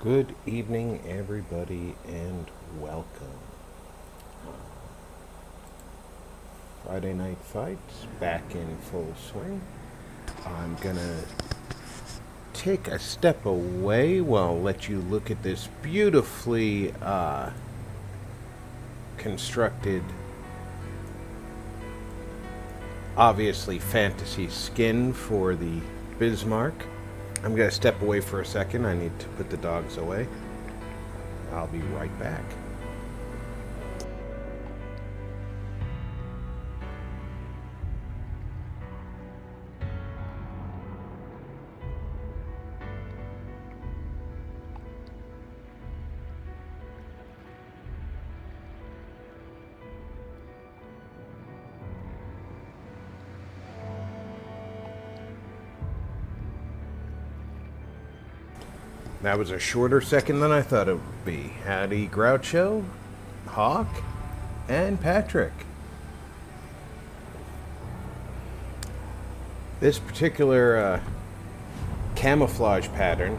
Good evening, everybody, and welcome. Friday Night Fights back in full swing. I'm gonna take a step away while I'll let you look at this beautifully constructed, obviously fantasy skin for the Bismarck. I'm going to step away for a second. I need to put the dogs away. I'll be right back. That was a shorter second than I thought it would be. Howdy, Groucho, Hawk, and Patrick. This particular camouflage pattern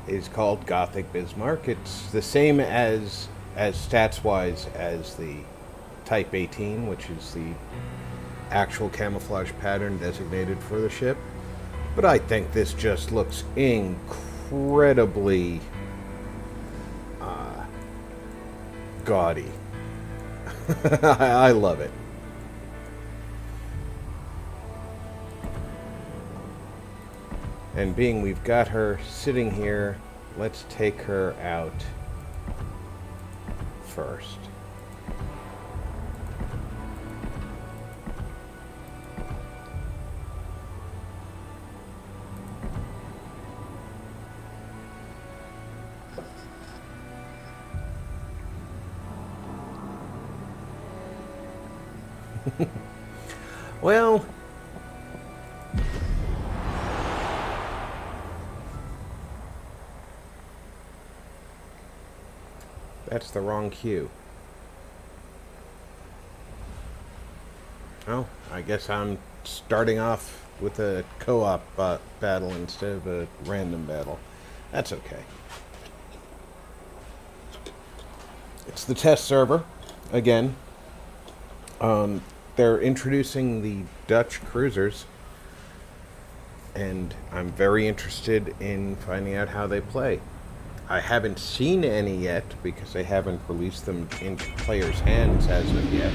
is called Gothic Bismarck. It's the same as stats-wise as the Type 18, which is the actual camouflage pattern designated for the ship. But I think this just looks incredibly gaudy. I love it. And being we've got her sitting here, let's take her out first. Well, that's the wrong cue. Oh, I guess I'm starting off with a co-op battle instead of a random battle. That's okay. It's the test server, again. They're introducing the Dutch cruisers, and I'm very interested in finding out how they play. I haven't seen any yet because they haven't released them into players' hands as of yet.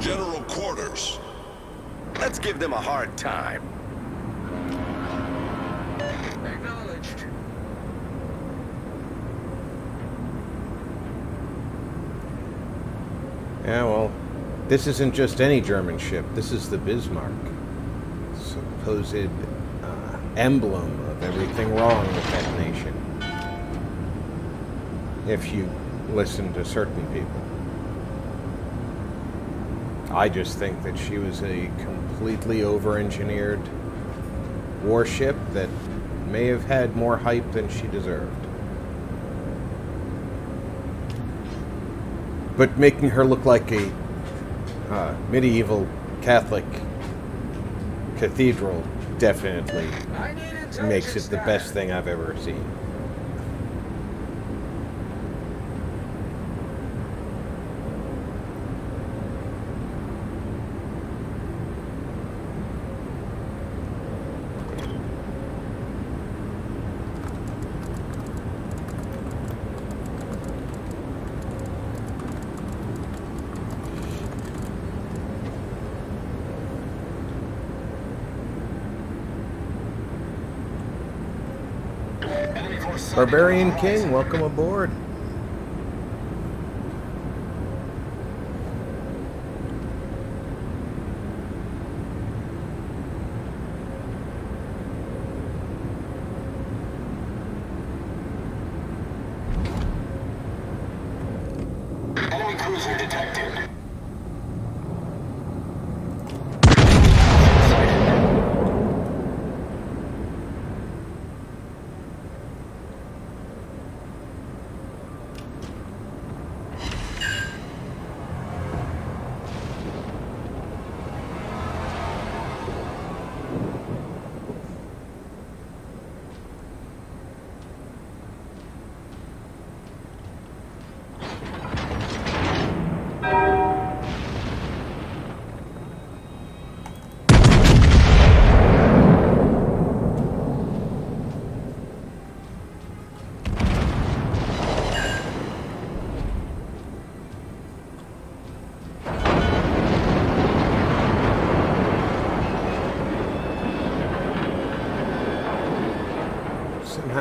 General quarters. Let's give them a hard time. Acknowledged. Yeah, well, this isn't just any German ship. This is the Bismarck. Supposed emblem of everything wrong with that nation. If you listen to certain people. I just think that she was a completely over-engineered warship that may have had more hype than she deserved. But making her look like a medieval Catholic cathedral definitely makes it the best thing I've ever seen. Barbarian King, welcome aboard. Enemy cruiser detected. Sighted.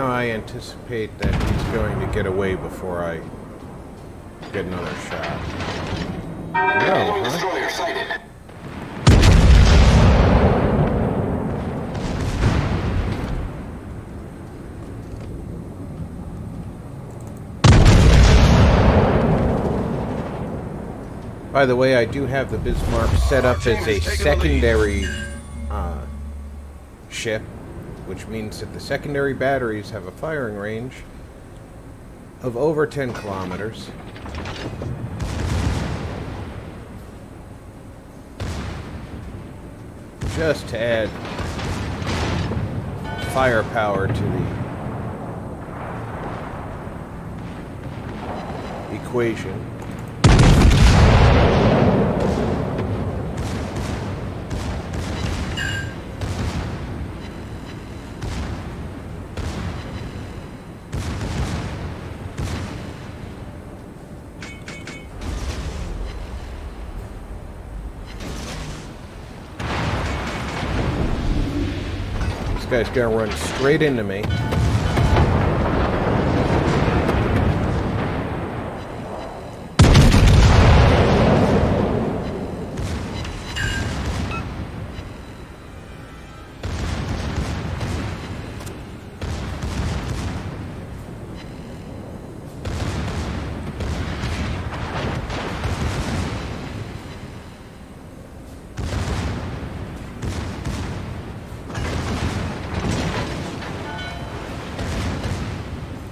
Now I anticipate that he's going to get away before I get another shot. Enemy No, huh? destroyer sighted. By the way, I do have the Bismarck set up as a secondary ship, which means that the secondary batteries have a firing range of over 10 kilometers. Just to add firepower to the equation. This guy's gonna run straight into me.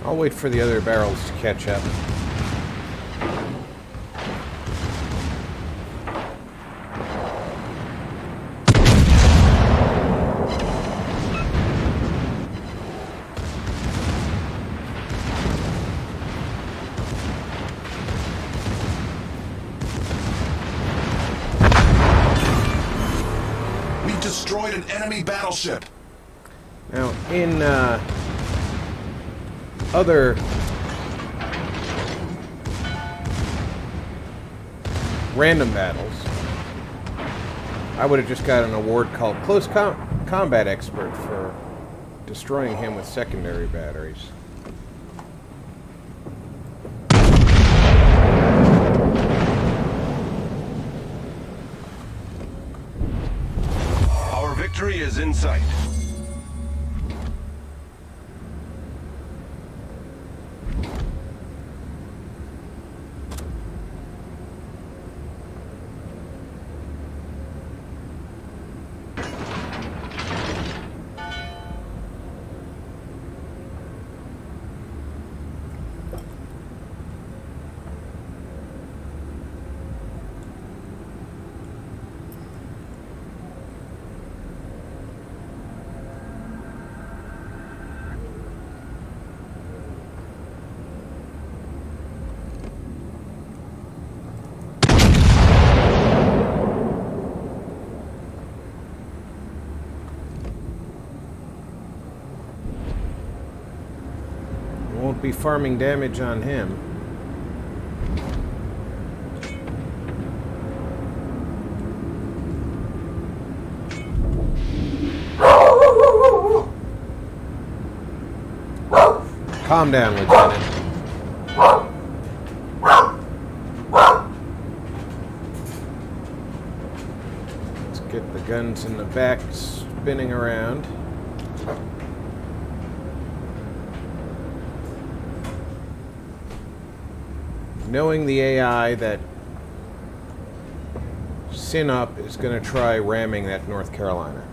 I'll wait for the other barrels to catch up. We destroyed an enemy battleship. Now, in other random battles, I would have just got an award called Close Combat Expert for destroying him with secondary batteries. Our victory is in sight. Won't be farming damage on him. Calm down, Lieutenant. Let's get the guns in the back spinning around. Knowing the AI that Sinup is going to try ramming that North Carolina.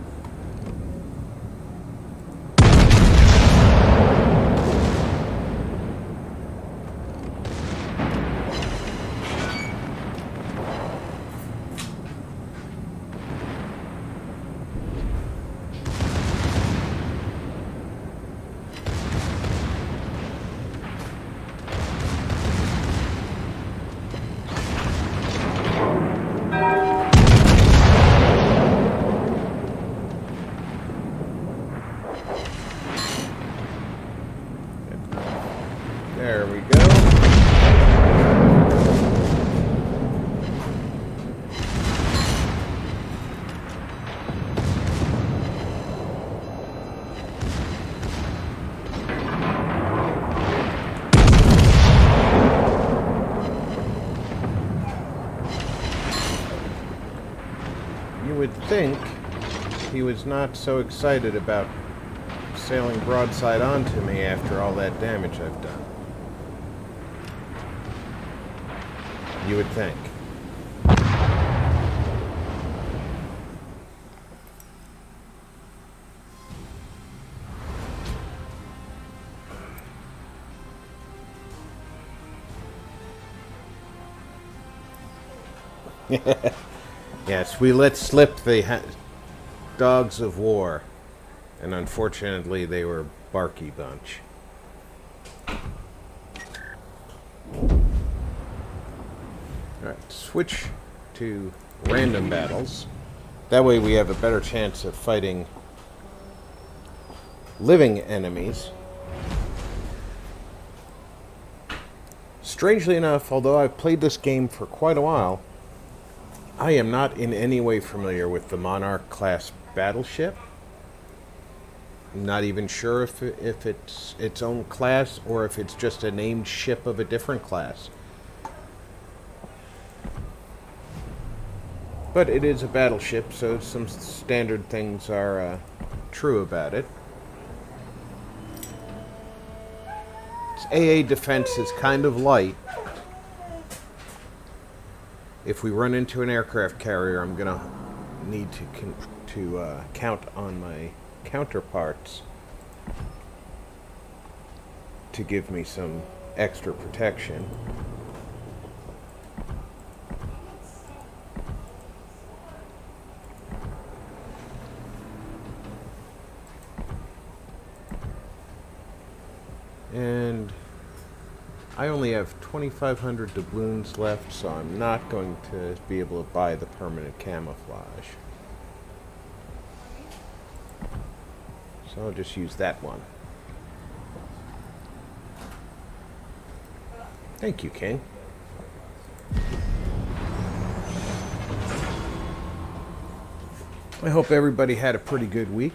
There we go. would think he was not so excited about sailing broadside onto me after all that damage I've done. You would think. Yes, we let slip the dogs of war, and unfortunately they were a barky bunch. Alright, switch to random battles. That way we have a better chance of fighting living enemies. Strangely enough, although I've played this game for quite a while, I am not in any way familiar with the Monarch class battleship. I'm not even sure if it's its own class or if it's just a named ship of a different class. But it is a battleship, so some standard things are true about it. Its AA defense is kind of light. If we run into an aircraft carrier, I'm gonna need to count on my counterparts to give me some extra protection. And I only have 2,500 doubloons left, so I'm not going to be able to buy the permanent camouflage. So I'll just use that one. Thank you, King. I hope everybody had a pretty good week.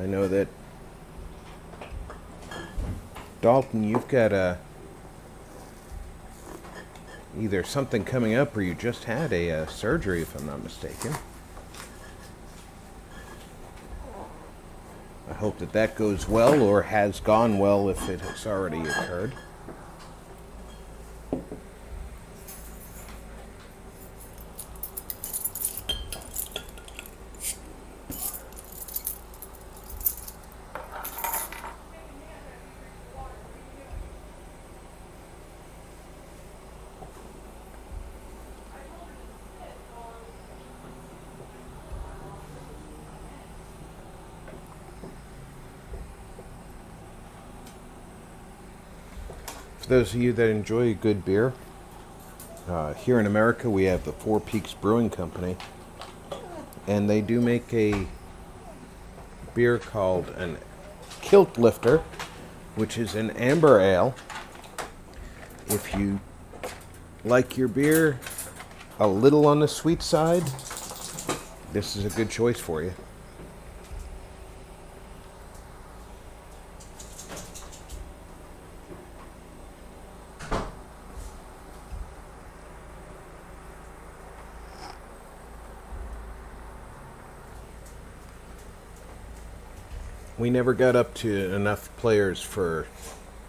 I know that Dalton, you've got either something coming up or you just had a surgery, if I'm not mistaken. I hope that that goes well, or has gone well if it has already occurred. For those of you that enjoy good beer, here in America we have the Four Peaks Brewing Company, and they do make a beer called an Kilt Lifter, which is an amber ale. If you like your beer a little on the sweet side, this is a good choice for you. We never got up to enough players for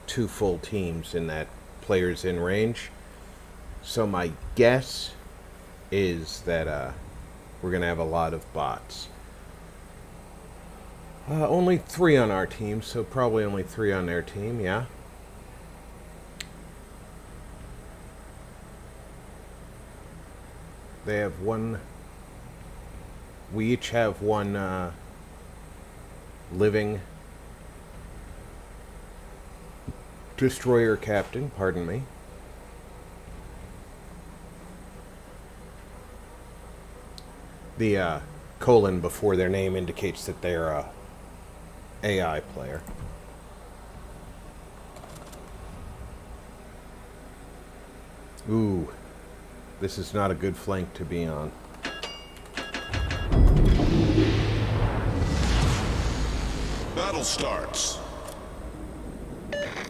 2 full teams in that players in range. So my guess is that we're going to have a lot of bots. Only 3 on our team, so probably only 3 on their team, yeah. They have one. We each have one living destroyer captain, pardon me. The colon before their name indicates that they're a AI player. Ooh, this is not a good flank to be on. Battle starts.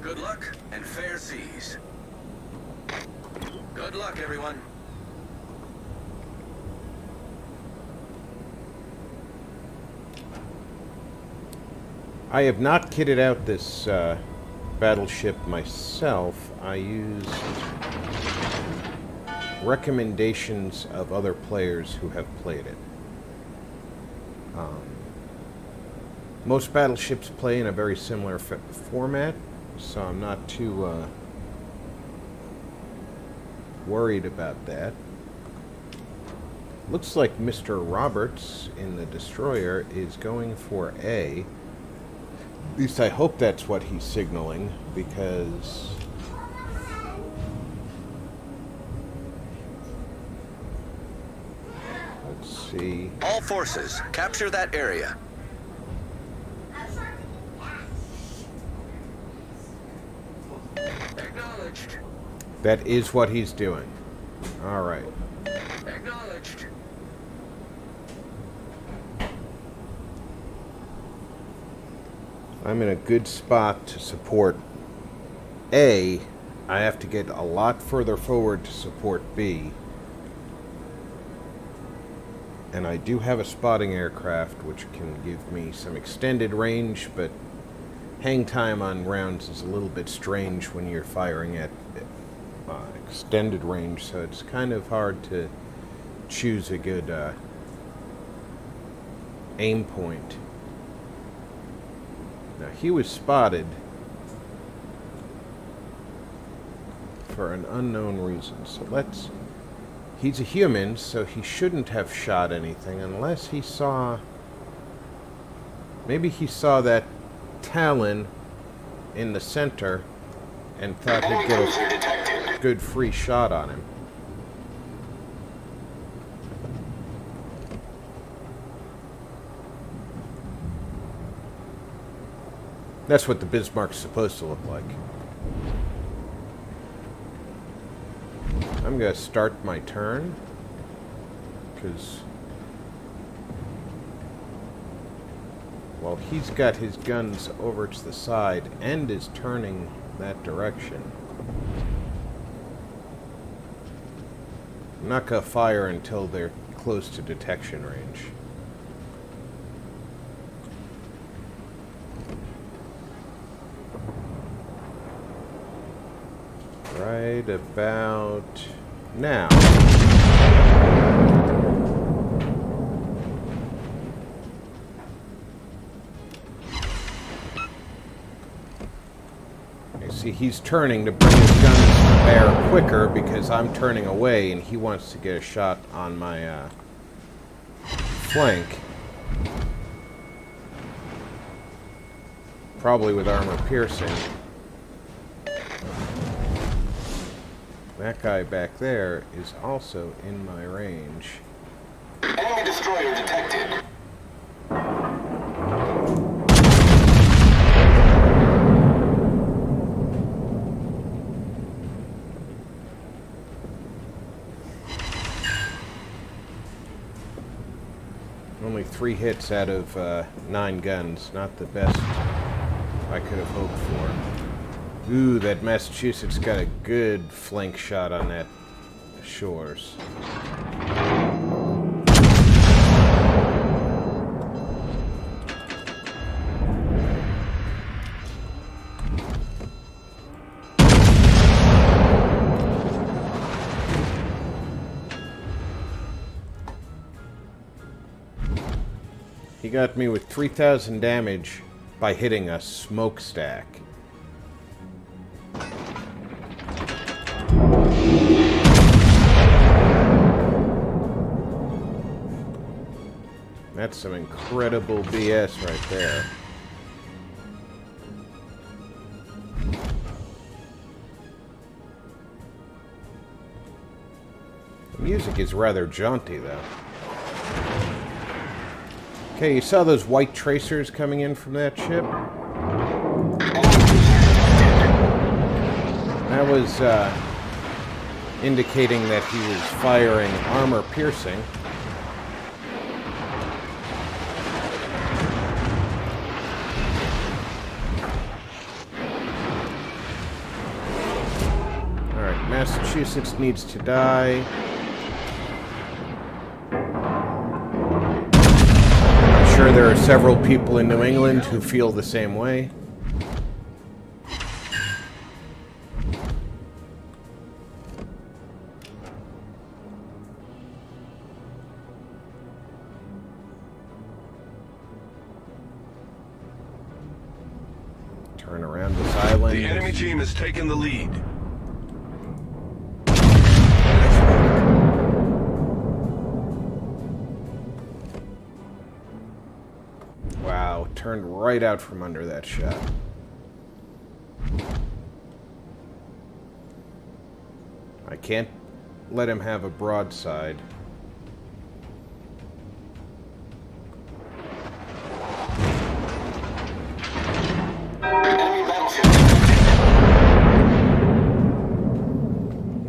Good luck and fair seas. Good luck, everyone. I have not kitted out this battleship myself. I used recommendations of other players who have played it. Most battleships play in a very similar format, so I'm not too worried about that. Looks like Mr. Roberts in the destroyer is going for A. At least I hope that's what he's signaling, because let's see. All forces, capture that area. Acknowledged. That is what he's doing. All right. Acknowledged. I'm in a good spot to support A. I have to get a lot further forward to support B. And I do have a spotting aircraft, which can give me some extended range, but hang time on rounds is a little bit strange when you're firing at extended range, so it's kind of hard to choose a good aim point. Now, he was spotted for an unknown reason, so let's... He's a human, so he shouldn't have shot anything unless he saw... Maybe he saw that Talon in the center and thought he'd get a good free shot on him. That's what the Bismarck's supposed to look like. I'm going to start my turn, because, well, he's got his guns over to the side and is turning that direction. I'm not going to fire until they're close to detection range. Right about now. You see, he's turning to bring his guns to bear quicker because I'm turning away and he wants to get a shot on my flank. Probably with armor piercing. That guy back there is also in my range. Enemy destroyer detected. Only 3 hits out of 9 guns. Not the best I could have hoped for. Ooh, that Massachusetts got a good flank shot on that shores. He got me with 3,000 damage by hitting a smokestack. That's some incredible BS right there. The music is rather jaunty, though. Okay, you saw those white tracers coming in from that ship? That was indicating that he was firing armor piercing. Alright, Massachusetts needs to die. I'm sure there are several people in New England who feel the same way. Turn around this island. The enemy team has taken the lead. Wow, turned right out from under that shot. I can't let him have a broadside. Enemy battleship.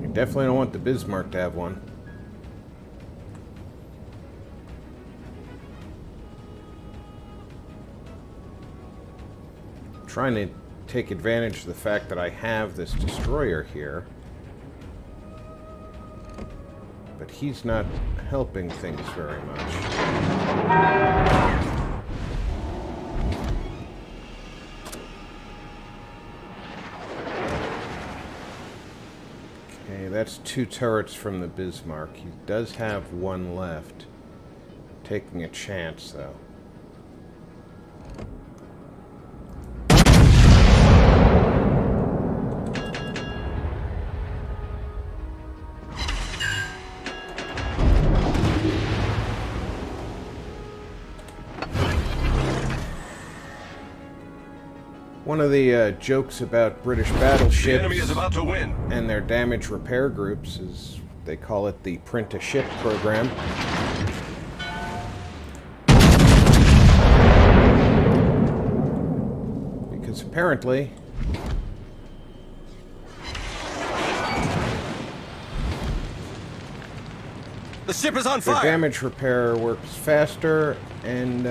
You definitely don't want the Bismarck to have one. Trying to take advantage of the fact that I have this destroyer here. But he's not helping things very much. Okay, that's 2 turrets from the Bismarck. He does have 1 left. Taking a chance, though. One of the jokes about British The enemy is battleships about to win. and their damage repair groups is they call it the print a ship program. Because apparently The ship is on their fire! damage repair works faster and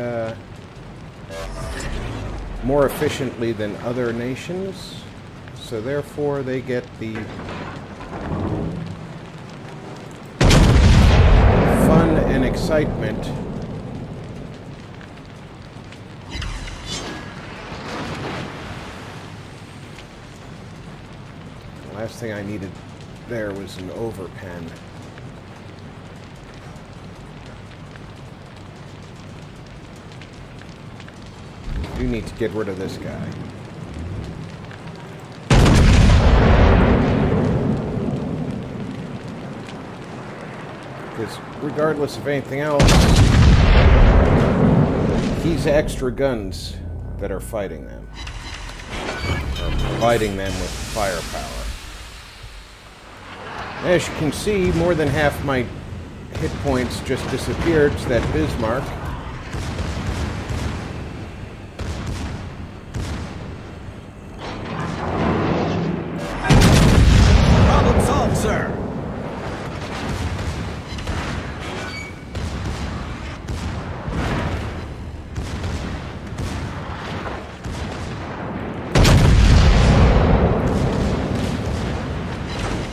more efficiently than other nations, so therefore they get the fun and excitement the last thing I needed there was an overpen. You need to get rid of this guy. Because regardless of anything else, he's extra guns that are fighting them. Or providing them with firepower. As you can see, more than half my hit points just disappeared to that Bismarck. Sir.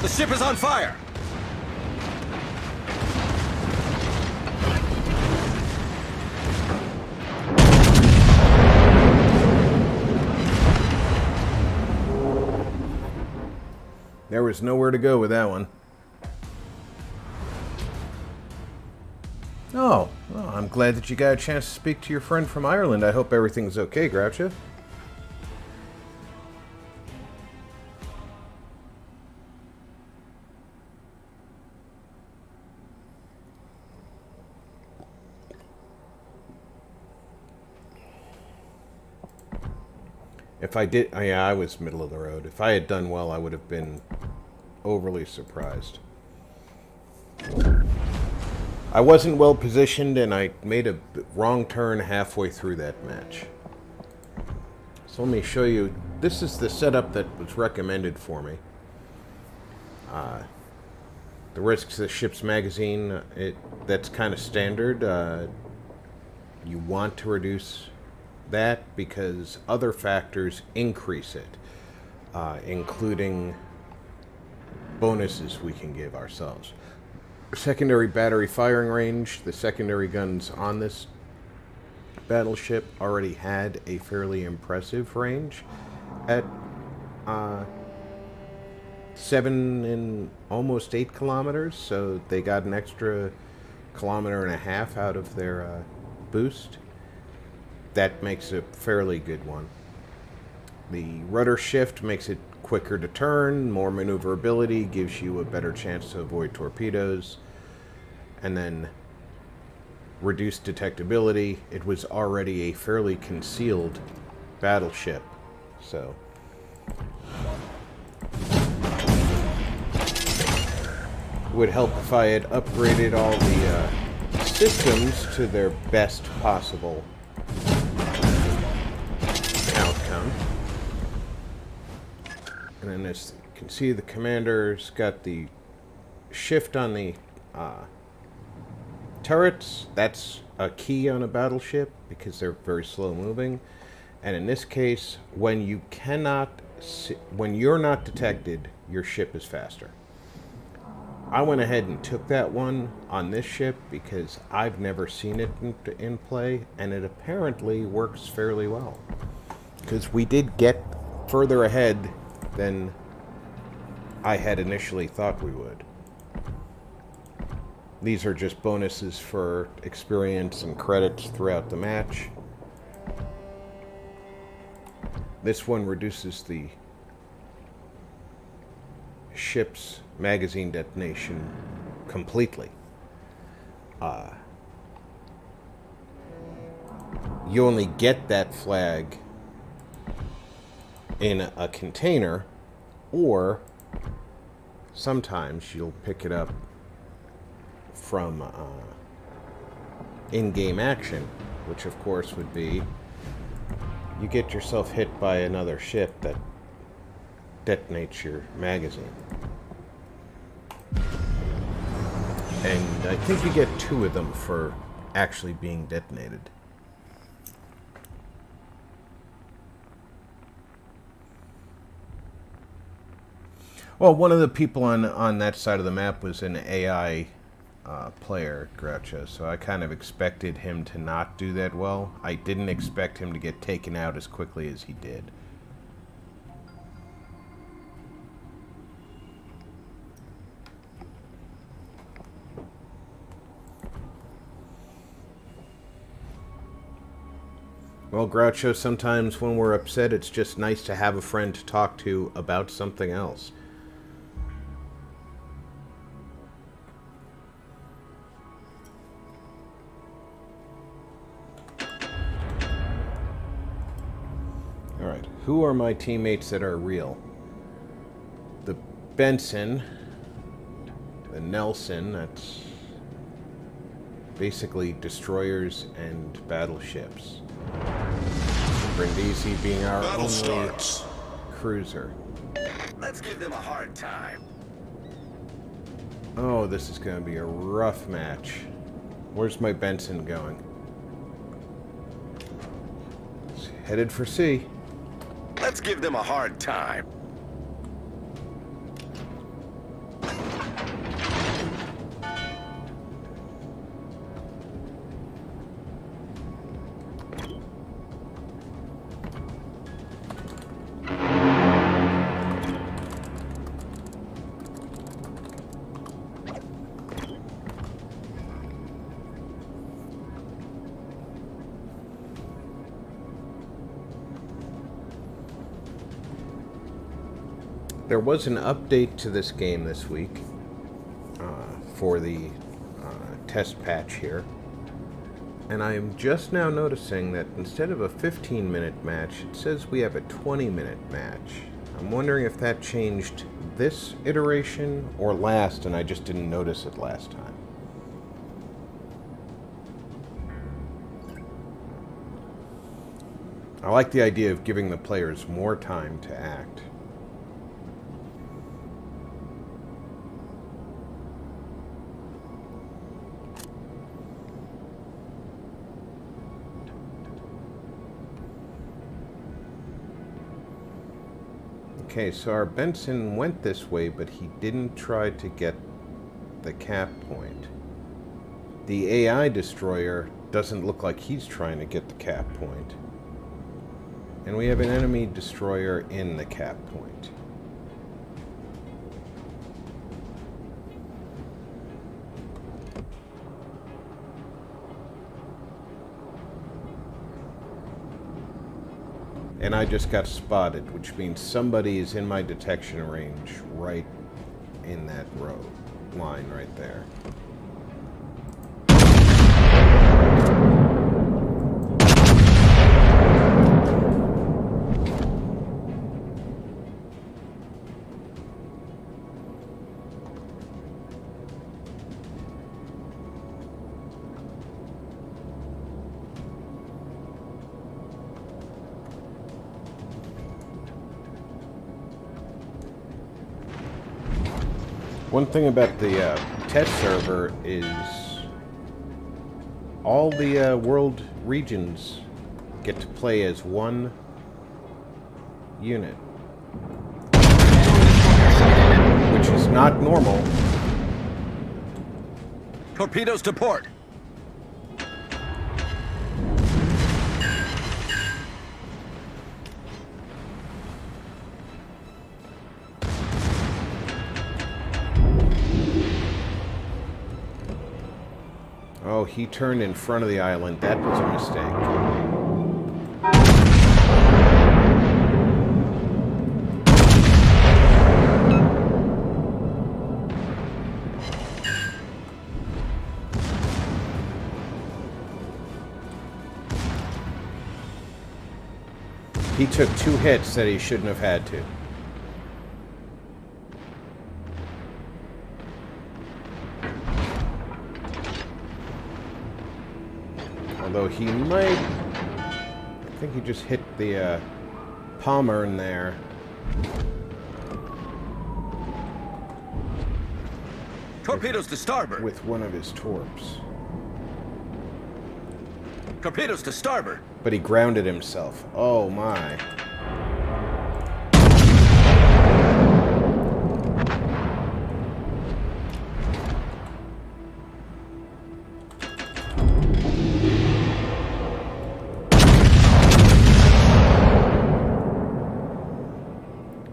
The ship is on fire. There was nowhere to go with that one. Oh, well, I'm glad that you got a chance to speak to your friend from Ireland. I hope everything's okay, Groucho. If I did, oh yeah, I was middle of the road. If I had done well, I would have been overly surprised. I wasn't well positioned, and I made a wrong turn halfway through that match. So let me show you. This is the setup that was recommended for me. The risks of the ship's magazine, that's kind of standard. You want to reduce that because other factors increase it, including bonuses we can give ourselves. Secondary battery firing range. The secondary guns on this battleship already had a fairly impressive range at 7 and almost 8 kilometers, so they got an extra kilometer and a half out of their boost. That makes a fairly good one. The rudder shift makes it quicker to turn, more maneuverability, gives you a better chance to avoid torpedoes, and then reduced detectability. It was already a fairly concealed battleship, so would help if I had upgraded all the systems to their best possible outcome. And then as you can see, the commander's got the shift on the turrets. That's a key on a battleship because they're very slow moving. And in this case, when you're not detected, your ship is faster. I went ahead and took that one on this ship because I've never seen it in play, and it apparently works fairly well. Because we did get further ahead than I had initially thought we would. These are just bonuses for experience and credits throughout the match. This one reduces the ship's magazine detonation completely. You only get that flag in a container, or sometimes you'll pick it up from in-game action, which of course would be you get yourself hit by another ship that detonates your magazine. And I think you get 2 of them for actually being detonated. Well, one of the people on that side of the map was an AI player, Groucho, so I kind of expected him to not do that well. I didn't expect him to get taken out as quickly as he did. Well, Groucho, sometimes when we're upset, it's just nice to have a friend to talk to about something else. Alright, who are my teammates that are real? The Benson, the Nelson, that's basically destroyers and battleships. Brindisi being our Battle only starts. cruiser. Let's give them a hard time. Oh, this is going to be a rough match. Where's my Benson going? It's headed for C. Let's give them a hard time. There was an update to this game this week for the test patch here. And I am just now noticing that instead of a 15-minute match, it says we have a 20-minute match. I'm wondering if that changed this iteration or last, and I just didn't notice it last time. I like the idea of giving the players more time to act. Okay, so our Benson went this way, but he didn't try to get the cap point. The AI destroyer Doesn't look like he's trying to get the cap point. And we have an enemy destroyer in the cap point. And I just got spotted, which means somebody is in my detection range right in that row line right there. One thing about the test server is all the world regions get to play as one unit, which is not normal. Torpedoes to port. Oh, he turned in front of the island. That was a mistake. He took 2 hits that he shouldn't have had to. Although he might... I think he just hit the Palmer in there. Torpedoes to starboard. With one of his torps. Torpedoes to starboard. But he grounded himself. Oh my.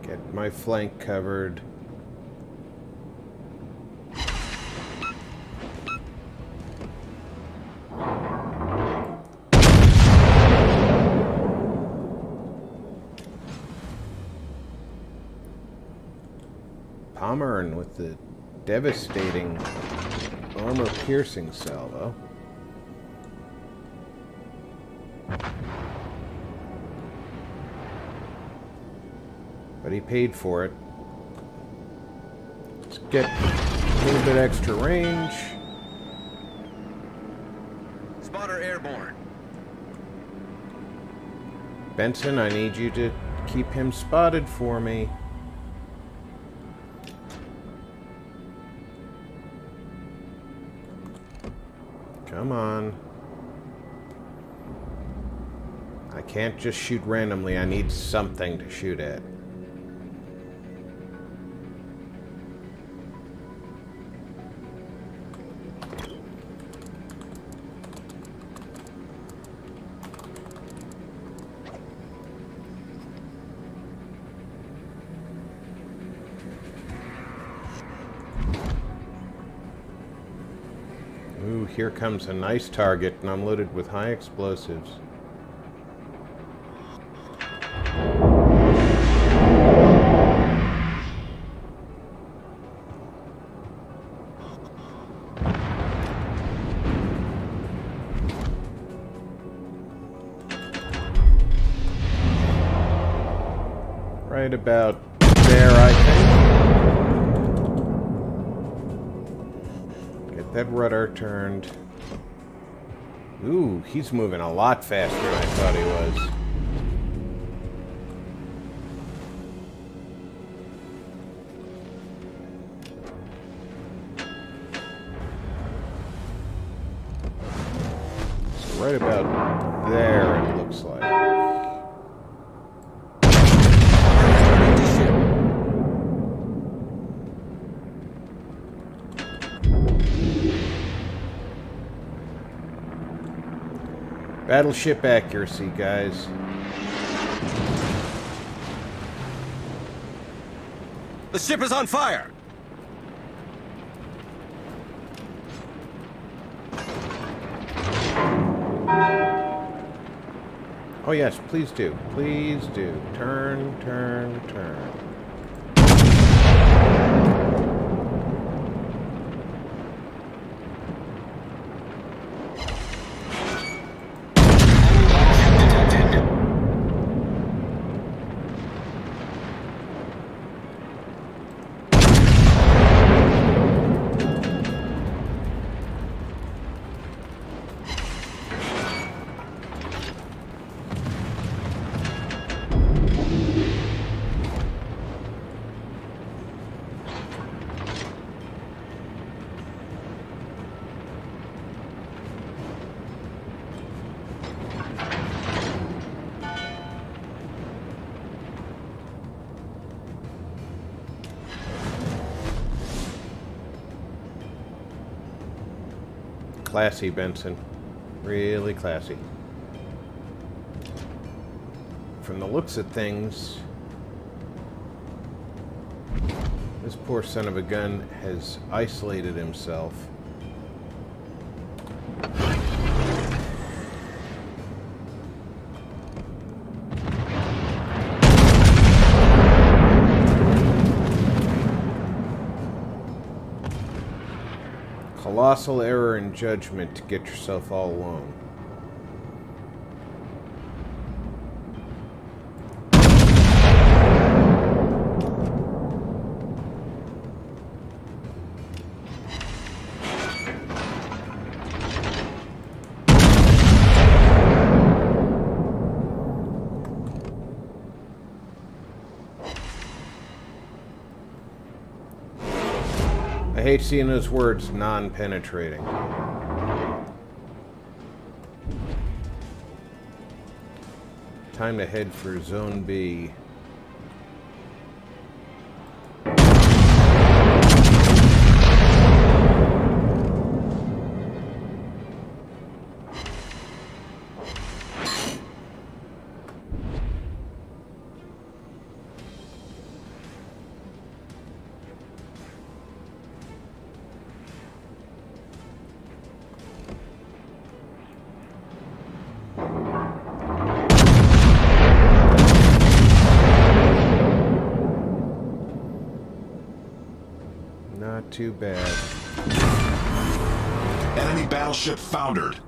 Get my flank covered. Pommern with the devastating armor-piercing salvo. But he paid for it. Let's get a little bit extra range. Spotter airborne. Benson, I need you to keep him spotted for me. Come on. I can't just shoot randomly. I need something to shoot at. Ooh, here comes a nice target, and I'm loaded with high explosives. Right about there, I think. Get that rudder turned. Ooh, he's moving a lot faster than I thought he was. So right about there, it looks like. Battleship accuracy, guys. The ship is on fire! Oh yes, please do. Please do. Turn, turn, turn. Detected. Classy, Benson. Really classy. From the looks of things, this poor son of a gun has isolated himself. Colossal error in judgment to get yourself all alone. I hate seeing those words, non-penetrating. Time to head for Zone B. Not too bad. Enemy battleship foundered.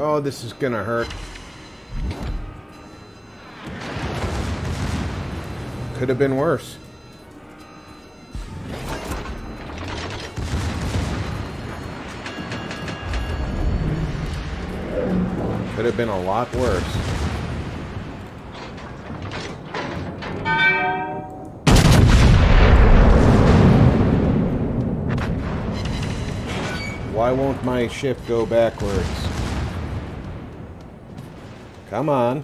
Oh, this is gonna hurt. Could have been worse. Could have been a lot worse. Why won't my ship go backwards? Come on.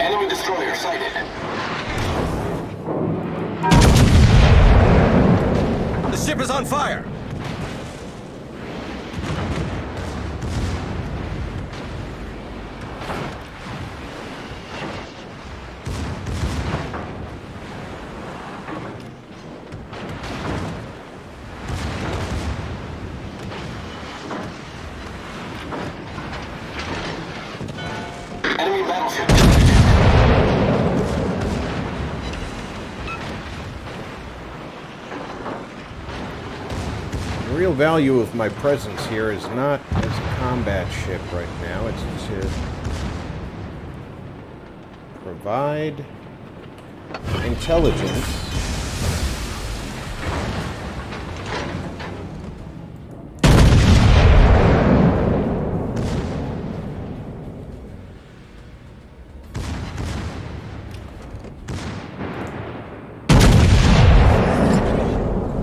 Enemy destroyer sighted. The ship is on fire! real value of my presence here is not as a combat ship right now. It's to provide intelligence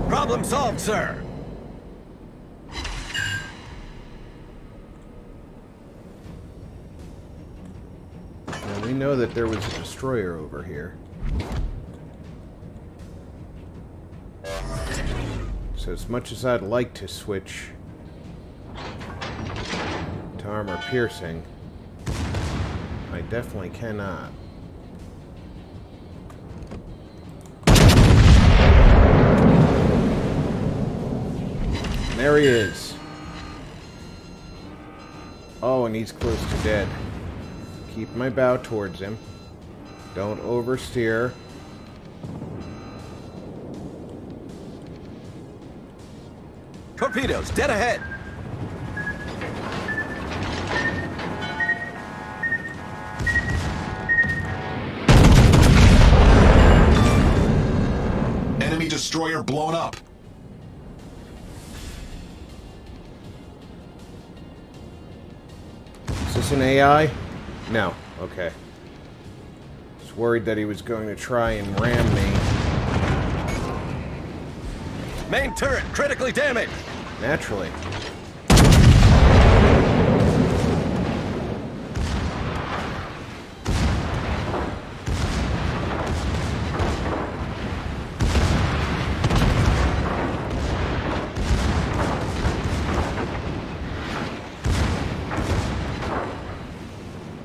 Problem solved, sir. Now, we know that there was a destroyer over here. So as much as I'd like to switch to armor piercing, I definitely cannot. There he is. Oh, and he's close to dead. Keep my bow towards him. Don't oversteer. Torpedoes, dead ahead. Enemy destroyer blown up. Is this an AI? No. Okay. Just worried that he was going to try and ram me. Main turret critically damaged. Naturally.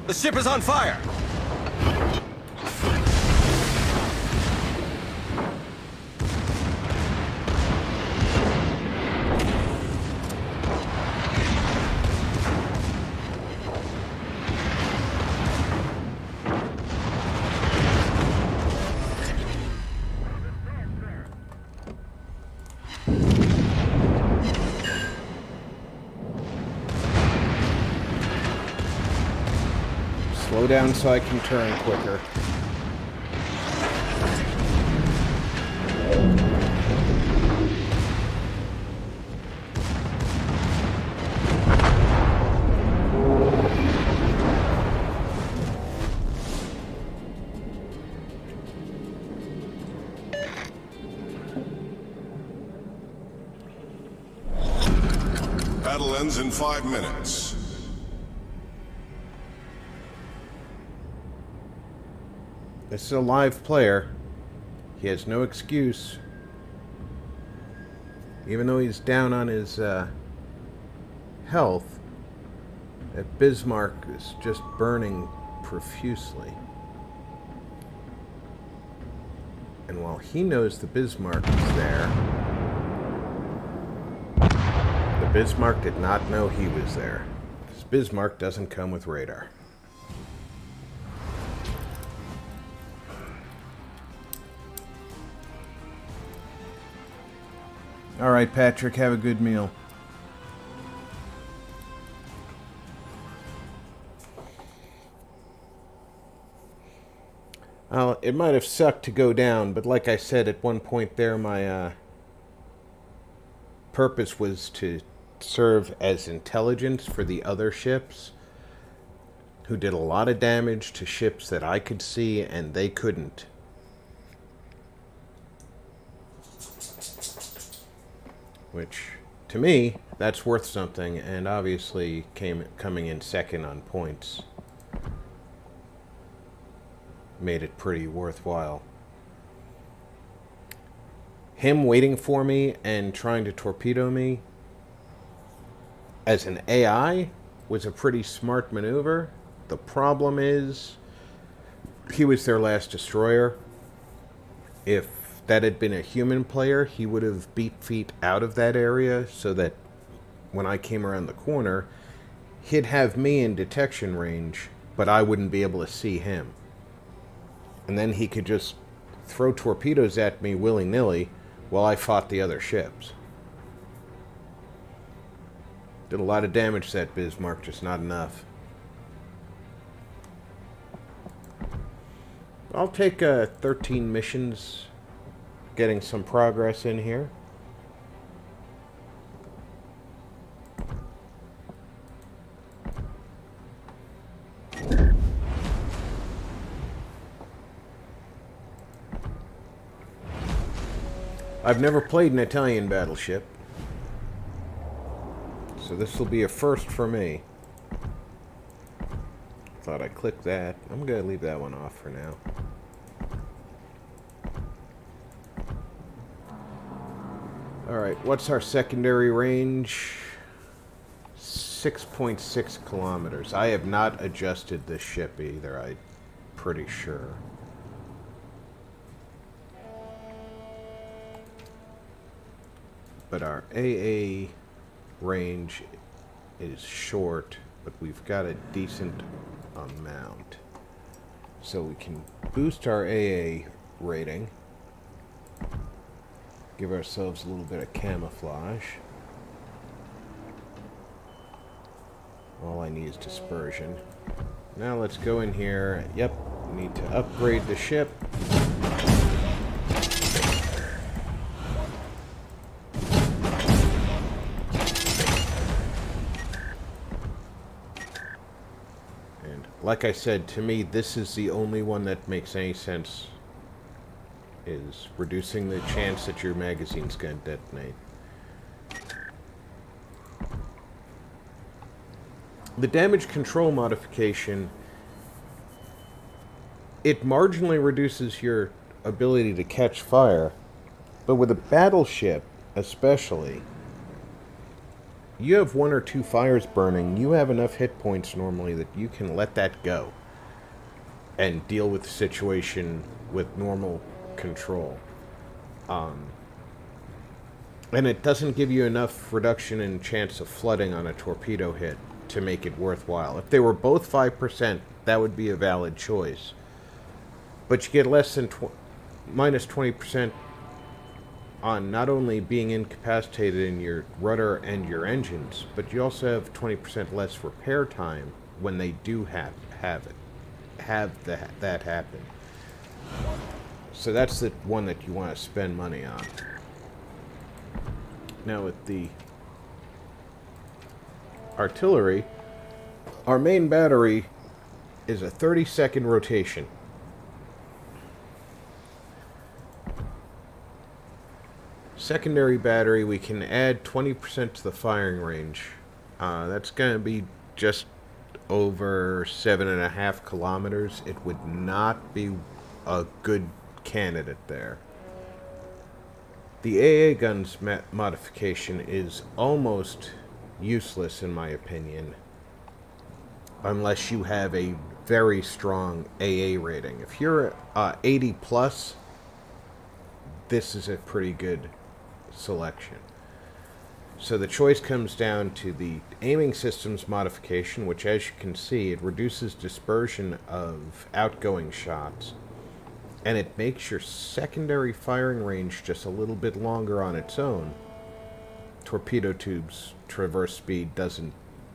The ship is on fire. Slow down so I can turn quicker. Battle ends in 5 minutes. This is a live player. He has no excuse. Even though he's down on his health, that Bismarck is just burning profusely. And while he knows the Bismarck is there, the Bismarck did not know he was there. Because Bismarck doesn't come with radar. All right, Patrick, have a good meal. It might have sucked to go down, but like I said at one point there, my purpose was to serve as intelligence for the other ships who did a lot of damage to ships that I could see and they couldn't. Which, to me, that's worth something, and obviously coming in second on points made it pretty worthwhile. Him waiting for me and trying to torpedo me as an AI was a pretty smart maneuver. The problem is, he was their last destroyer. If that had been a human player, he would have beat feet out of that area so that when I came around the corner, he'd have me in detection range, but I wouldn't be able to see him. And then he could just throw torpedoes at me willy-nilly while I fought the other ships. Did a lot of damage to that Bismarck, just not enough. I'll take 13 missions, getting some progress in here. I've never played an Italian battleship, so this will be a first for me. Thought I clicked that. I'm gonna leave that one off for now. Alright, what's our secondary range? 6.6 kilometers. I have not adjusted this ship either, I'm pretty sure. But our AA range is short, but we've got a decent amount. So we can boost our AA rating. Give ourselves a little bit of camouflage. All I need is dispersion. Now let's go in here. Yep, we need to upgrade the ship. Like I said, to me, this is the only one that makes any sense, is reducing the chance that your magazine's going to detonate. The damage control modification, it marginally reduces your ability to catch fire, but with a battleship especially, you have 1 or 2 fires burning, you have enough hit points normally that you can let that go and deal with the situation with normal control. And it doesn't give you enough reduction in chance of flooding on a torpedo hit to make it worthwhile. If they were both 5%, that would be a valid choice. But you get less than minus 20% on not only being incapacitated in your rudder and your engines, but you also have 20% less repair time when they do have that happen. So that's the one that you want to spend money on. Now with the artillery, our main battery is a 30-second rotation. Secondary battery, we can add 20% to the firing range. That's going to be just over 7.5 kilometers. It would not be a good candidate there. The AA guns modification is almost useless in my opinion, unless you have a very strong AA rating. If you're 80 plus, this is a pretty good selection. So the choice comes down to the aiming systems modification, which as you can see, it reduces dispersion of outgoing shots, and it makes your secondary firing range just a little bit longer on its own. Torpedo tubes traverse speed doesn't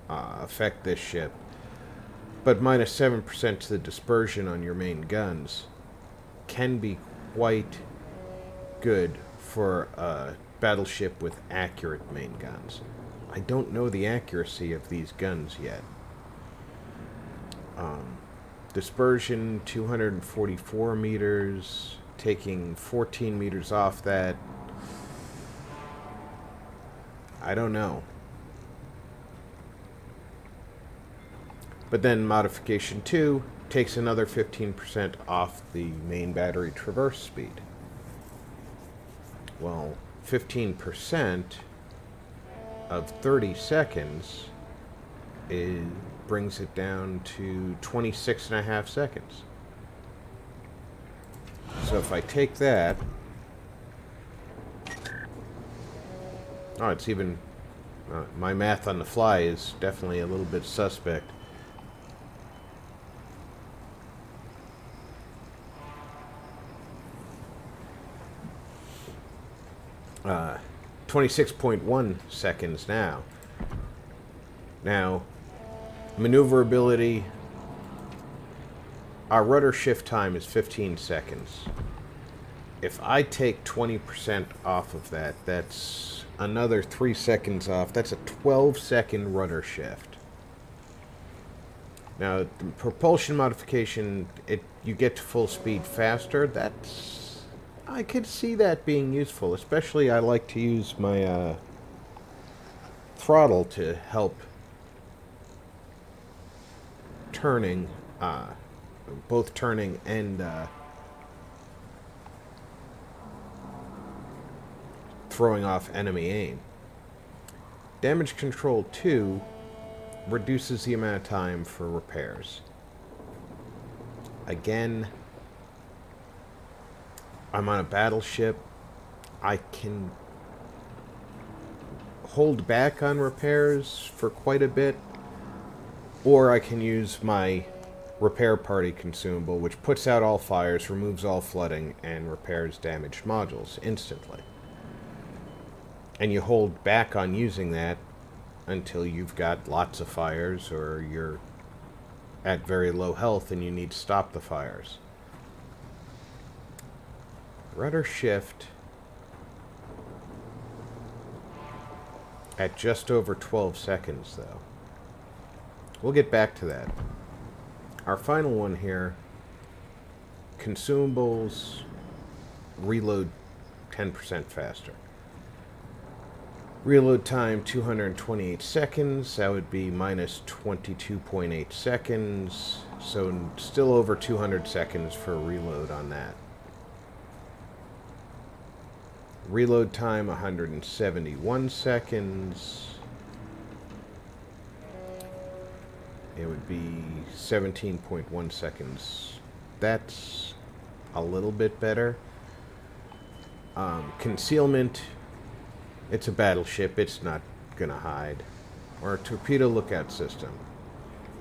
affect this ship, but minus 7% to the dispersion on your main guns can be quite good for a battleship with accurate main guns. I don't know the accuracy of these guns yet. Dispersion 244 meters, taking 14 meters off that. I don't know. But then modification 2 takes another 15% off the main battery traverse speed. Well, 15% of 30 seconds brings it down to 26.5 seconds. So if I take that, oh, it's even, my math on the fly is definitely a little bit suspect. 26.1 seconds now. Now, maneuverability, our rudder shift time is 15 seconds. If I take 20% off of that, that's another 3 seconds off. That's a 12-second rudder shift. Now, the propulsion modification, you get to full speed faster. I could see that being useful. Especially, I like to use my throttle to help turning, both turning and throwing off enemy aim. Damage Control 2 reduces the amount of time for repairs. Again, I'm on a battleship. I can hold back on repairs for quite a bit, or I can use my repair party consumable, which puts out all fires, removes all flooding, and repairs damaged modules instantly. And you hold back on using that until you've got lots of fires or you're at very low health and you need to stop the fires. Rudder shift at just over 12 seconds, though. We'll get back to that. Our final one here, consumables reload 10% faster. Reload time 228 seconds, that would be minus 22.8 seconds, so still over 200 seconds for a reload on that. Reload time 171 seconds. It would be 17.1 seconds. That's a little bit better. Concealment, it's a battleship, it's not gonna hide. Or a torpedo lookout system.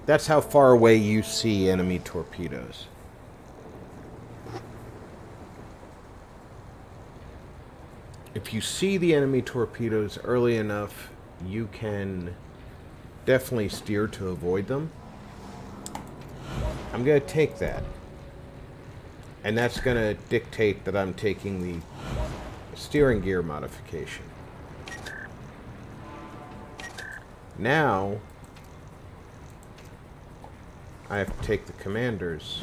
That's how far away you see enemy torpedoes. If you see the enemy torpedoes early enough, you can definitely steer to avoid them. I'm going to take that. And that's going to dictate that I'm taking the steering gear modification. Now, I have to take the commander's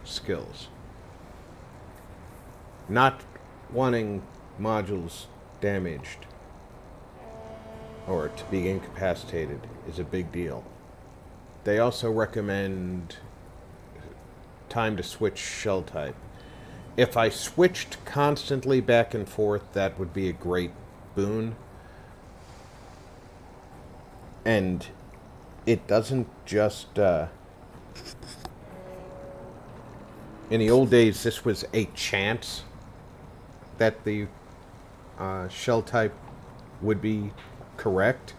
skills. Not wanting modules damaged or to be incapacitated is a big deal. They also recommend time to switch shell type. If I switched constantly back and forth, that would be a great boon. And it doesn't just... in the old days, this was a chance that the shell type would be correct,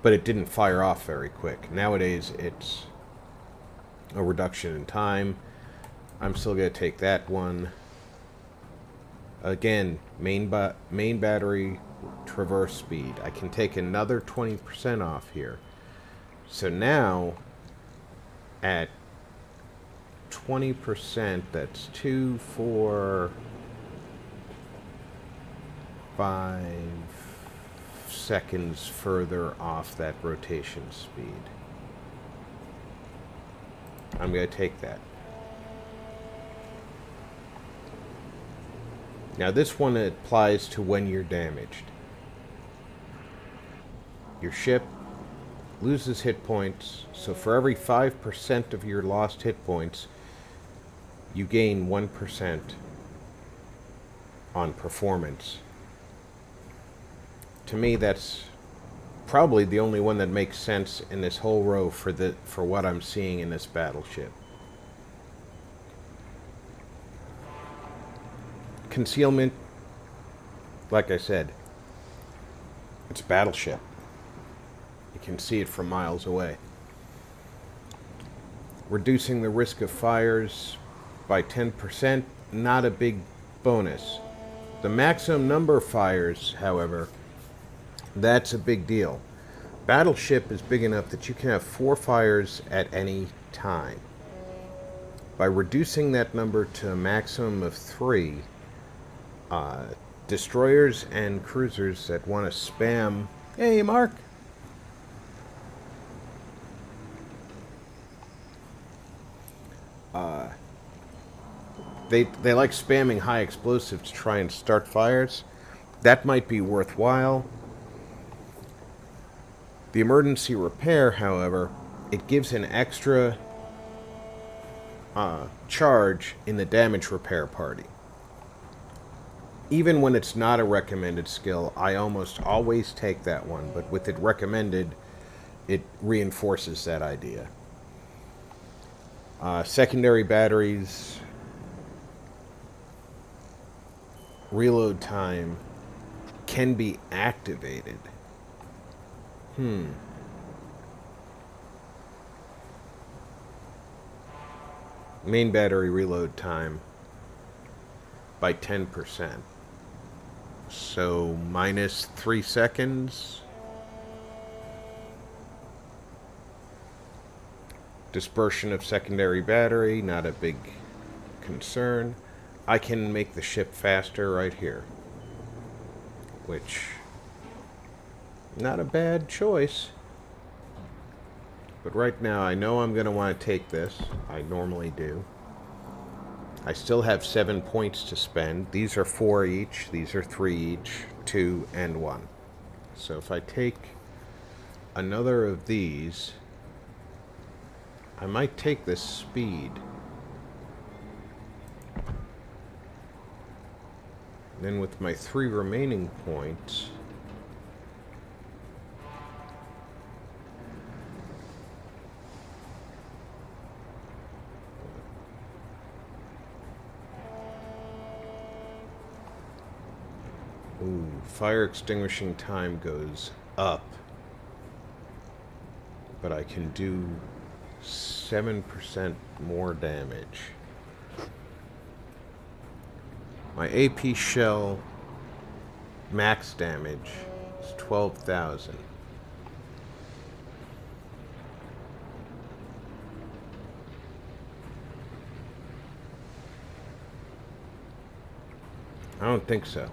but it didn't fire off very quick. Nowadays, it's a reduction in time. I'm still going to take that one. Again, main battery traverse speed. I can take another 20% off here. So now, at 20%, that's 2, 4, 5 seconds further off that rotation speed. I'm going to take that. Now this one applies to when you're damaged. Your ship loses hit points, so for every 5% of your lost hit points, you gain 1% on performance. To me, that's probably the only one that makes sense in this whole row for what I'm seeing in this battleship. Concealment, like I said, it's a battleship. You can see it from miles away. Reducing the risk of fires by 10%, not a big bonus. The maximum number of fires, however, That's a big deal. Battleship is big enough that you can have 4 fires at any time. By reducing that number to a maximum of 3, destroyers and cruisers that want to spam... Hey, Mark! They like spamming high explosives to try and start fires. That might be worthwhile. The emergency repair, however, it gives an extra charge in the damage repair party. Even when it's not a recommended skill, I almost always take that one, but with it recommended, it reinforces that idea. Secondary batteries, reload time can be activated. Main battery reload time by 10%. So minus 3 seconds. Dispersion of secondary battery, not a big concern. I can make the ship faster right here, which, not a bad choice. But right now I know I'm going to want to take this. I normally do. I still have 7 points to spend. These are 4 each. These are 3 each. 2 and 1. So if I take another of these, I might take this speed. Then with my 3 remaining points, fire extinguishing time goes up, but I can do 7% more damage. My AP shell max damage is 12,000. I don't think so.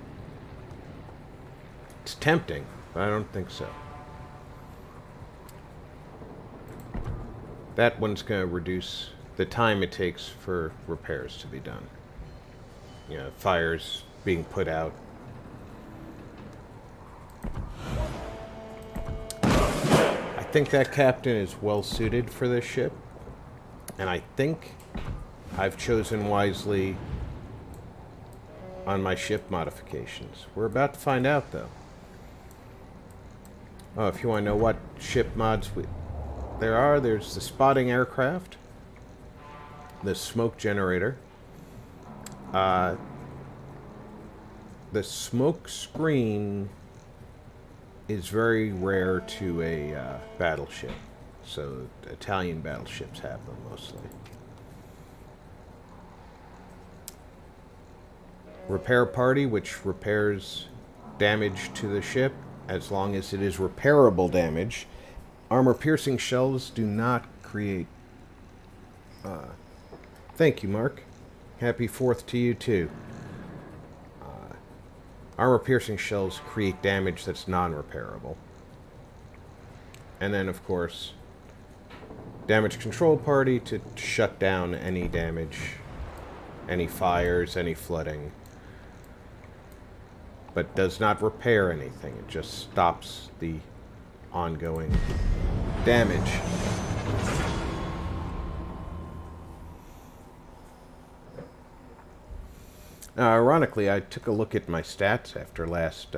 It's tempting, but I don't think so. That one's going to reduce the time it takes for repairs to be done. You know, fires being put out. I think that captain is well suited for this ship. And I think I've chosen wisely on my ship modifications. We're about to find out, though. Oh, if you want to know what ship mods there's the spotting aircraft, the smoke generator, the smoke screen is very rare to a battleship, so Italian battleships have them mostly. Repair party, which repairs damage to the ship as long as it is repairable damage. Armor-piercing shells do not create... Thank you, Mark. Happy 4th to you, too. Armor-piercing shells create damage that's non-repairable. And then, of course, damage control party to shut down any damage, any fires, any flooding. But does not repair anything. It just stops the ongoing damage. Now, ironically, I took a look at my stats after last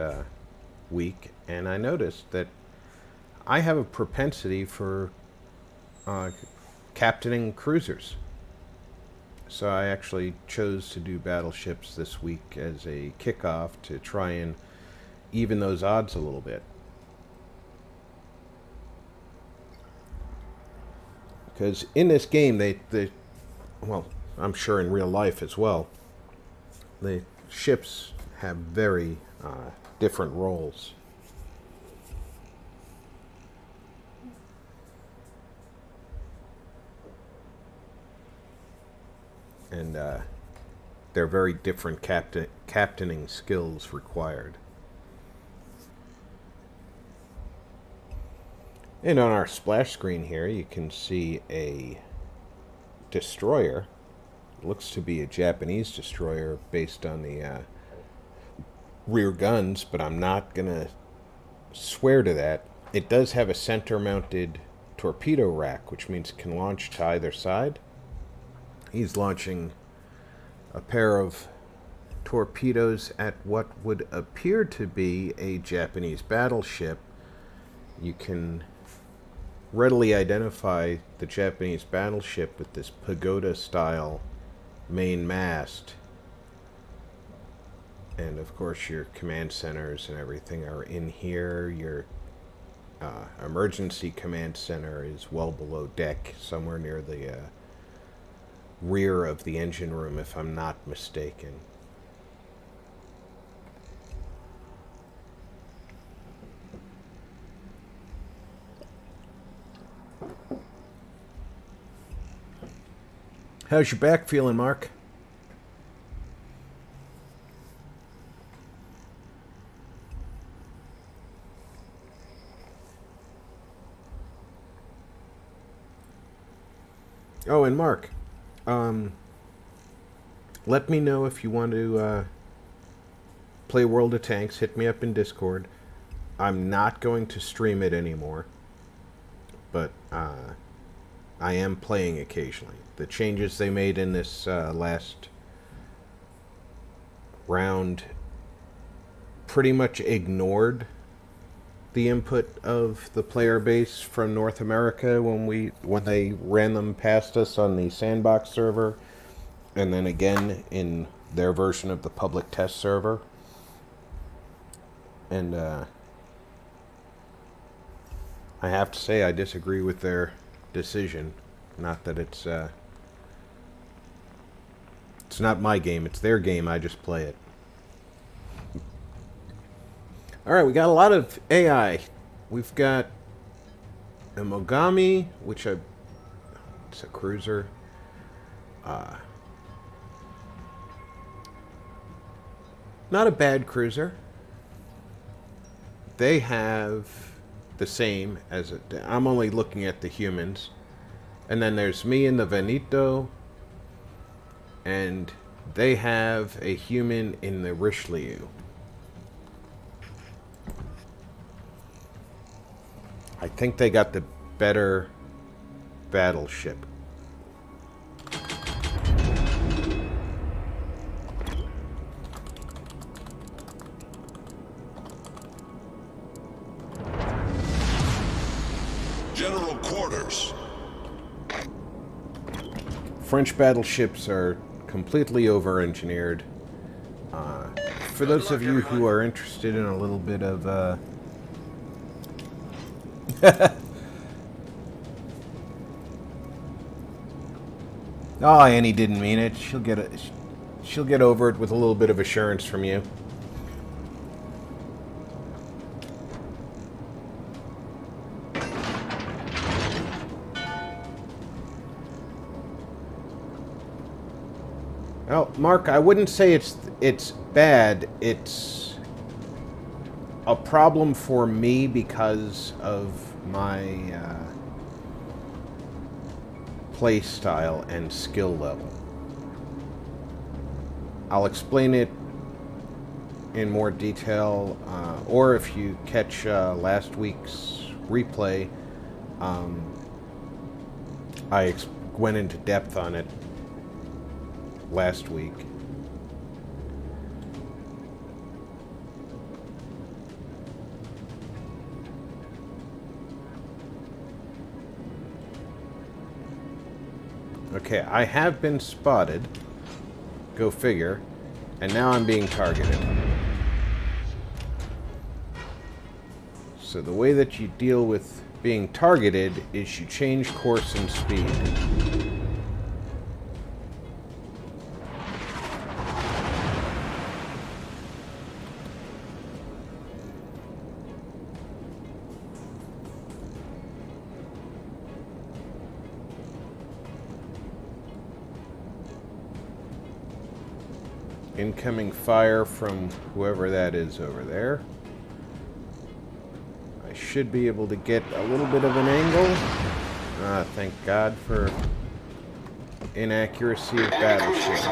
week, and I noticed that I have a propensity for captaining cruisers. So I actually chose to do battleships this week as a kickoff to try and even those odds a little bit. Because in this game, well, I'm sure in real life as well, the ships have very different roles. and they're very different captaining skills required. And on our splash screen here, you can see a destroyer. It looks to be a Japanese destroyer based on the rear guns, but I'm not going to swear to that. It does have a center-mounted torpedo rack, which means it can launch to either side. He's launching a pair of torpedoes at what would appear to be a Japanese battleship. You can readily identify the Japanese battleship with this pagoda-style main mast. And of course your command centers and everything are in here. Your emergency command center is well below deck, somewhere near the rear of the engine room, if I'm not mistaken. How's your back feeling, Mark? Oh, and Mark, let me know if you want to play World of Tanks. Hit me up in Discord. I'm not going to stream it anymore, but I am playing occasionally. The changes they made in this last round pretty much ignored the input of the player base from North America when they ran them past us on the sandbox server, and then again in their version of the public test server. And I have to say I disagree with their decision. Not that it's not my game, it's their game, I just play it. Alright, we got a lot of AI. We've got a Mogami, it's a cruiser. Not a bad cruiser. They have the same as I'm only looking at the humans. And then there's me and the Venito. And they have a human in the Richelieu. I think they got the better battleship. General quarters. French battleships are completely over-engineered. For those of you who are interested in a little bit of oh, Annie didn't mean it. She'll get over it with a little bit of assurance from you. Well, Mark, I wouldn't say it's bad. It's a problem for me because of my play style and skill level. I'll explain it in more detail, or if you catch last week's replay, I went into depth on it last week. Okay, I have been spotted. Go figure. And now I'm being targeted. So the way that you deal with being targeted is you change course and speed. incoming fire from whoever that is over there. I should be able to get a little bit of an angle. Thank God for inaccuracy of battleships.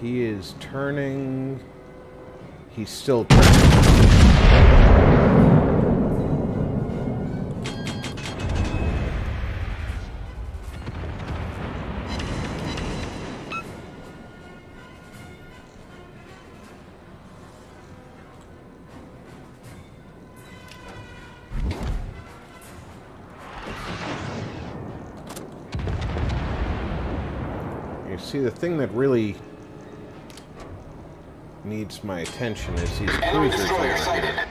He is turning. He's still turning. You see, the thing that really needs my attention is these cruisers over here.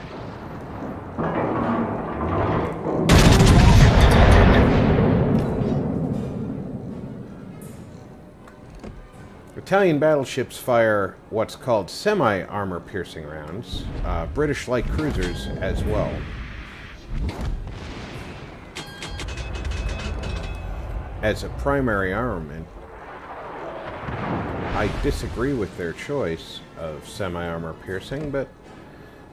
Italian battleships fire what's called semi-armor piercing rounds. British light cruisers as well. As a primary armament, I disagree with their choice of semi-armor piercing, but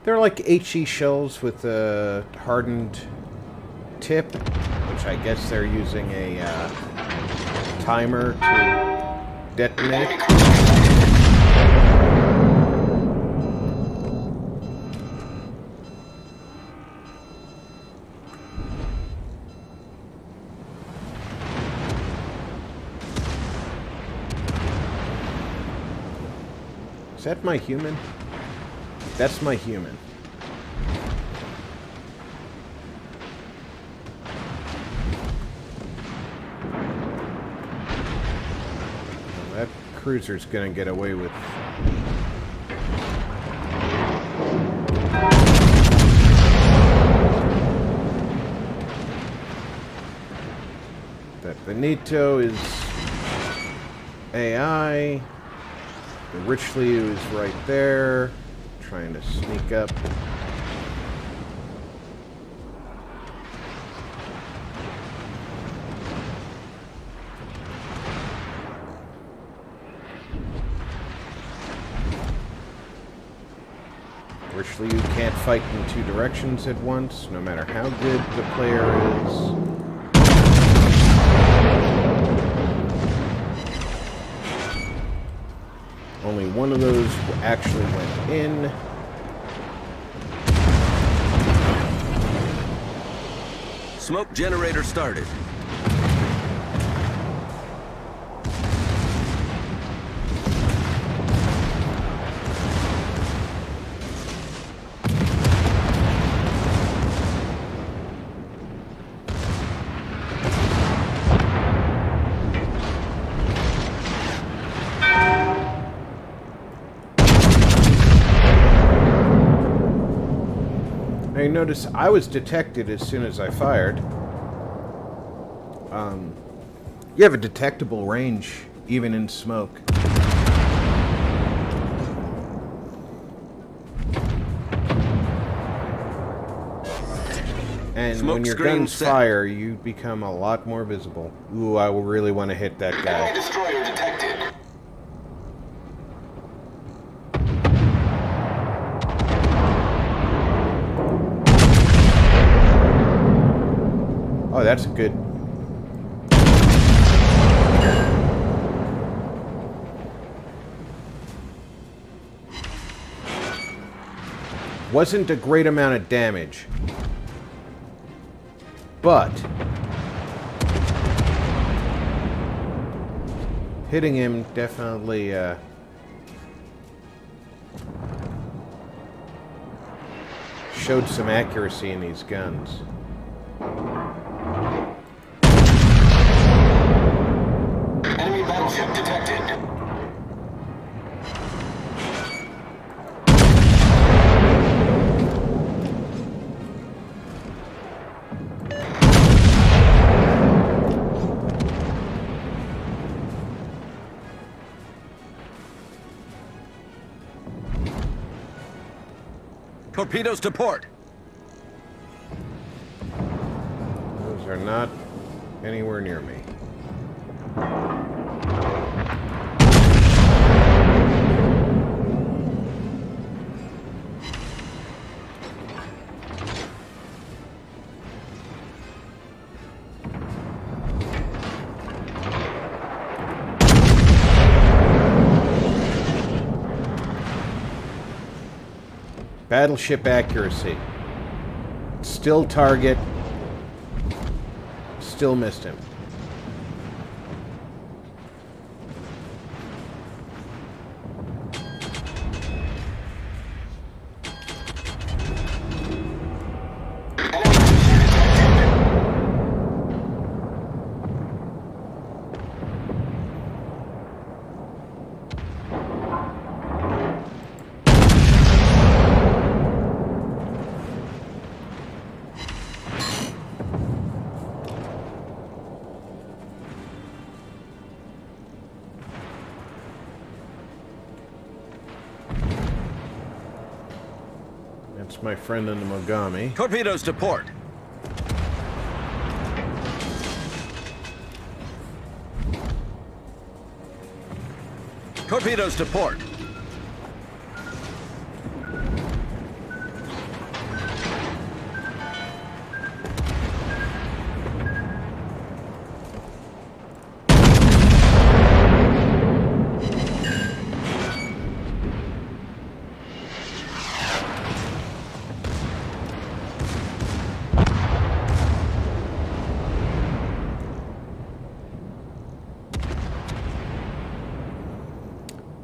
they're like HE shells with a hardened tip, which I guess they're using a timer to detonate. Is that my human? That's my human. Well, that cruiser's gonna get away with... That Benito is AI. The Richelieu is right there, trying to sneak up. Richelieu can't fight in two directions at once, no matter how good the player is. Only one of those actually went in. Smoke generator started. Now you notice I was detected as soon as I fired. You have a detectable range, even in smoke. And Smoke when your screen guns set. fire, you become a lot more visible. Ooh, I will really want to hit that guy. Enemy destroyer detected. Oh, that's good. Wasn't a great amount of damage, but hitting him definitely showed some accuracy in these guns. Enemy battleship detected. Torpedoes to port. Those are not anywhere near me. Battleship accuracy. Still target. Still missed him. That's my friend in the Mogami. Torpedoes to port. Torpedoes to port.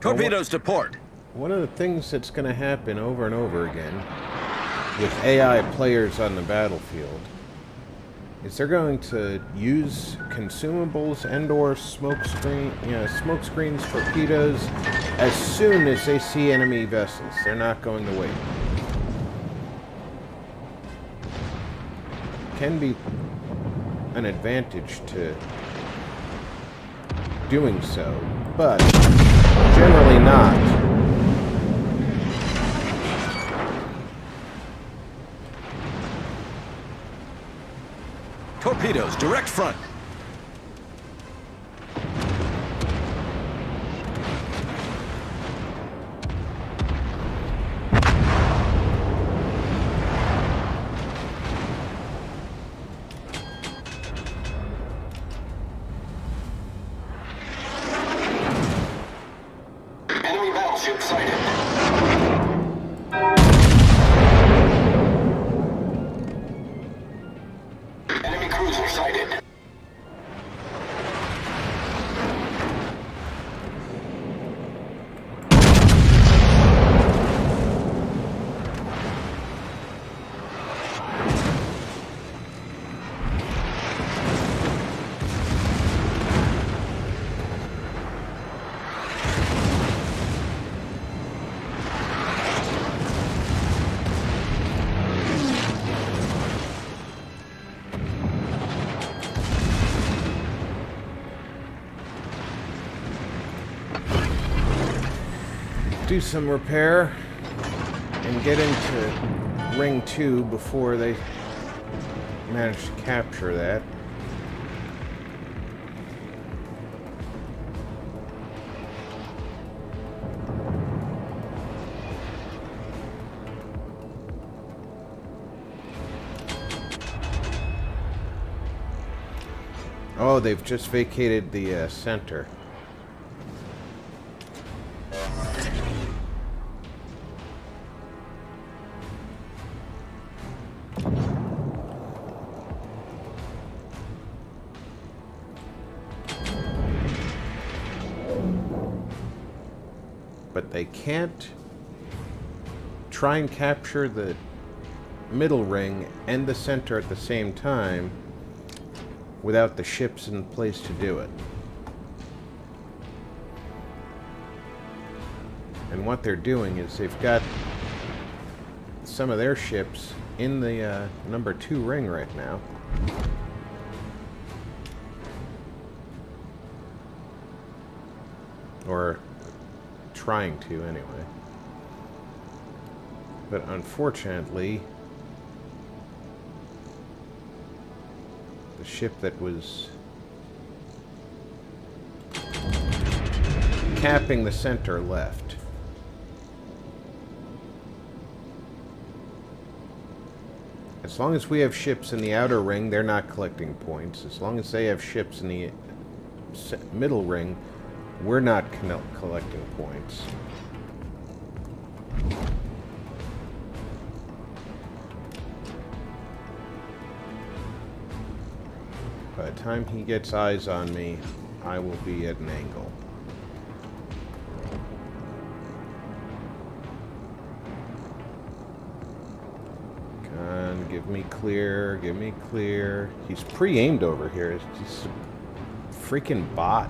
Torpedoes to port. One of the things that's going to happen over and over again with AI players on the battlefield is they're going to use consumables and/or smoke screens, torpedoes as soon as they see enemy vessels. They're not going to wait. Can be an advantage to doing so, but generally not. Torpedoes, direct front. Enemy battleship sighted. Enemy cruiser sighted. Do some repair and get into Ring 2 before they manage to capture that. Oh, they've just vacated the center. But they can't try and capture the middle ring and the center at the same time without the ships in place to do it. And what they're doing is they've got some of their ships in the number 2 ring right now. Or trying to, anyway. But unfortunately, the ship that was capping the center left. As long as we have ships in the outer ring, they're not collecting points. As long as they have ships in the middle ring, we're not collecting points. By the time he gets eyes on me, I will be at an angle. Come on, give me clear, give me clear. He's pre-aimed over here. He's a freaking bot.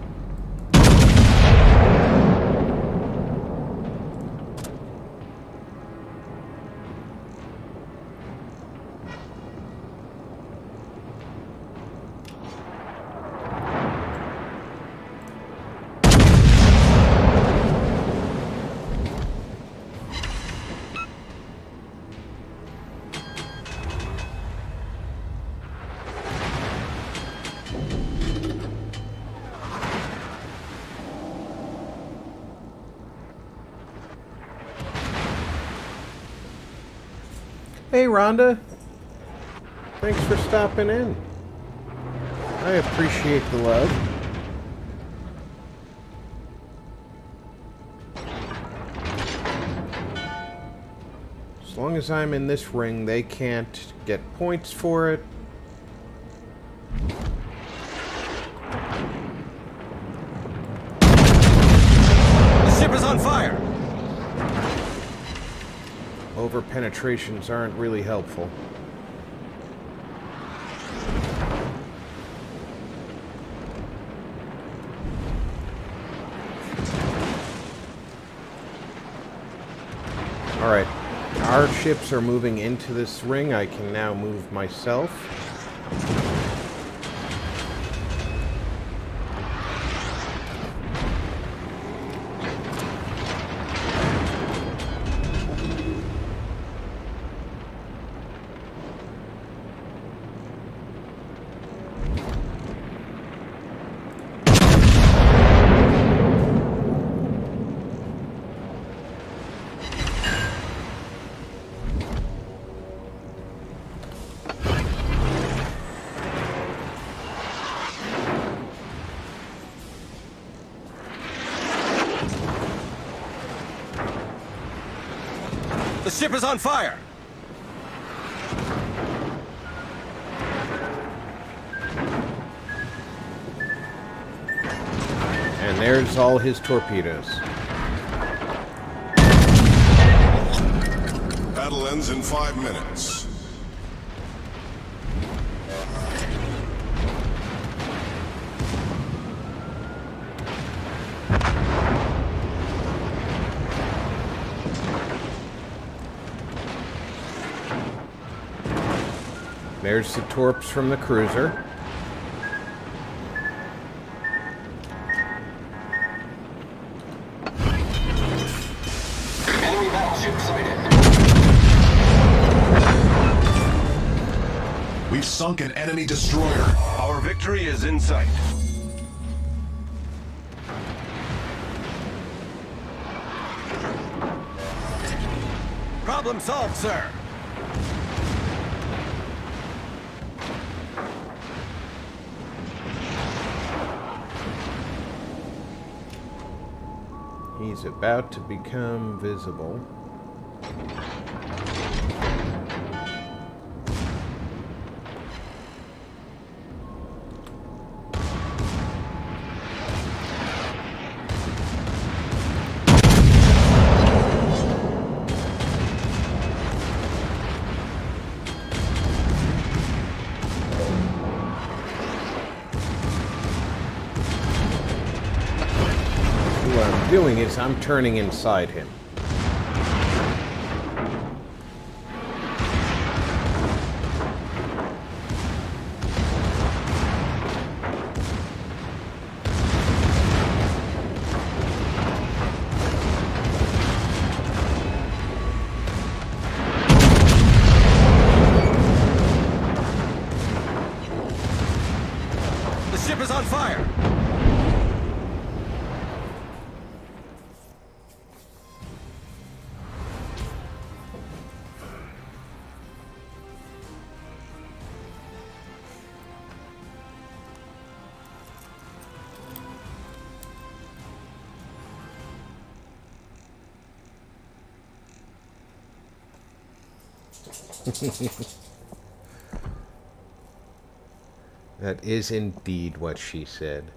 Hey, Rhonda. Thanks for stopping in. I appreciate the love. As long as I'm in this ring, they can't get points for it. The ship is on fire! Over-penetrations aren't really helpful. Alright, our ships are moving into this ring. I can now move myself. The ship is on fire! And there's all his torpedoes. Battle ends in 5 minutes. There's the torps from the cruiser. Enemy battleship sighted. We've sunk an enemy destroyer. Our victory is in sight. Problem solved, sir. He's about to become visible. What I'm doing is I'm turning inside him. The ship is on fire! That is indeed what she said.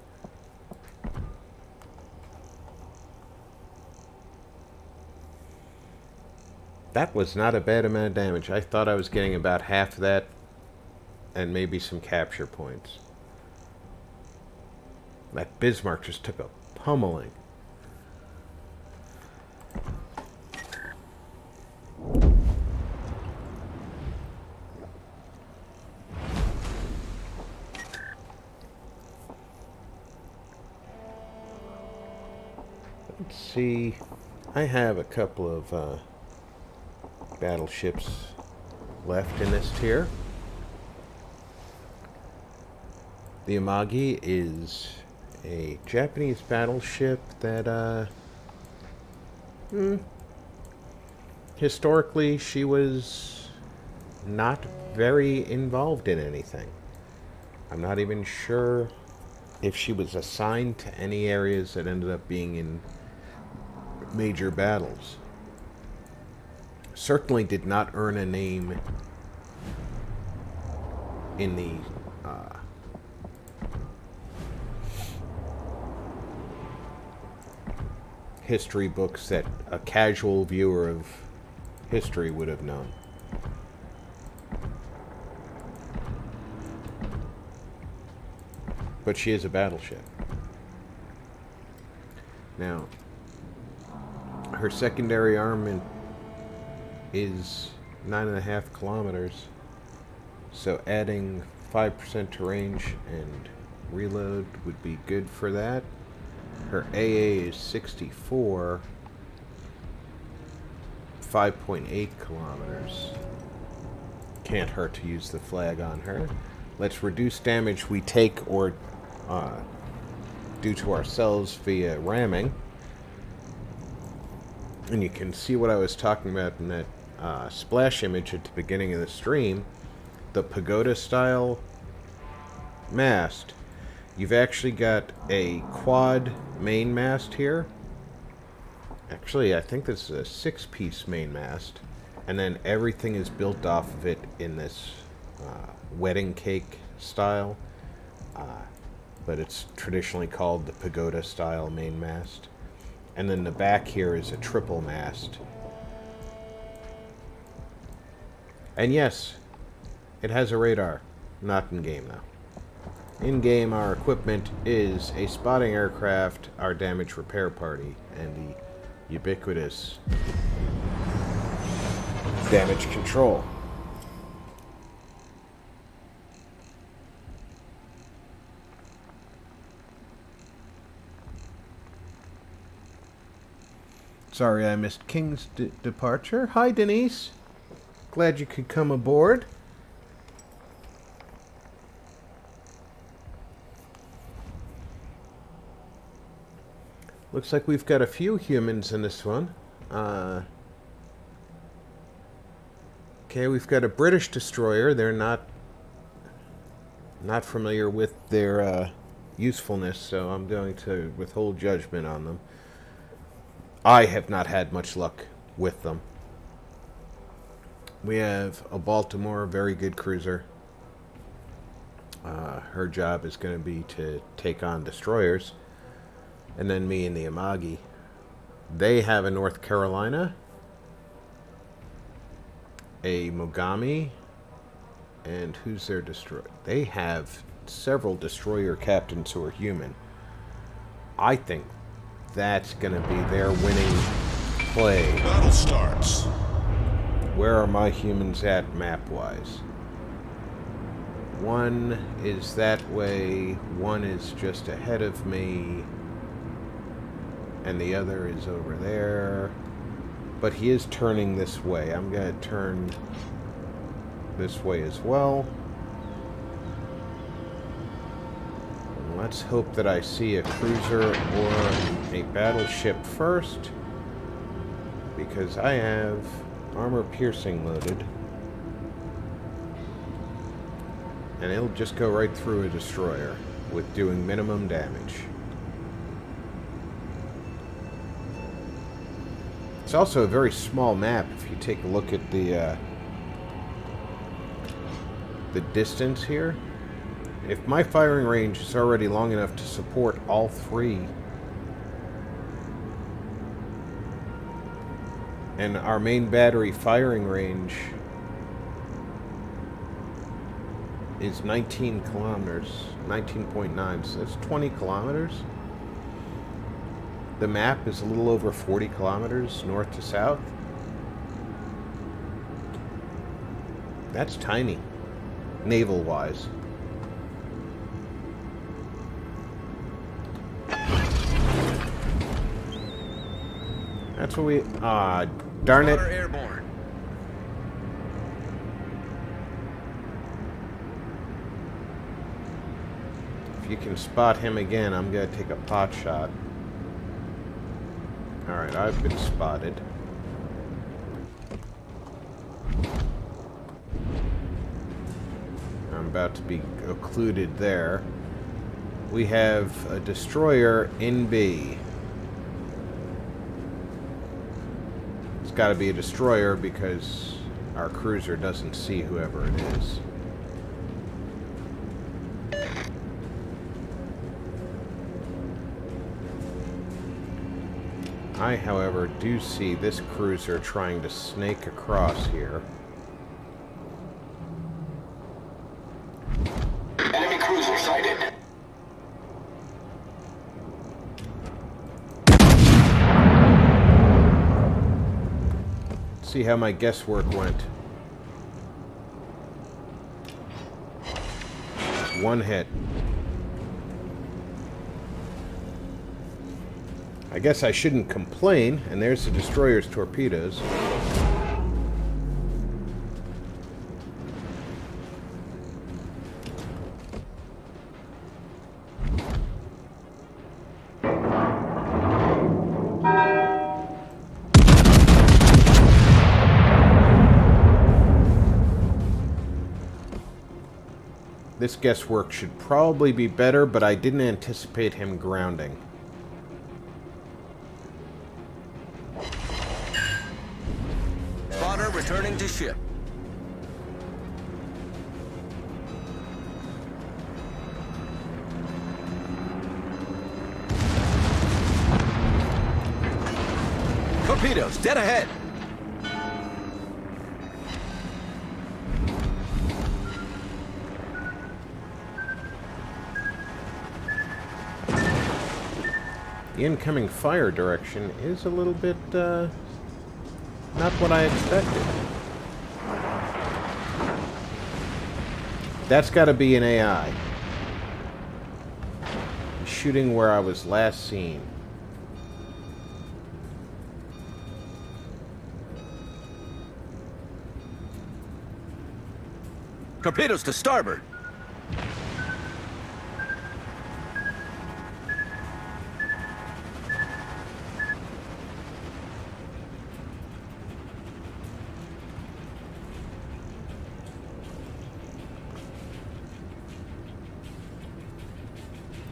That was not a bad amount of damage. I thought I was getting about half of that and maybe some capture points. That Bismarck just took a pummeling. Let's see. I have a couple of battleships left in this tier. The Amagi is a Japanese battleship that, historically she was not very involved in anything. I'm not even sure if she was assigned to any areas that ended up being in major battles. Certainly did not earn a name in the history books that a casual viewer of history would have known. But she is a battleship. Now, her secondary armament is 9.5 kilometers, so adding 5% to range and reload would be good for that. Her AA is 64, 5.8 kilometers. Can't hurt to use the flag on her. Let's reduce damage we take or do to ourselves via ramming. And you can see what I was talking about in that splash image at the beginning of the stream. The pagoda-style mast. You've actually got a quad main mast here. Actually, I think this is a 6-piece main mast. And then everything is built off of it in this wedding cake style. But it's traditionally called the pagoda-style main mast. And then the back here is a triple mast. And yes, it has a radar. Not in-game, though. In-game, our equipment is a spotting aircraft, our damage repair party, and the ubiquitous damage control. Sorry I missed King's departure. Hi, Denise. Glad you could come aboard. Looks like we've got a few humans in this one. Okay, we've got a British destroyer. They're not familiar with their usefulness, so I'm going to withhold judgment on them. I have not had much luck with them. We have a Baltimore, very good cruiser. Her job is going to be to take on destroyers. And then me and the Amagi. They have a North Carolina, a Mogami, and who's their destroyer? They have several destroyer captains who are human. I think that's going to be their winning play. Battle starts. Where are my humans at map-wise? One is that way, one is just ahead of me, and the other is over there. But he is turning this way. I'm going to turn this way as well. And let's hope that I see a cruiser or a battleship first, because I have armor piercing loaded. And it'll just go right through a destroyer with doing minimum damage. It's also a very small map if you take a look at the distance here. If my firing range is already long enough to support all three, and our main battery firing range is 19 kilometers, 19.9, so that's 20 kilometers. The map is a little over 40 kilometers north to south. That's tiny, naval-wise. That's what we... darn it. Water airborne. If you can spot him again, I'm going to take a pot shot. Alright, I've been spotted. I'm about to be occluded there. We have a destroyer in B. It's got to be a destroyer because our cruiser doesn't see whoever it is. I, however, do see this cruiser trying to snake across here. Enemy cruiser sighted. See how my guesswork went. One hit. I guess I shouldn't complain, and there's the destroyer's torpedoes. This guesswork should probably be better, but I didn't anticipate him grounding. Spotter returning to ship. Torpedoes, dead ahead. The incoming fire direction is a little bit, not what I expected. That's got to be an AI. Shooting where I was last seen. Torpedoes to starboard.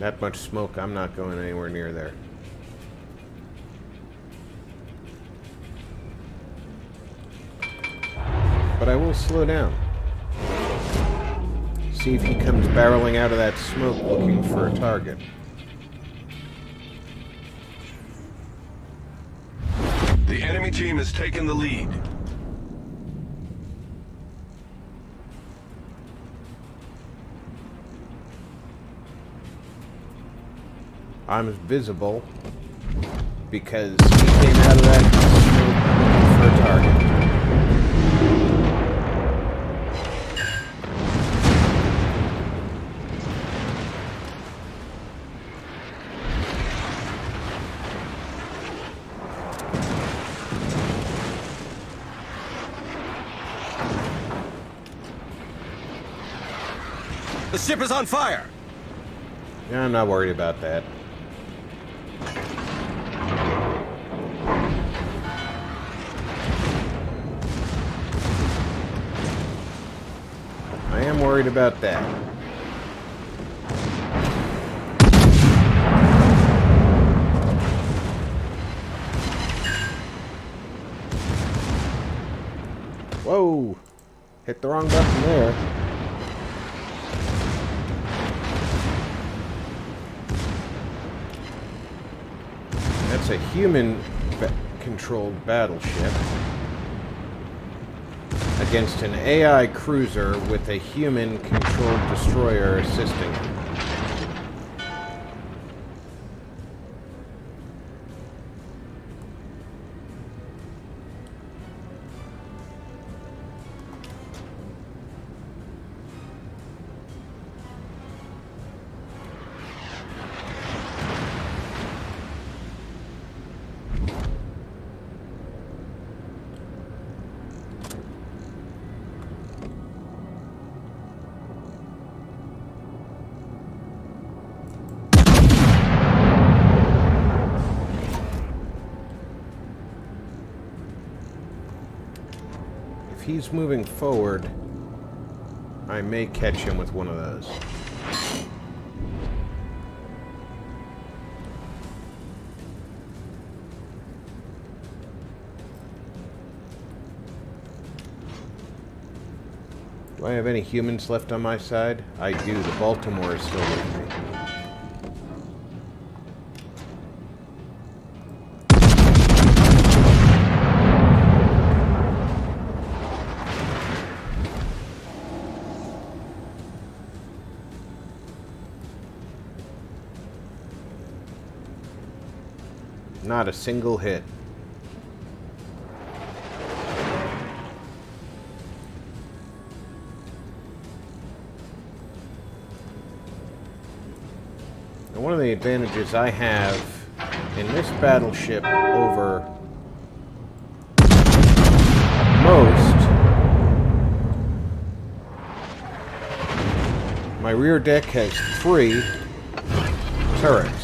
That much smoke, I'm not going anywhere near there. But I will slow down. See if he comes barreling out of that smoke looking for a target. The enemy team has taken the lead. I'm visible because he came out of that smoke looking for a target. The ship is on fire. Yeah, I'm not worried about that. I am worried about that. Whoa! Hit the wrong button there. It's a human-controlled battleship against an AI cruiser with a human-controlled destroyer assisting him. If he's moving forward, I may catch him with one of those. Do I have any humans left on my side? I do. The Baltimore is still with me. Not a single hit. Now, one of the advantages I have in this battleship over most, my rear deck has 3 turrets.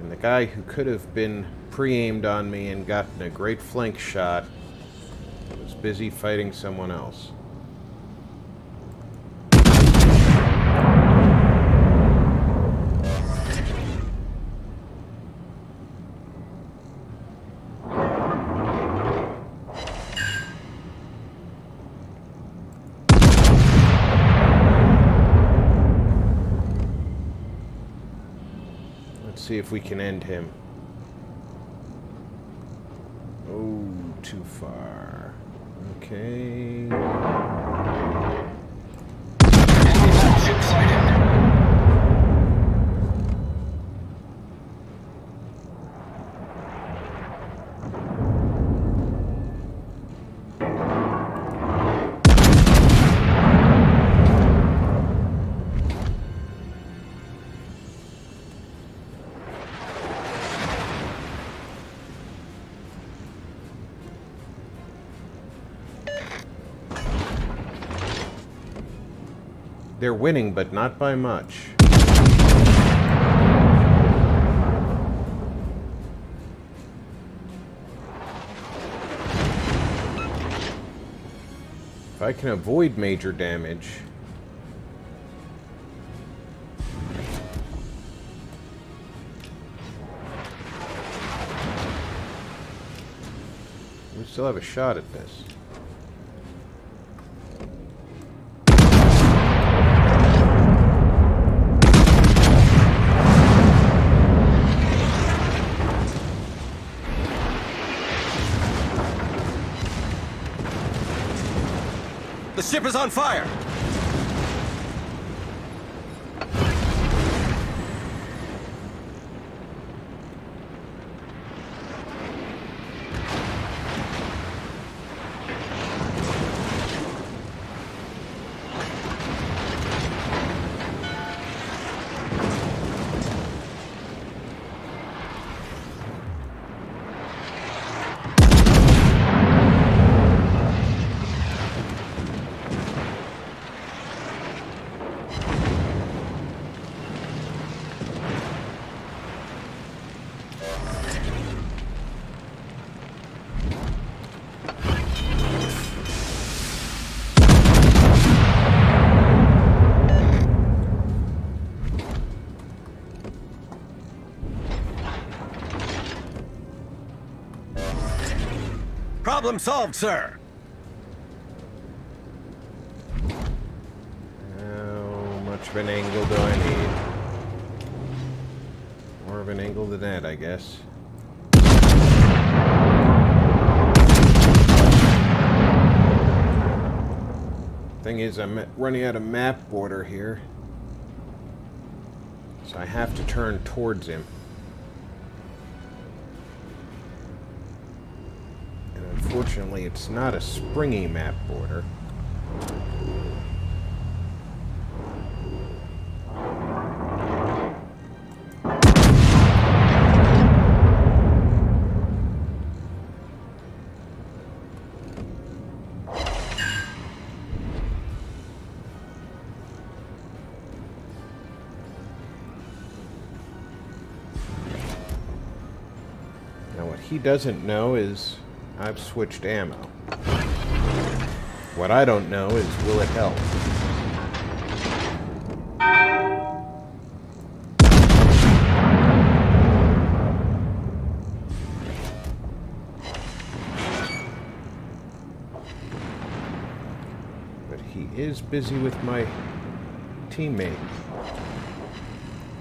The guy who could have been pre-aimed on me and gotten a great flank shot was busy fighting someone else. See if we can end him. Oh, too far. Okay. Enemy battleship sighted. They're winning, but not by much. If I can avoid major damage, we still have a shot at this. The ship is on fire! Problem solved, sir. How much of an angle do I need? More of an angle than that, I guess. Thing is, I'm running out of map border here. So I have to turn towards him. And unfortunately, it's not a springy map border. He doesn't know is I've switched ammo. What I don't know is will it help? But he is busy with my teammate,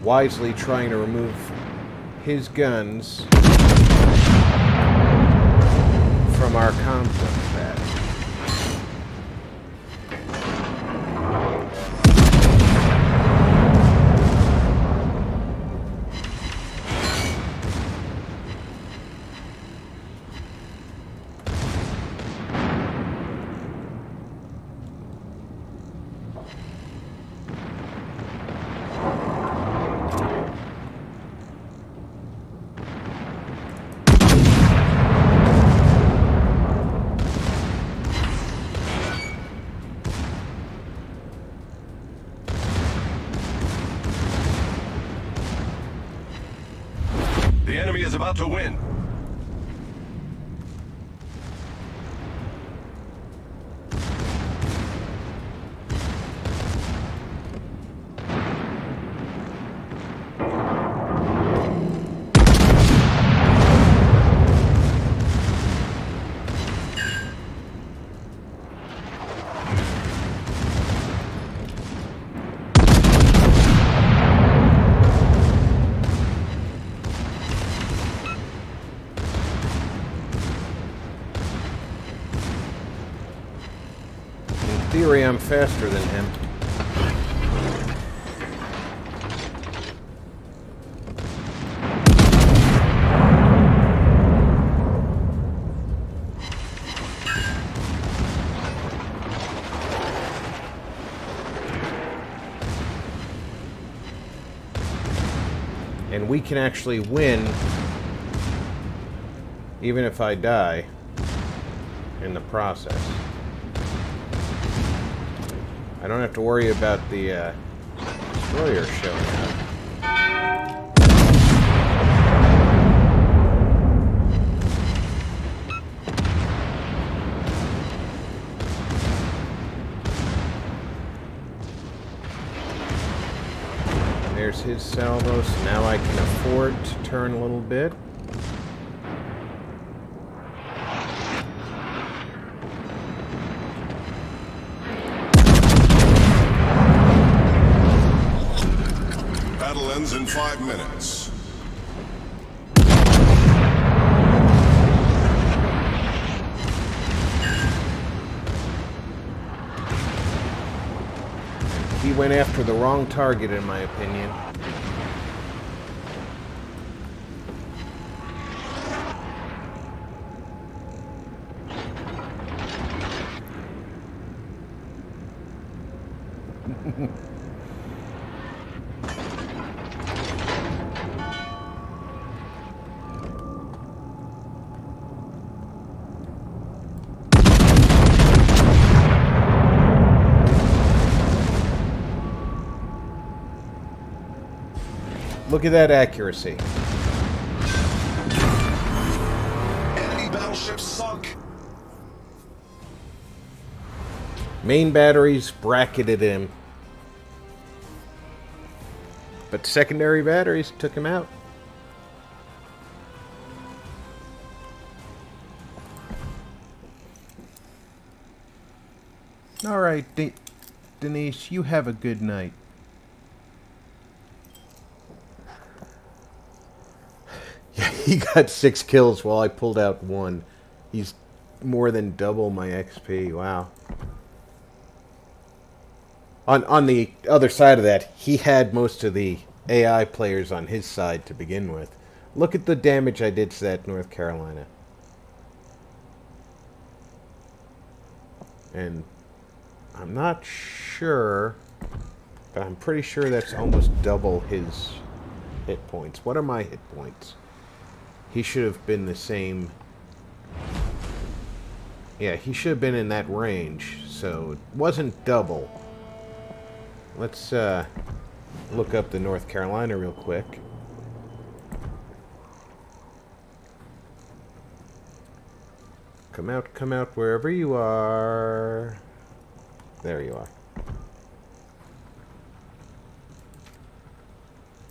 wisely trying to remove his guns from our conflict pad. The enemy is about to win. In theory, I'm faster than him. And we can actually win even if I die in the process. I don't have to worry about the destroyer showing up. There's his salvo, so now I can afford to turn a little bit. Battle ends in 5 minutes. He went after the wrong target, in my opinion. Look at that accuracy. Enemy battleship sunk. Main batteries bracketed him. But secondary batteries took him out. All right, Denise, you have a good night. Yeah, he got 6 kills while I pulled out 1. He's more than double my XP. Wow. On the other side of that, he had most of the AI players on his side to begin with. Look at the damage I did to that North Carolina. And I'm not sure, but I'm pretty sure that's almost double his hit points. What are my hit points? He should have been the same. Yeah, he should have been in that range, so it wasn't double. Let's look up the North Carolina real quick. Come out wherever you are. There you are.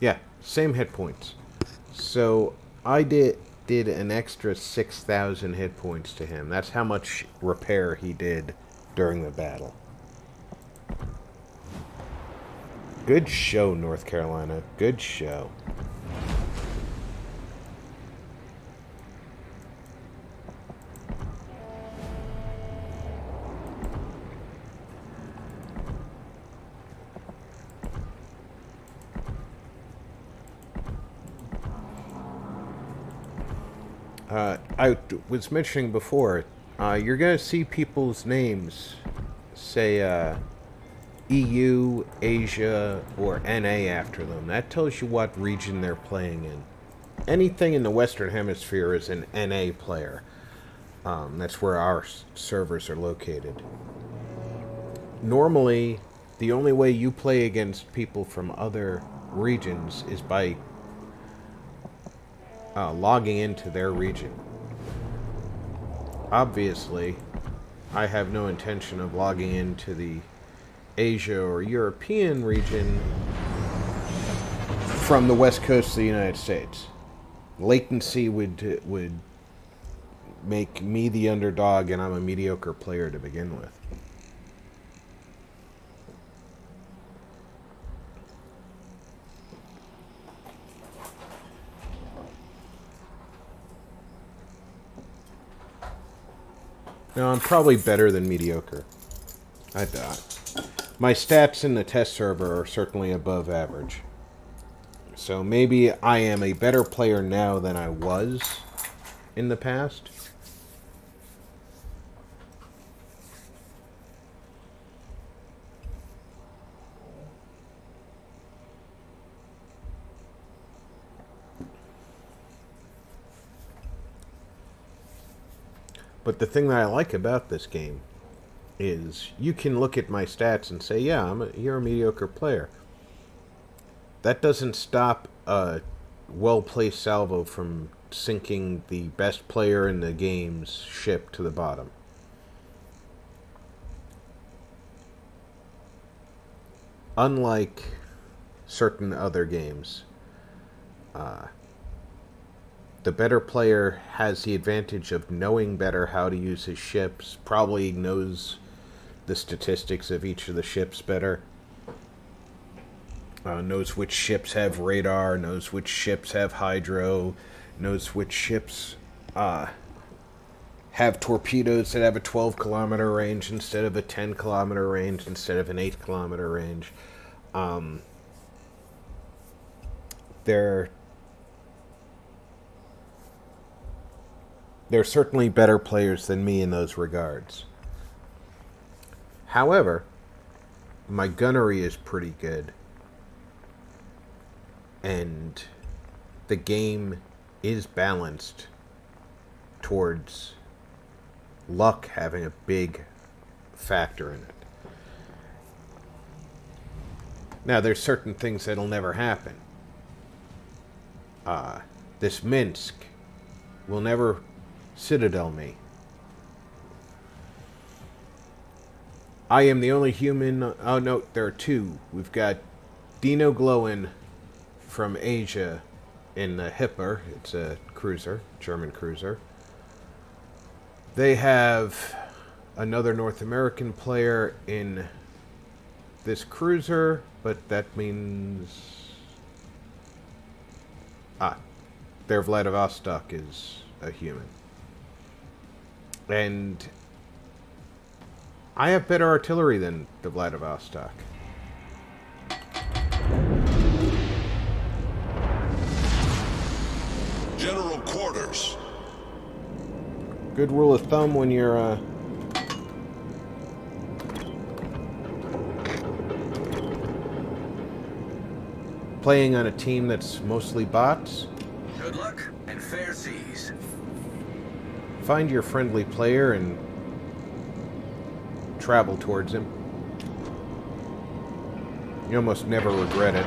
Yeah, same hit points. So I did an extra 6,000 hit points to him. That's how much repair he did during the battle. Good show, North Carolina. Good show. I was mentioning before, you're going to see people's names say EU, Asia, or NA after them. That tells you what region they're playing in. Anything in the Western Hemisphere is an NA player. That's where our servers are located. Normally, the only way you play against people from other regions is by logging into their region. Obviously, I have no intention of logging into the Asia or European region from the west coast of the United States. Latency would make me the underdog, and I'm a mediocre player to begin with. No, I'm probably better than mediocre. My stats in the test server are certainly above average. So maybe I am a better player now than I was in the past. But the thing that I like about this game is you can look at my stats and say, yeah, you're a mediocre player. That doesn't stop a well-placed salvo from sinking the best player in the game's ship to the bottom. Unlike certain other games, the better player has the advantage of knowing better how to use his ships, probably knows the statistics of each of the ships better, knows which ships have radar, knows which ships have hydro, knows which ships have torpedoes that have a 12-kilometer range instead of a 10-kilometer range, instead of an 8-kilometer range. They're certainly better players than me in those regards. However, my gunnery is pretty good. And the game is balanced towards luck having a big factor in it. Now, there's certain things that'll never happen. This Minsk will never citadel me. I am the only human... Oh, no, there are two. We've got Dino Glowin from Asia in the Hipper. It's a cruiser, German cruiser. They have another North American player in this cruiser, but that means... their Vladivostok is a human. And I have better artillery than the Vladivostok. General quarters. Good rule of thumb when you're playing on a team that's mostly bots. Good luck and fair seas. Find your friendly player and travel towards him. You almost never regret it.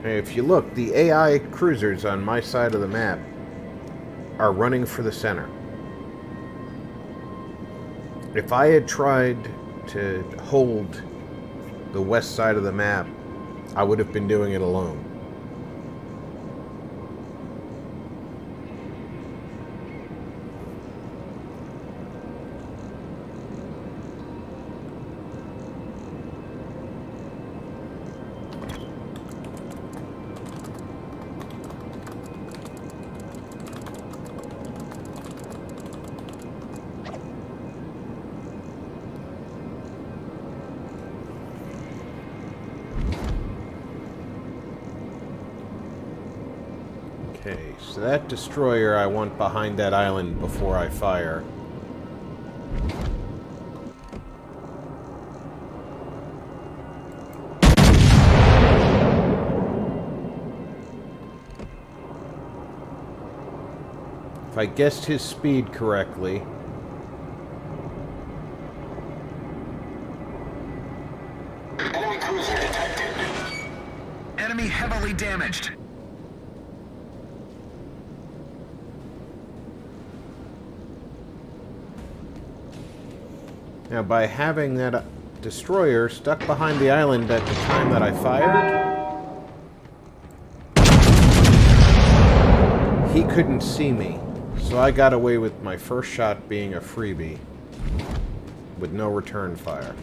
If you look, the AI cruisers on my side of the map are running for the center. If I had tried to hold the west side of the map, I would have been doing it alone. Okay, so that destroyer I want behind that island before I fire. If I guessed his speed correctly... Enemy cruiser detected. Enemy heavily damaged. Now, by having that destroyer stuck behind the island at the time that I fired, he couldn't see me. So I got away with my first shot being a freebie with no return fire.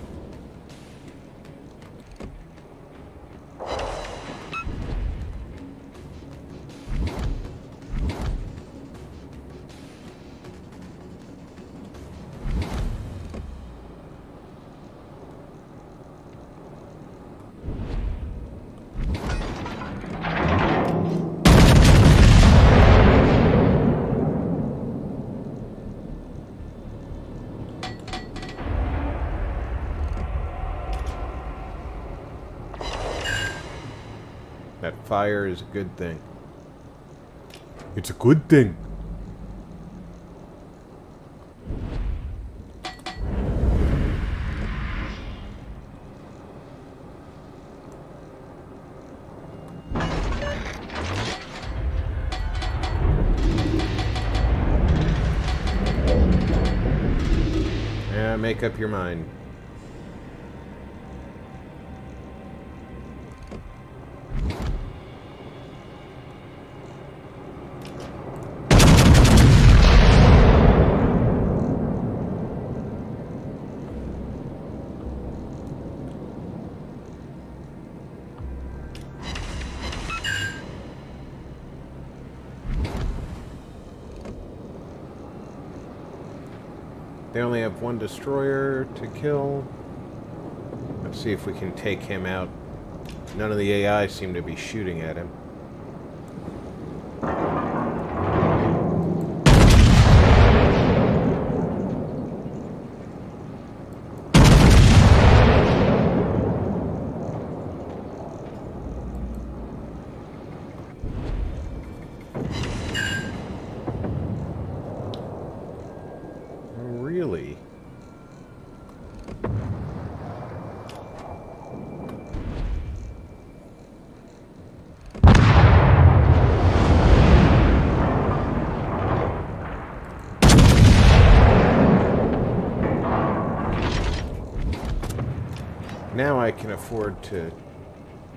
That fire is a good thing. It's a good thing. Yeah, make up your mind. They only have one destroyer to kill. Let's see if we can take him out. None of the AI seem to be shooting at him. Really? Now I can afford to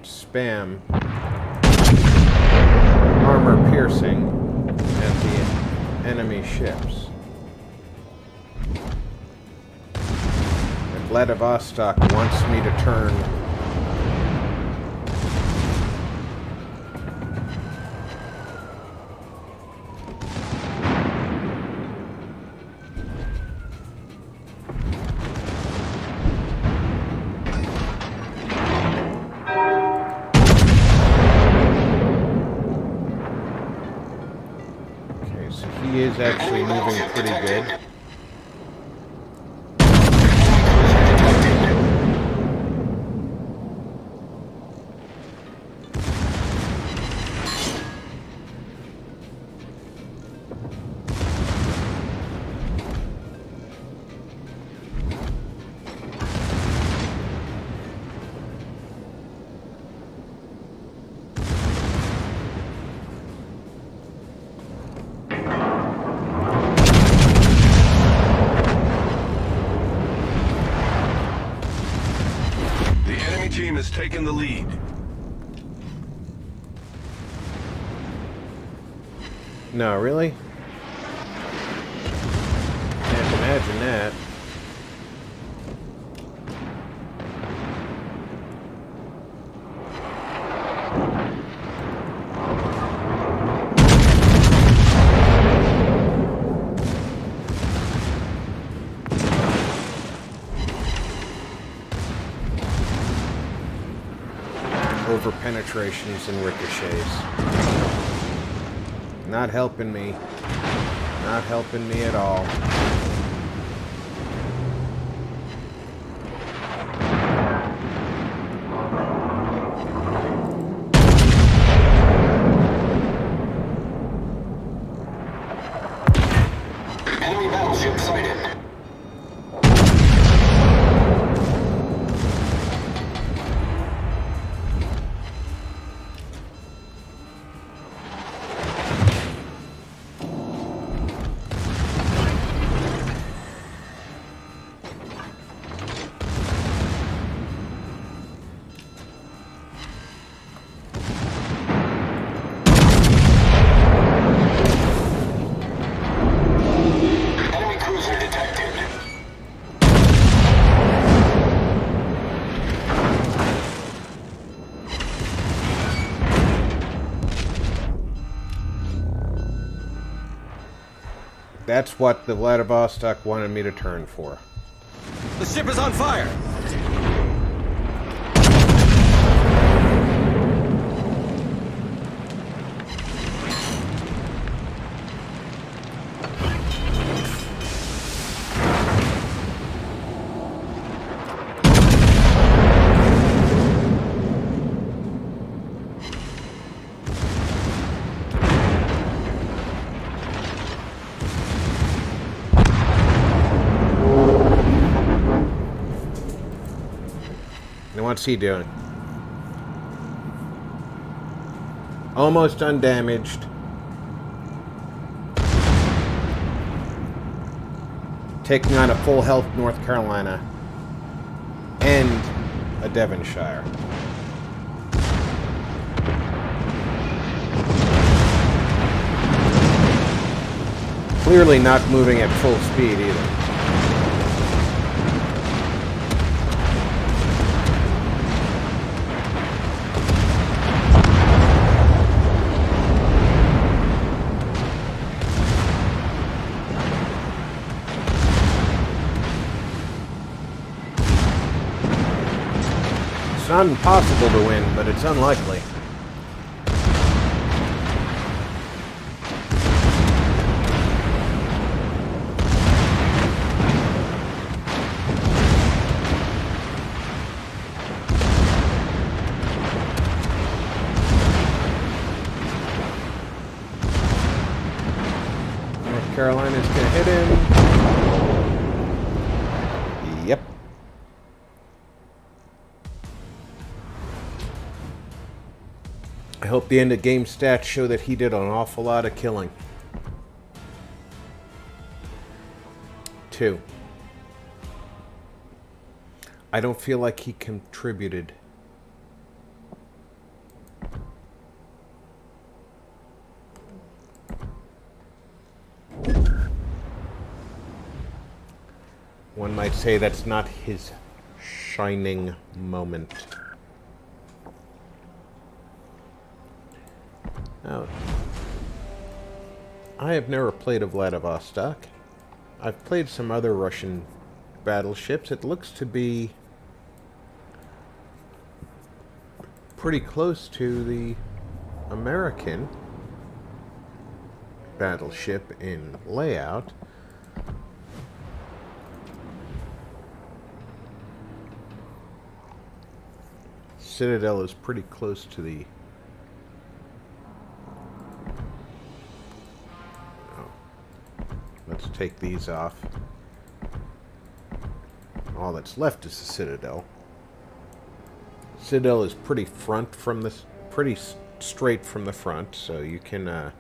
spam armor piercing at the enemy ships. And Vladivostok wants me to turn. He is actually moving pretty good. Team has taken the lead. No, really? Can't imagine that. Over penetrations and ricochets. Not helping me. Not helping me at all. Enemy battleship sighted. That's what the Vladivostok wanted me to turn for. The ship is on fire! What's he doing? Almost undamaged. Taking on a full health North Carolina. And a Devonshire. Clearly not moving at full speed either. It's not impossible to win, but it's unlikely. North Carolina's gonna hit him. Yep. I hope the end of game stats show that he did an awful lot of killing. 2. I don't feel like he contributed. One might say that's not his shining moment. Now, I have never played a Vladivostok. I've played some other Russian battleships. It looks to be pretty close to the American battleship in layout. Citadel is pretty close to the... Oh. Let's take these off. All that's left is the Citadel. Citadel is pretty front from the... pretty straight from the front, so you can...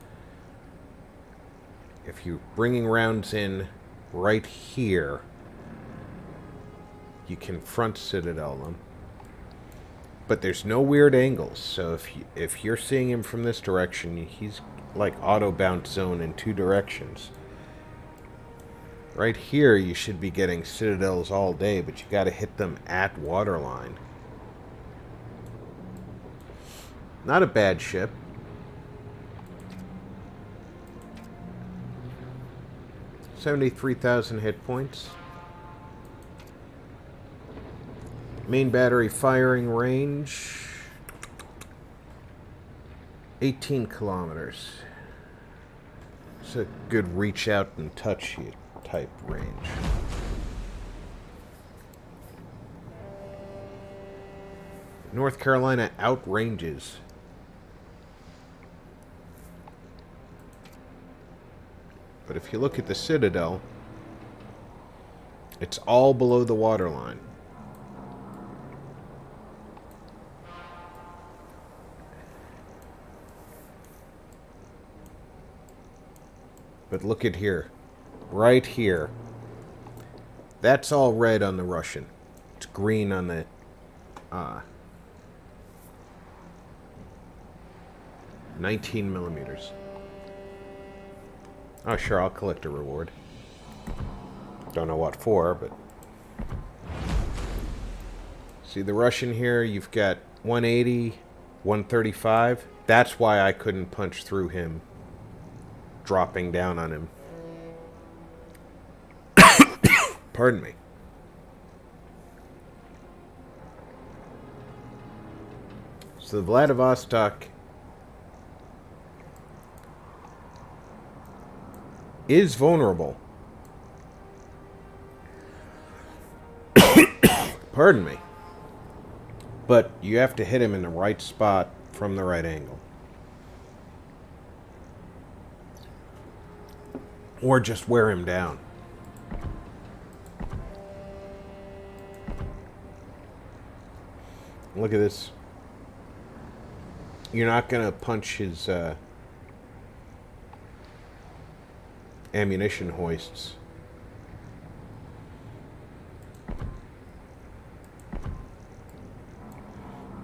if you're bringing rounds in right here, you can front Citadel them. But there's no weird angles, so if you're seeing him from this direction, he's like auto bounce zone in two directions. Right here, you should be getting Citadels all day, but you got to hit them at waterline. Not a bad ship. $73,000 hit points. Main battery firing range 18 kilometers. It's a good reach out and touch you type range. North Carolina outranges. But if you look at the Citadel, it's all below the waterline. But look at here. Right here. That's all red on the Russian. It's green on the... 19 millimeters. Oh, sure, I'll collect a reward. Don't know what for, but... See the Russian here? You've got 180, 135. That's why I couldn't punch through him. Dropping down on him. Pardon me. So the Vladivostok is vulnerable. Pardon me. But you have to hit him in the right spot from the right angle. Or just wear him down. Look at this. You're not going to punch his ammunition hoists.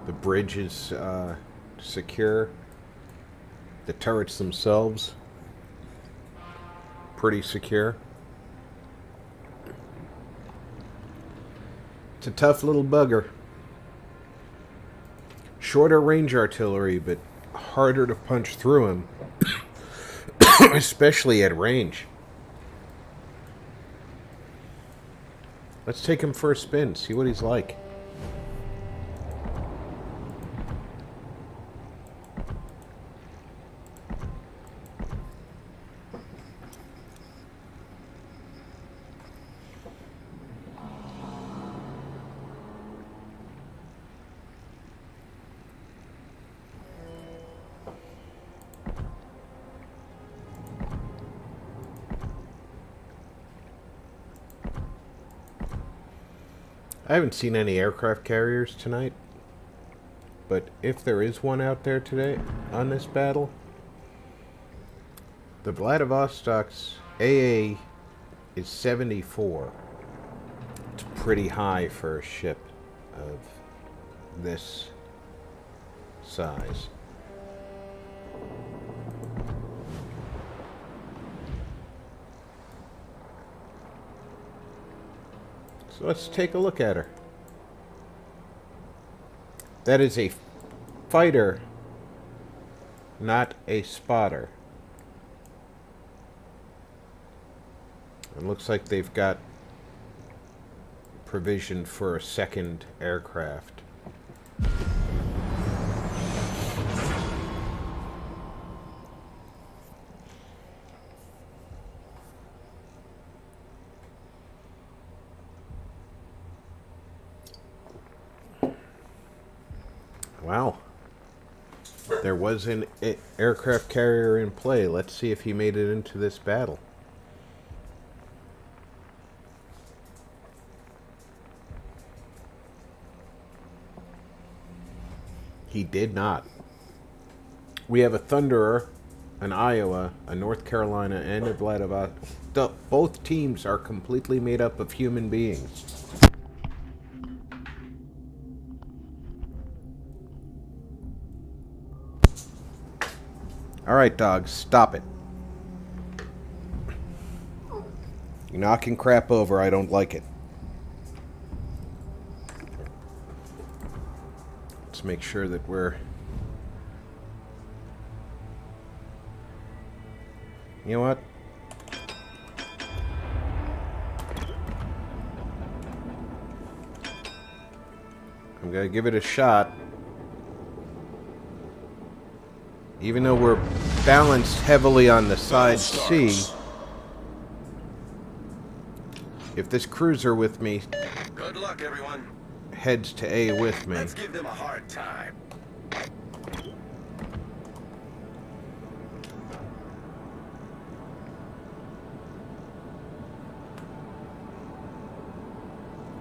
The bridge is secure. The turrets themselves, pretty secure. It's a tough little bugger. Shorter range artillery, but harder to punch through him. Especially at range. Let's take him for a spin, see what he's like. I haven't seen any aircraft carriers tonight, but if there is one out there today on this battle, the Vladivostok's AA is 74. It's pretty high for a ship of this size. So let's take a look at her. That is a fighter, not a spotter. It looks like they've got provision for a second aircraft. Wow. There was an aircraft carrier in play. Let's see if he made it into this battle. He did not. We have a Thunderer, an Iowa, a North Carolina, and a Vladivostok. Both teams are completely made up of human beings. All right, dogs, stop it. You're knocking crap over. I don't like it. Let's make sure that we're... You know what? I'm gonna give it a shot. Even though we're balanced heavily on the side C, if this cruiser with me Good luck, everyone. heads to A with me, Let's give them a hard time.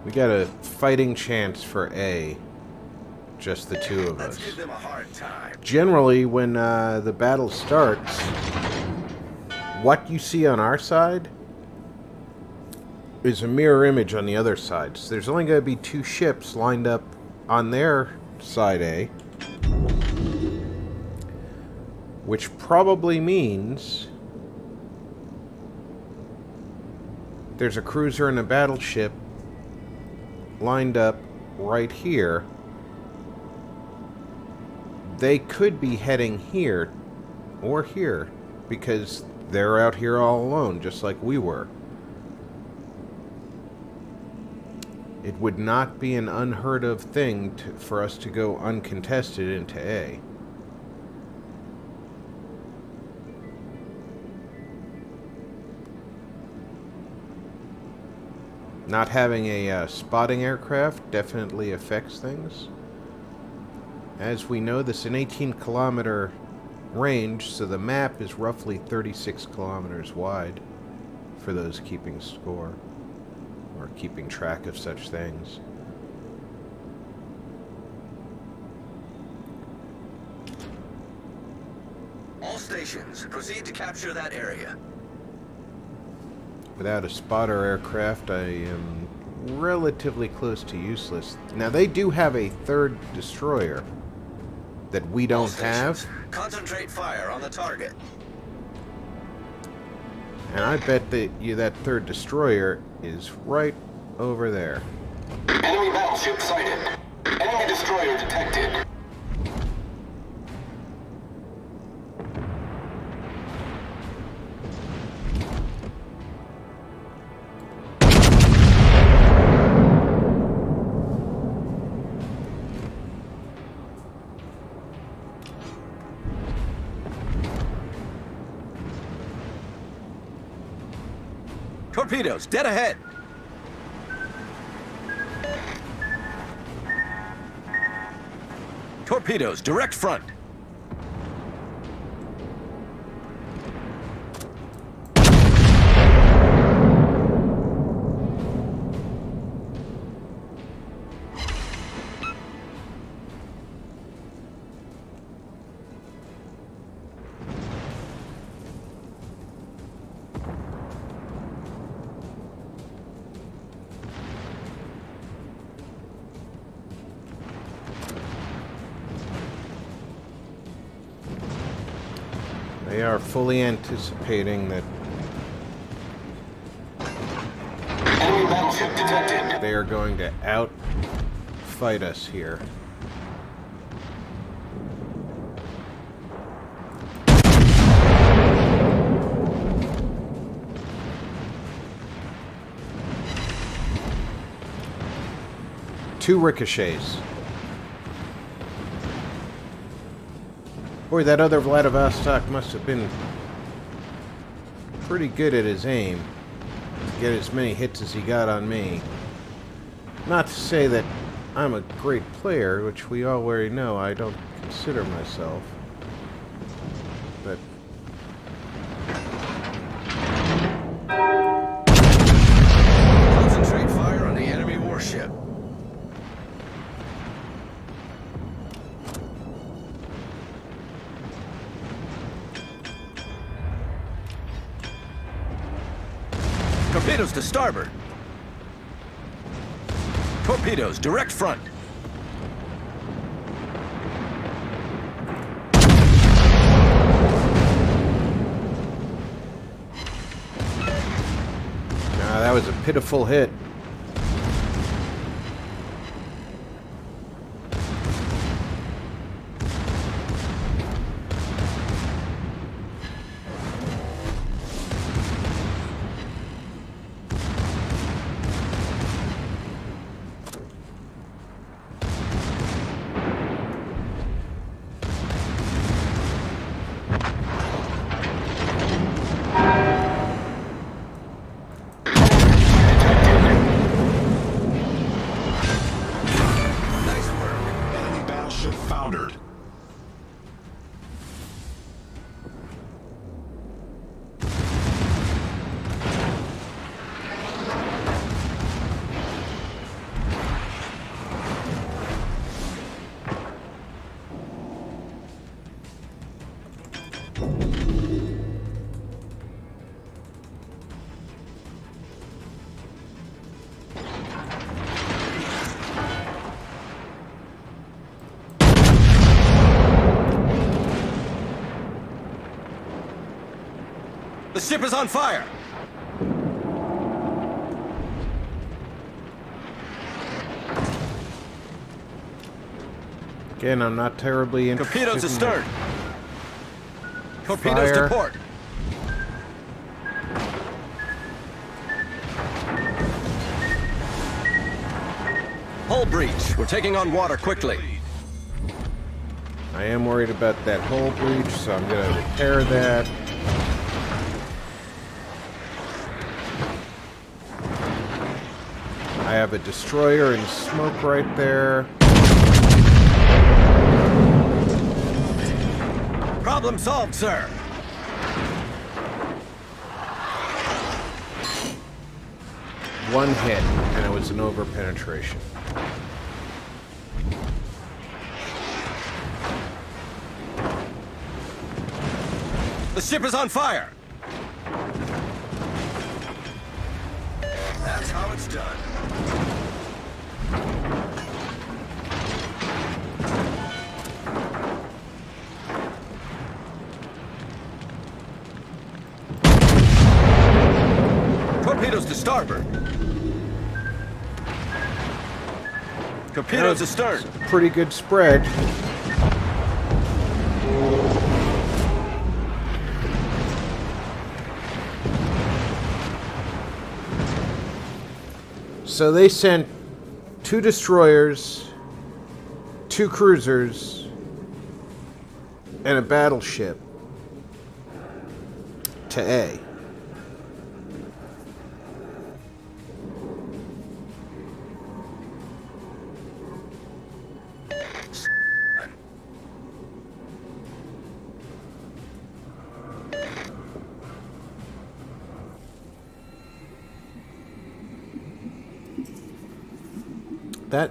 we got a fighting chance for A. Just the two of Let's us. give them a hard time. Generally, when the battle starts, what you see on our side is a mirror image on the other side. So there's only going to be two ships lined up on their side A, which probably means there's a cruiser and a battleship lined up right here. They could be heading here or here because they're out here all alone, just like we were. It would not be an unheard of thing for us to go uncontested into A. Not having a spotting aircraft definitely affects things. As we know, this is an 18-kilometer range, so the map is roughly 36 kilometers wide for those keeping score or keeping track of such things. All stations, proceed to capture that area. Without a spotter aircraft, I am relatively close to useless. Now, they do have a third destroyer that we don't have. Concentrate fire on the target. And I bet that that third destroyer is right over there. Enemy battleship sighted. Enemy destroyer detected. Torpedoes, dead ahead. Torpedoes, direct front. They are fully anticipating that Enemy battleship detected. they are going to outfight us here. Two ricochets. Boy, that other Vladivostok must have been pretty good at his aim to get as many hits as he got on me. Not to say that I'm a great player, which we already know I don't consider myself. But Concentrate fire on the enemy warship. Torpedoes to starboard. Torpedoes, direct front. that was a pitiful hit. Enemy battleship foundered. The ship is on fire! Again, I'm not terribly interested. Torpedoes in astern! Torpedoes Fire. to port! Hull breach. We're taking on water quickly. I am worried about that hull breach, so I'm going to repair that. I have a destroyer in smoke right there. Problem solved, sir. One hit, and it was an over-penetration. The ship is on fire! That's how it's done. Torpedoes to starboard. Torpedoes astern. Pretty good spread. So they sent 2 destroyers, 2 cruisers, and a battleship to A.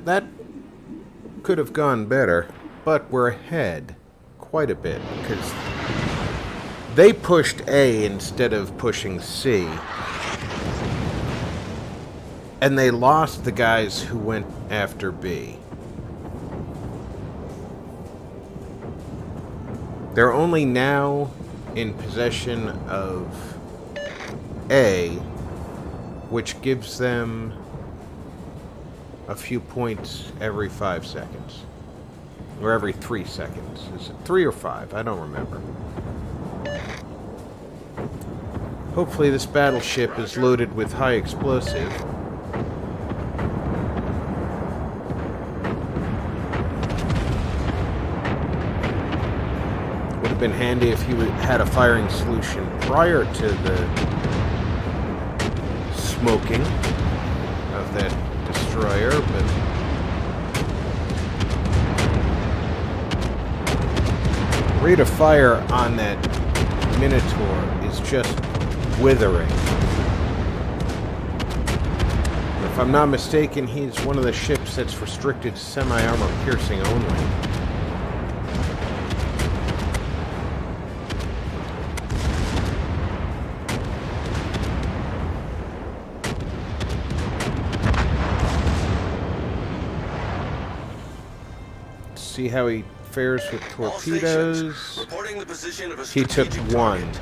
That could have gone better, but we're ahead quite a bit because they pushed A instead of pushing C. And they lost the guys who went after B. They're only now in possession of A, which gives them a few points every 5 seconds. Or every 3 seconds. Is it 3 or 5? I don't remember. Hopefully this battleship is loaded with high explosive. Would have been handy if you had a firing solution prior to the smoking of that destroyer, but rate of fire on that Minotaur is just withering. If I'm not mistaken, he's one of the ships that's restricted to semi-armor piercing only. See how he fares with torpedoes. Reporting the position of a He took strategic one. target.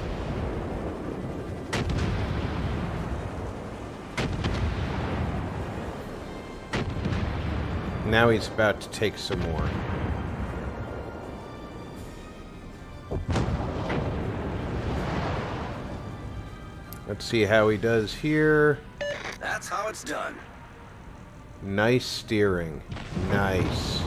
Now he's about to take some more. Let's see how he does here. That's how it's done. Nice steering. Nice.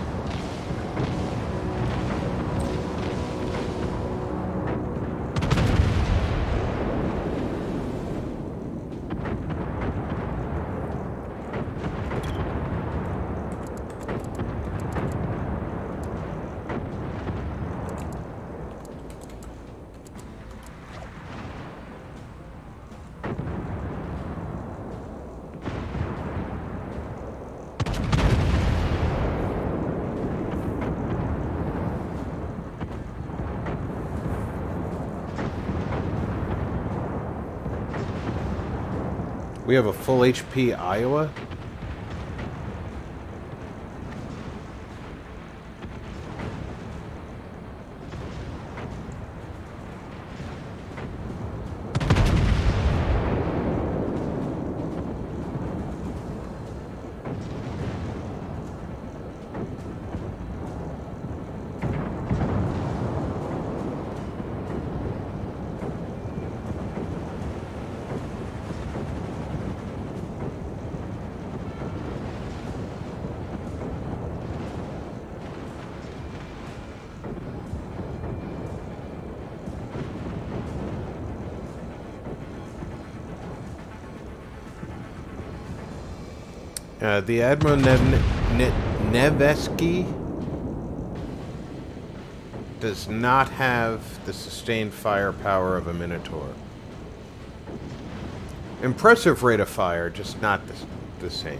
We have a full HP Iowa. The Admiral Nevesky does not have the sustained firepower of a Minotaur. Impressive rate of fire, just not the same.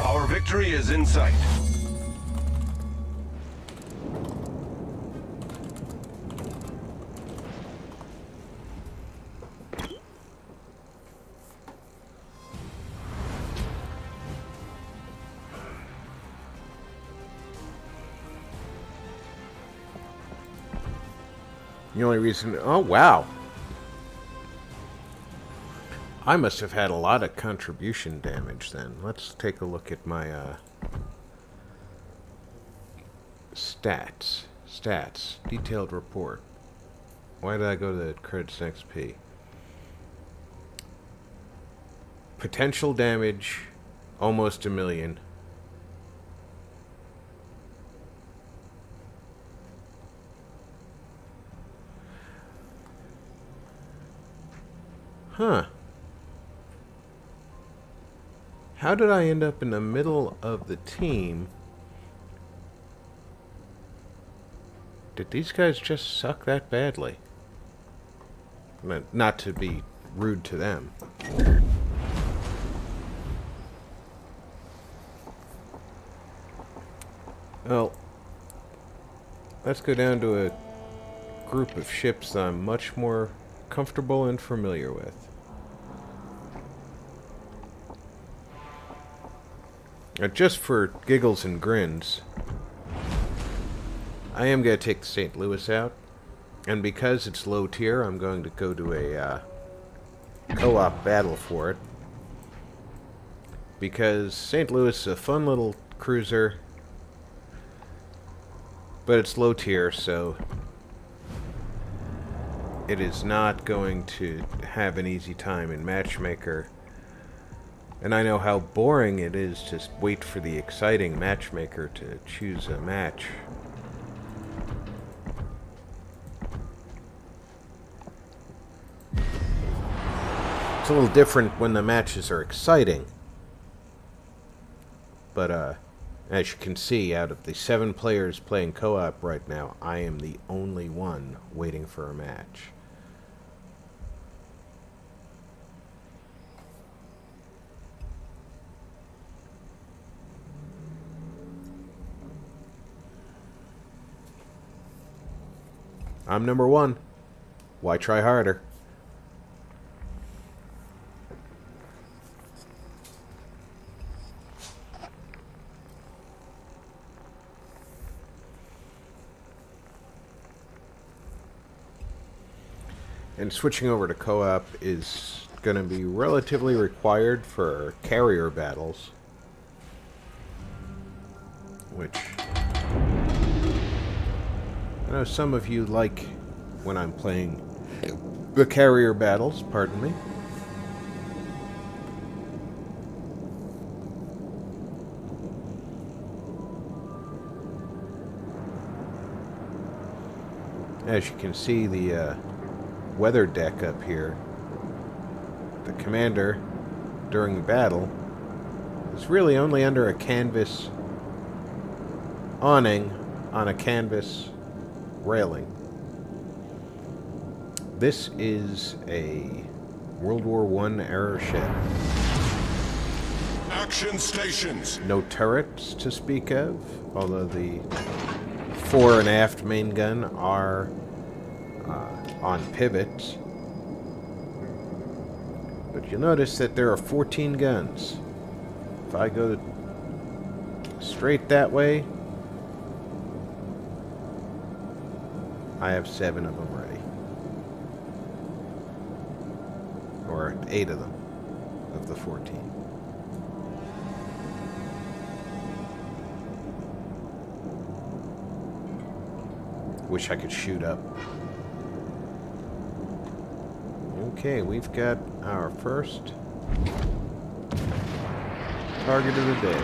Our victory is in sight. The only reason... Oh, wow. I must have had a lot of contribution damage then. Let's take a look at my stats. Stats. Detailed report. Why did I go to the credits XP? Potential damage, almost 1 million. Huh. How did I end up in the middle of the team? Did these guys just suck that badly? Not to be rude to them. Well, let's go down to a group of ships I'm much more comfortable and familiar with. just for giggles and grins, I am going to take the St. Louis out. And because it's low tier, I'm going to go to a co-op battle for it. Because St. Louis is a fun little cruiser, but it's low tier, so it is not going to have an easy time in Matchmaker. And I know how boring it is to wait for the exciting Matchmaker to choose a match. It's a little different when the matches are exciting. But, as you can see, out of the 7 players playing co-op right now, I am the only one waiting for a match. I'm number 1. Why try harder? And switching over to co-op is going to be relatively required for carrier battles, which I know some of you like when I'm playing the carrier battles, pardon me. As you can see, the weather deck up here, the commander during the battle is really only under a canvas awning on a canvas railing. This is a World War I era ship. Action stations. No turrets to speak of, although the fore and aft main gun are on pivots. But you'll notice that there are 14 guns. If I go straight that way, I have 7 of them ready. Or 8 of them, of the 14. Wish I could shoot up. Okay, we've got our first target of the day.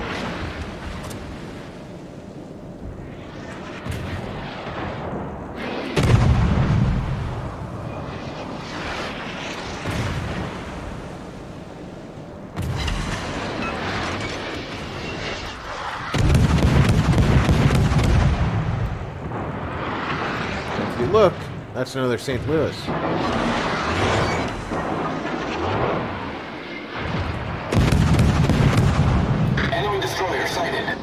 If you look, that's another St. Louis. Enemy destroyer sighted.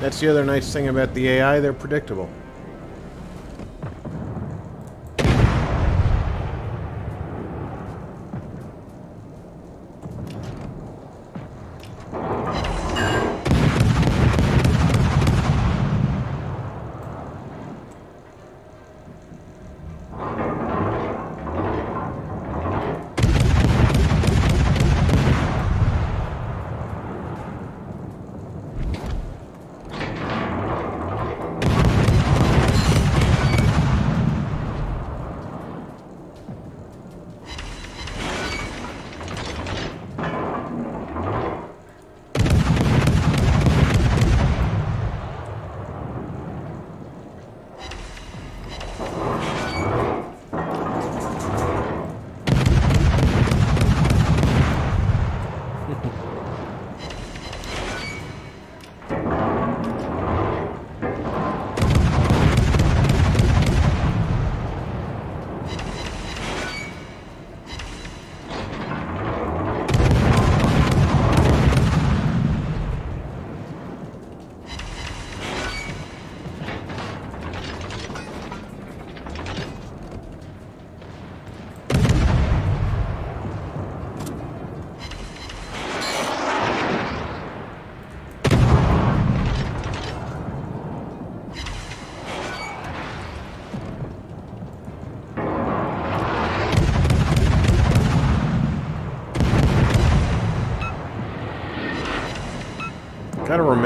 That's the other nice thing about the AI, they're predictable.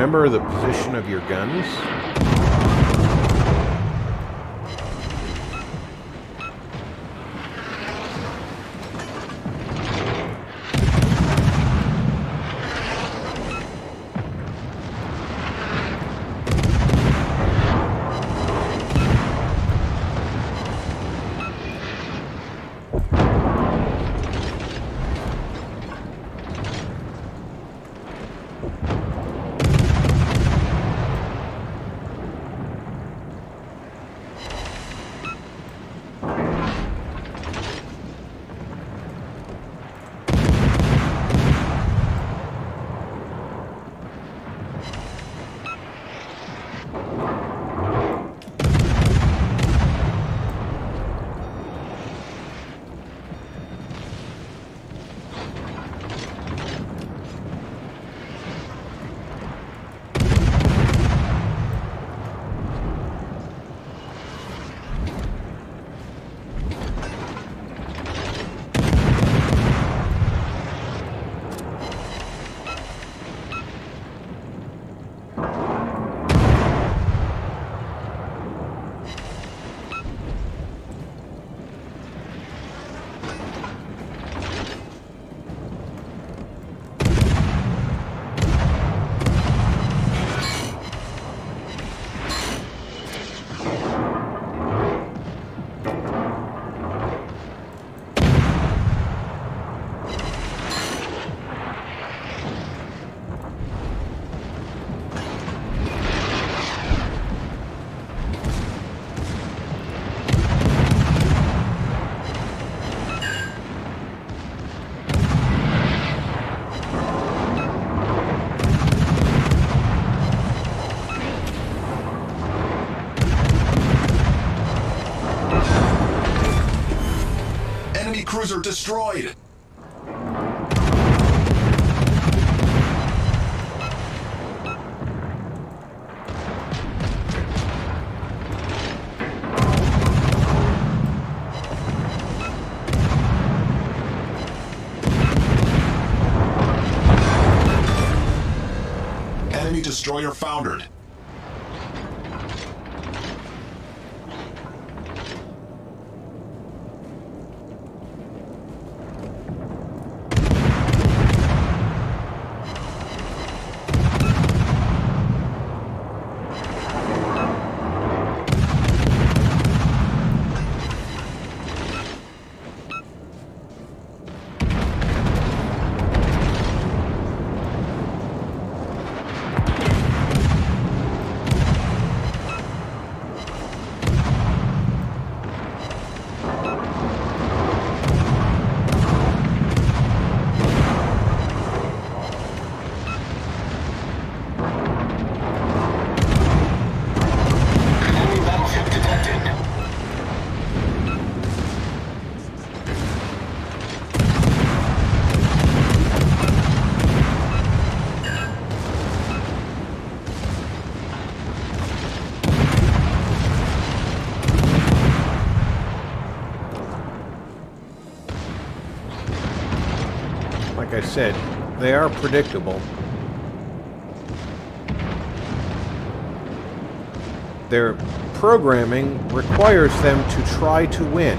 remember the position of your guns. Enemy cruiser destroyed. Enemy destroyer foundered. Enemy battleship detected. Like I said, they are predictable. Their programming requires them to try to win.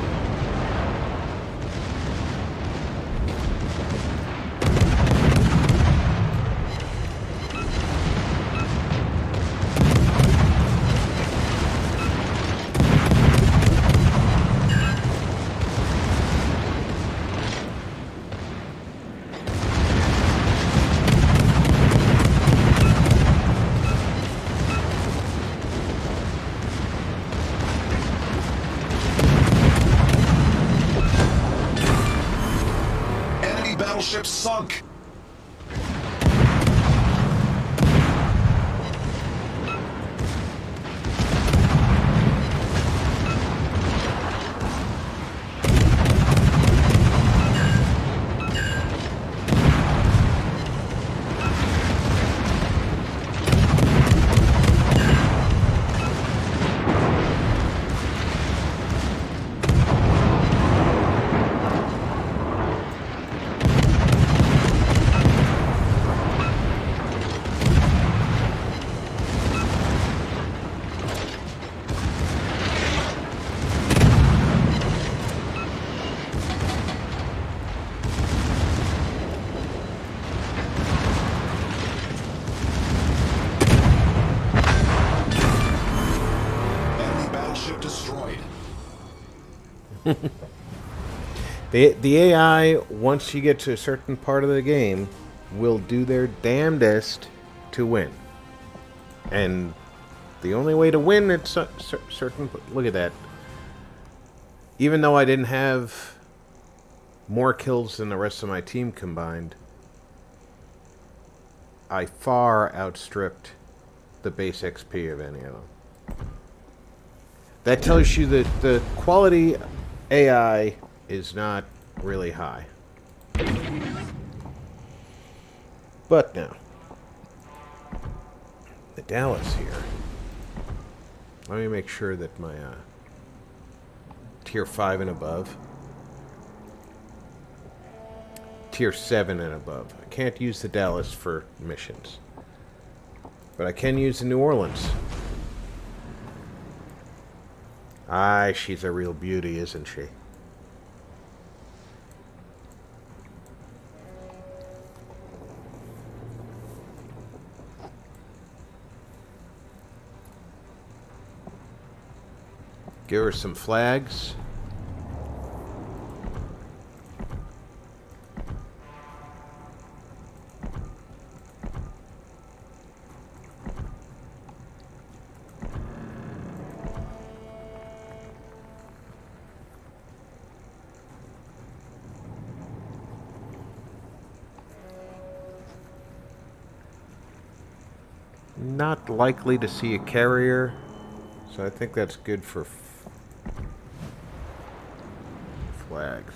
Battleship sunk. The AI, once you get to a certain part of the game, will do their damnedest to win. And the only way to win at certain... Look at that. Even though I didn't have more kills than the rest of my team combined, I far outstripped the base XP of any of them. That tells you that the quality AI is not really high. But now, the Dallas here. Let me make sure that my tier 5 and above, tier 7 and above. I can't use the Dallas for missions, but I can use the New Orleans. Aye, she's a real beauty, isn't she? Give her some flags. Not likely to see a carrier, so I think that's good for flags.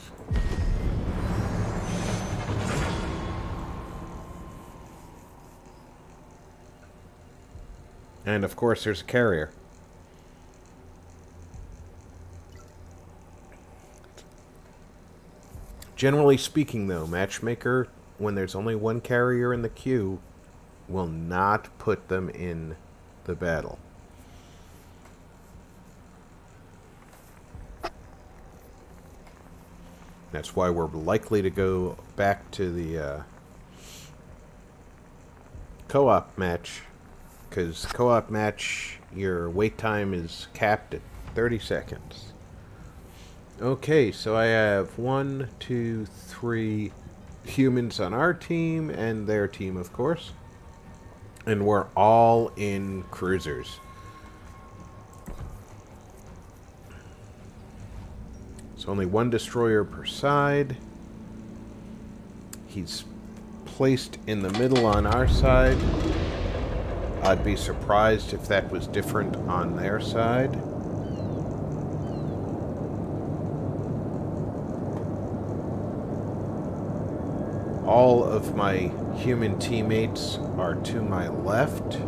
And of course there's a carrier. Generally speaking though, Matchmaker, when there's only one carrier in the queue, will not put them in the battle. That's why we're likely to go back to the co-op match, because co-op match, your wait time is capped at 30 seconds. Okay, so I have 1, 2, 3 humans on our team and their team, of course. And we're all in cruisers. It's only one destroyer per side. He's placed in the middle on our side. I'd be surprised if that was different on their side. All of my human teammates are to my left.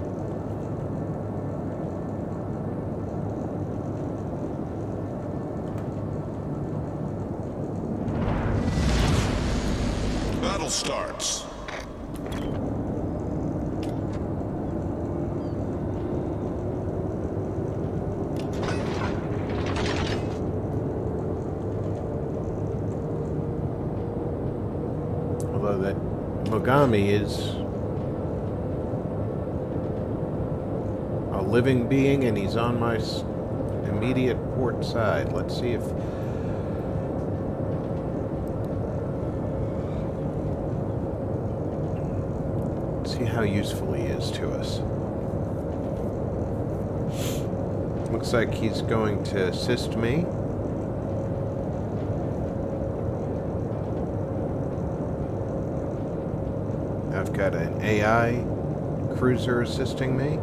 Battle starts. Although that Mogami is a living being and he's on my immediate port side. Let's see if... see how useful he is to us. Looks like he's going to assist me. I've got an AI cruiser assisting me.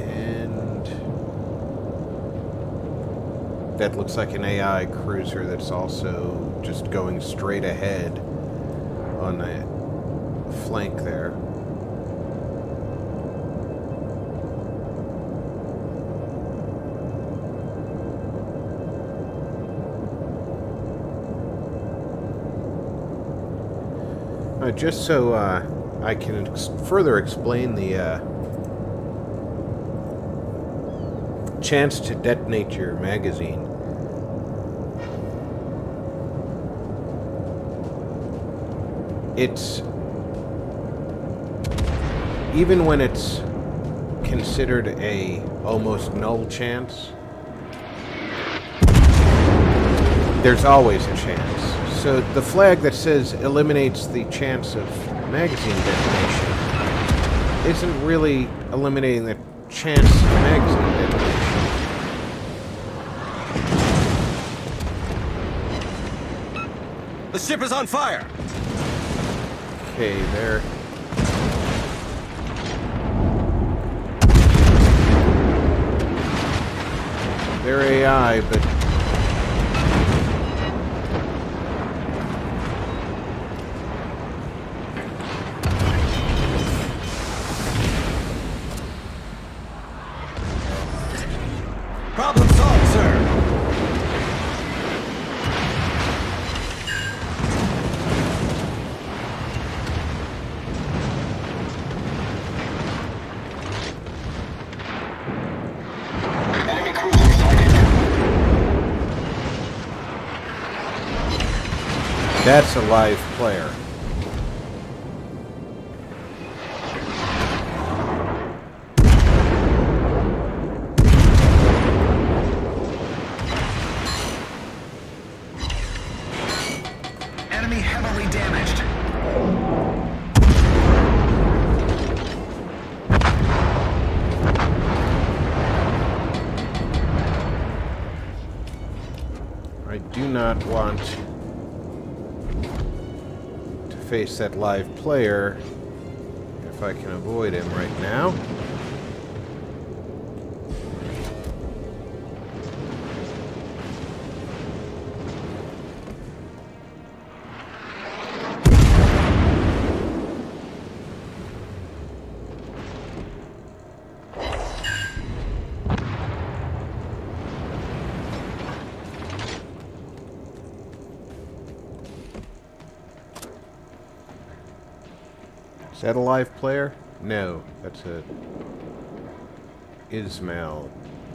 And that looks like an AI cruiser that's also just going straight ahead on the flank there. Just so I can further explain the chance to detonate your magazine. It's... even when it's considered a almost null chance. There's always a chance. So the flag that says eliminates the chance of magazine detonation isn't really eliminating the chance of magazine detonation. The ship is on fire! Okay, there. They're AI, but Problem solved, sir! Enemy cruiser sighted. that's a live player. Enemy heavily damaged. I do not want to face that live player if I can avoid him right now. Is that a live player? No, that's a Ismail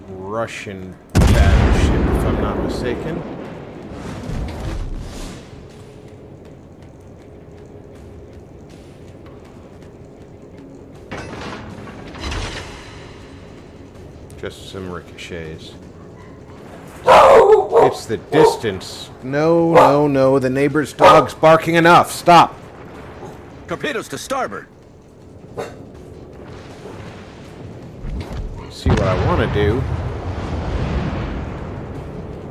Russian battleship, if I'm not mistaken. Just some ricochets. It's the distance. No, no, no. The neighbor's dog's barking enough. Stop. Torpedoes to starboard. See what I want to do.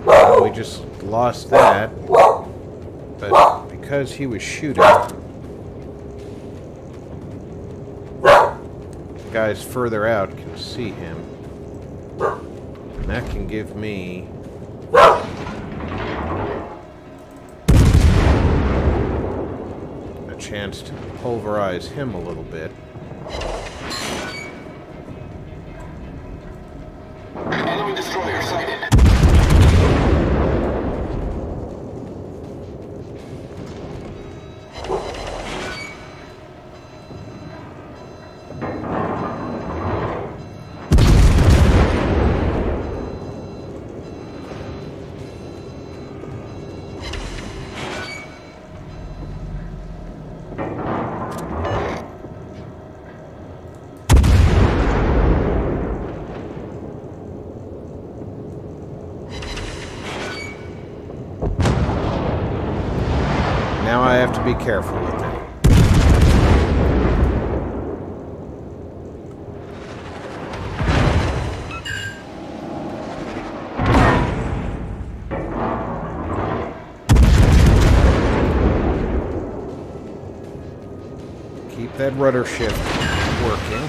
Well, we just lost that. But because he was shooting, the guys further out can see him. And that can give me a chance to pulverize him a little bit. Enemy destroyer sighted. Now I have to be careful with it. Keep that rudder shift working.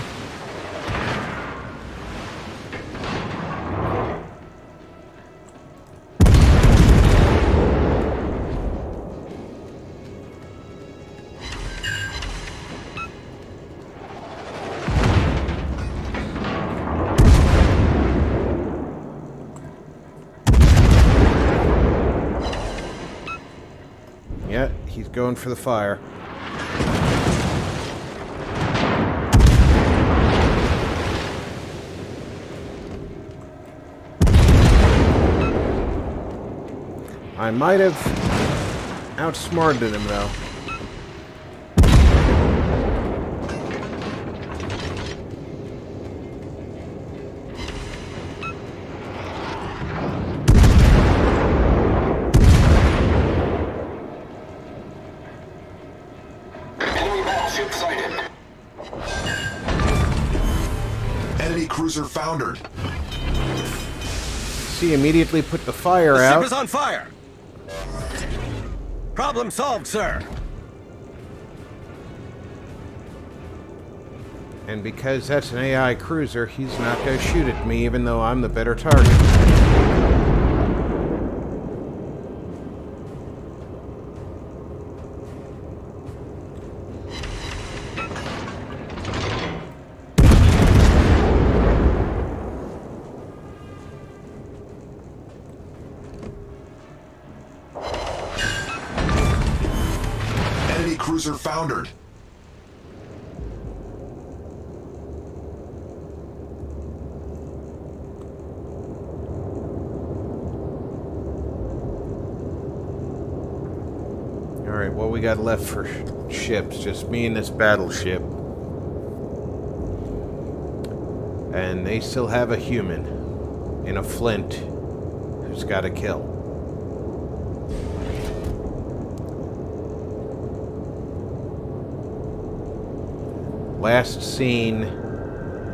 Yeah, he's going for the fire. I might have outsmarted him, though. Enemy cruiser foundered. See, immediately put the fire The out. ship is on fire! Problem solved, sir. And because that's an AI cruiser, he's not going to shoot at me, even though I'm the better target. Enemy cruiser foundered. Alright, what we got left for ships? Just me and this battleship. And they still have a human in a flint who's got to kill. Last seen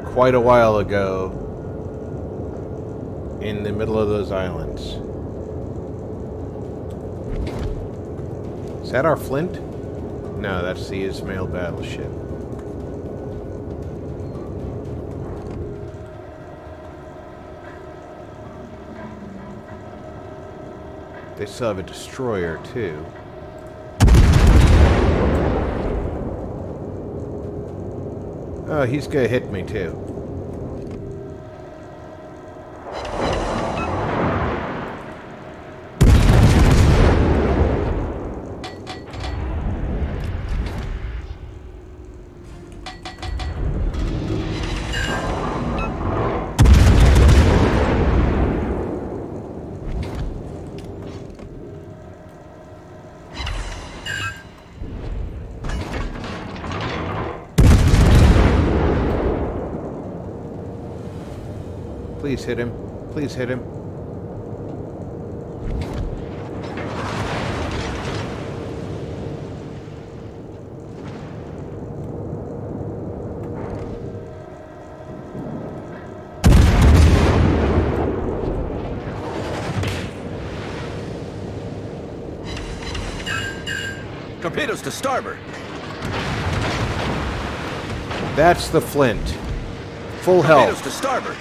quite a while ago in the middle of those islands. Is that our Flint? No, that's the Ismail battleship. They still have a destroyer, too. Oh, he's gonna hit me, too. Please hit him. Please hit him. Torpedoes to starboard. That's the Flint. Full Torpedoes health. to starboard.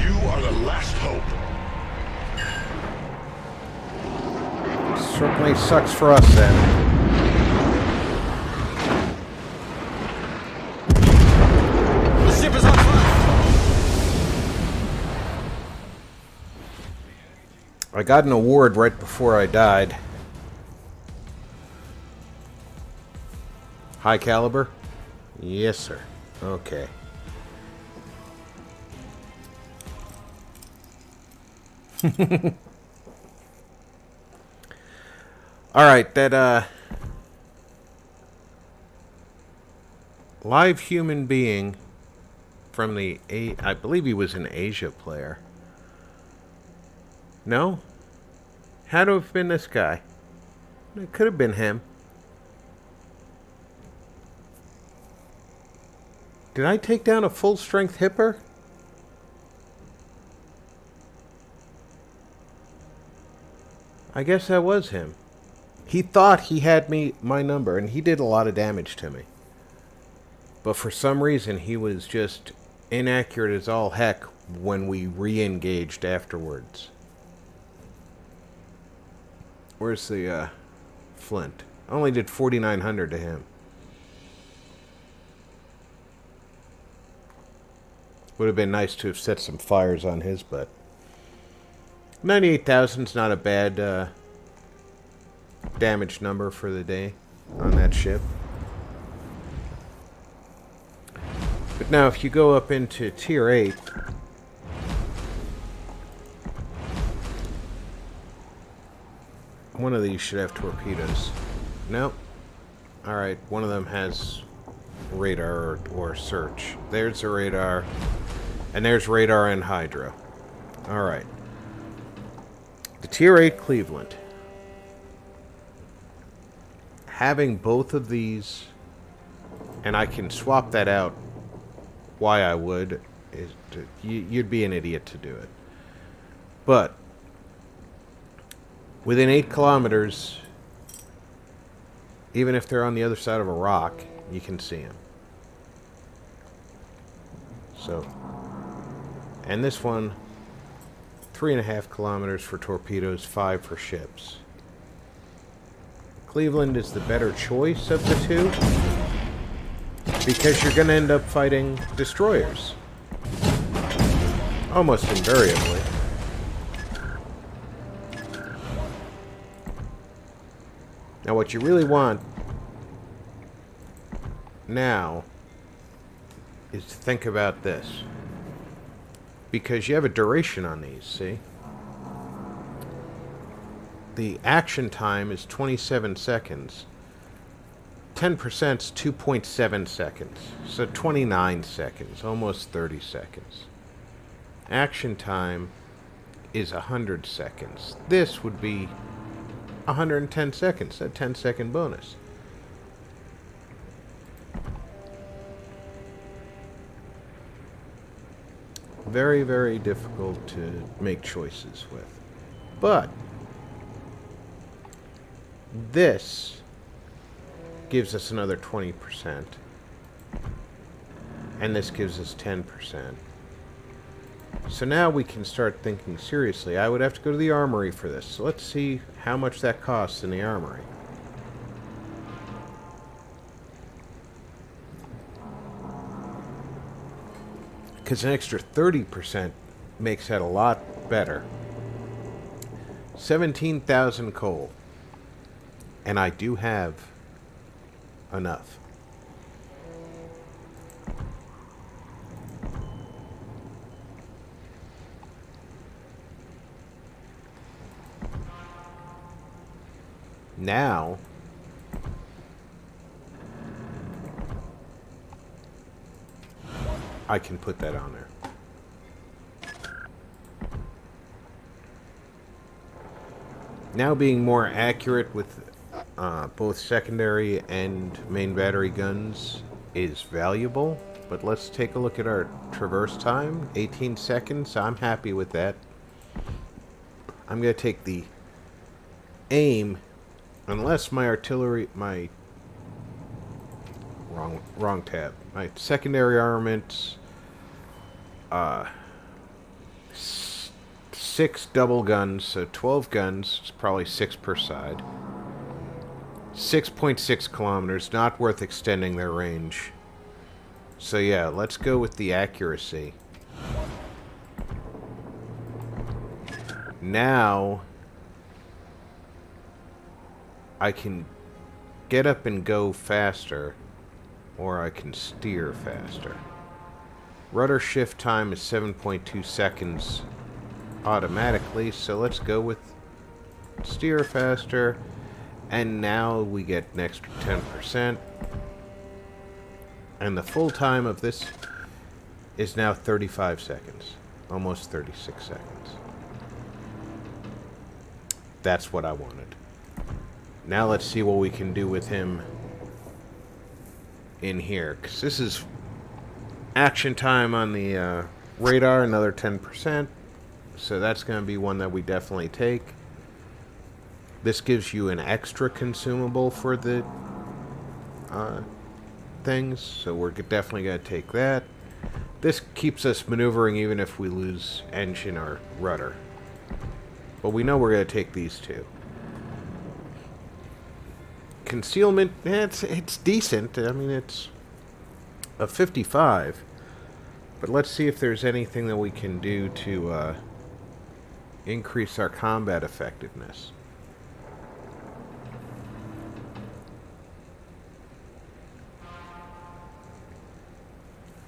You are the last hope. Certainly sucks for us then. The ship is on fire. I got an award right before I died. High caliber? Yes, sir. Okay. All right, that live human being from the I believe he was an Asia player. No? Had to have been this guy. It could have been him. Did I take down a full-strength hipper? I guess that was him. He thought he had my number, and he did a lot of damage to me. But for some reason, he was just inaccurate as all heck when we re-engaged afterwards. Where's the Flint? Only did 4,900 to him. Would have been nice to have set some fires on his butt. 98,000's not a bad damage number for the day on that ship. But now if you go up into Tier 8, one of these should have torpedoes. Nope. Alright, one of them has radar or search. There's a radar. And there's radar and hydro. Alright. The Tier 8 Cleveland. Having both of these, and I can swap that out, why I would, is you'd be an idiot to do it. But, within 8 kilometers, even if they're on the other side of a rock, you can see them. So, and this one, 3.5 kilometers for torpedoes, 5 for ships. Cleveland is the better choice of the two, because you're going to end up fighting destroyers. Almost invariably. Now what you really want now is to think about this. Because you have a duration on these, see? The action time is 27 seconds. 10% is 2.7 seconds. So 29 seconds, almost 30 seconds. Action time is 100 seconds. This would be 110 seconds, a 10-second bonus. Very, very difficult to make choices with. But this gives us another 20%. And this gives us 10%. So now we can start thinking seriously. I would have to go to the armory for this. So let's see how much that costs in the armory. Because an extra 30% makes that a lot better. 17,000 coal. And I do have enough. Now, I can put that on there. Now being more accurate with both secondary and main battery guns is valuable, but let's take a look at our traverse time. 18 seconds, I'm happy with that. I'm going to take the aim, unless my artillery, wrong tab. My secondary armaments, 6 double guns, so 12 guns, it's probably 6 per side. 6.6 kilometers, not worth extending their range. So yeah, let's go with the accuracy. Now, I can get up and go faster, or I can steer faster. Rudder shift time is 7.2 seconds automatically, so let's go with steer faster, and now we get an extra 10%. And the full time of this is now 35 seconds, almost 36 seconds. That's what I wanted. Now let's see what we can do with him in here, because this is action time on the radar, another 10%. So that's going to be one that we definitely take. This gives you an extra consumable for the things, so we're definitely going to take that. This keeps us maneuvering even if we lose engine or rudder. But we know we're going to take these two. concealment, it's decent. I mean, it's a 55. But let's see if there's anything that we can do to increase our combat effectiveness.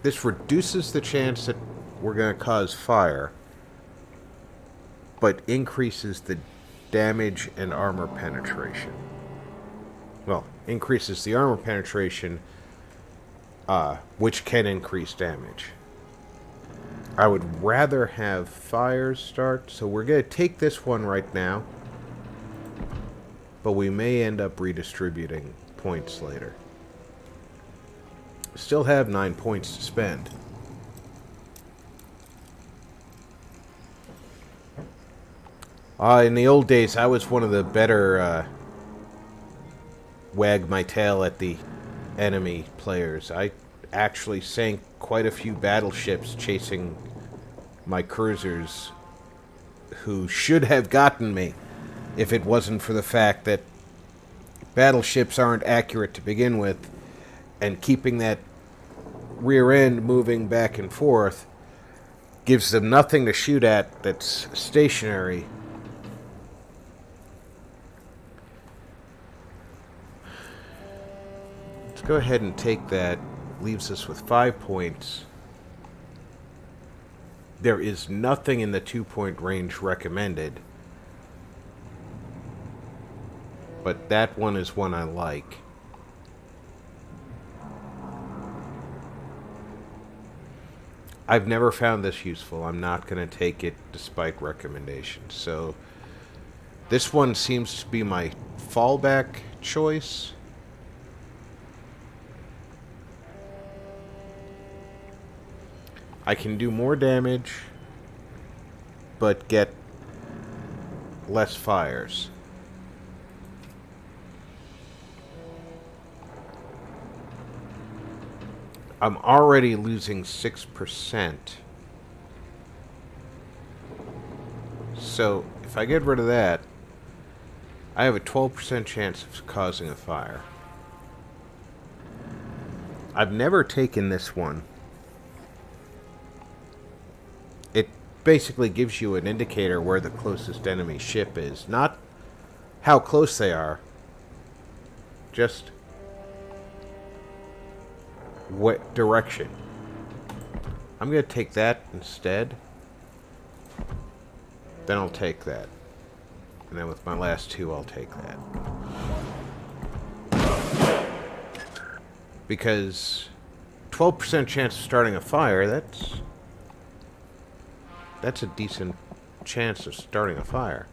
This reduces the chance that we're going to cause fire, but increases the damage and armor penetration. Well, increases the armor penetration, which can increase damage. I would rather have fires start, so we're going to take this one right now, but we may end up redistributing points later. Still have 9 points to spend. In the old days, I was one of the better wag my tail at the enemy players. I actually sank quite a few battleships chasing my cruisers who should have gotten me if it wasn't for the fact that battleships aren't accurate to begin with, and keeping that rear end moving back and forth gives them nothing to shoot at that's stationary. Let's go ahead and take that. Leaves us with 5 points. There is nothing in the 2-point range recommended, but that one is one I like. I've never found this useful. I'm not going to take it despite recommendations. So this one seems to be my fallback choice. I can do more damage, but get less fires. I'm already losing 6%. So, if I get rid of that, I have a 12% chance of causing a fire. I've never taken this one. It basically gives you an indicator where the closest enemy ship is. Not how close they are, just what direction. I'm going to take that instead. Then I'll take that. And then with my last two, I'll take that. Because 12% chance of starting a fire, that's a decent chance of starting a fire.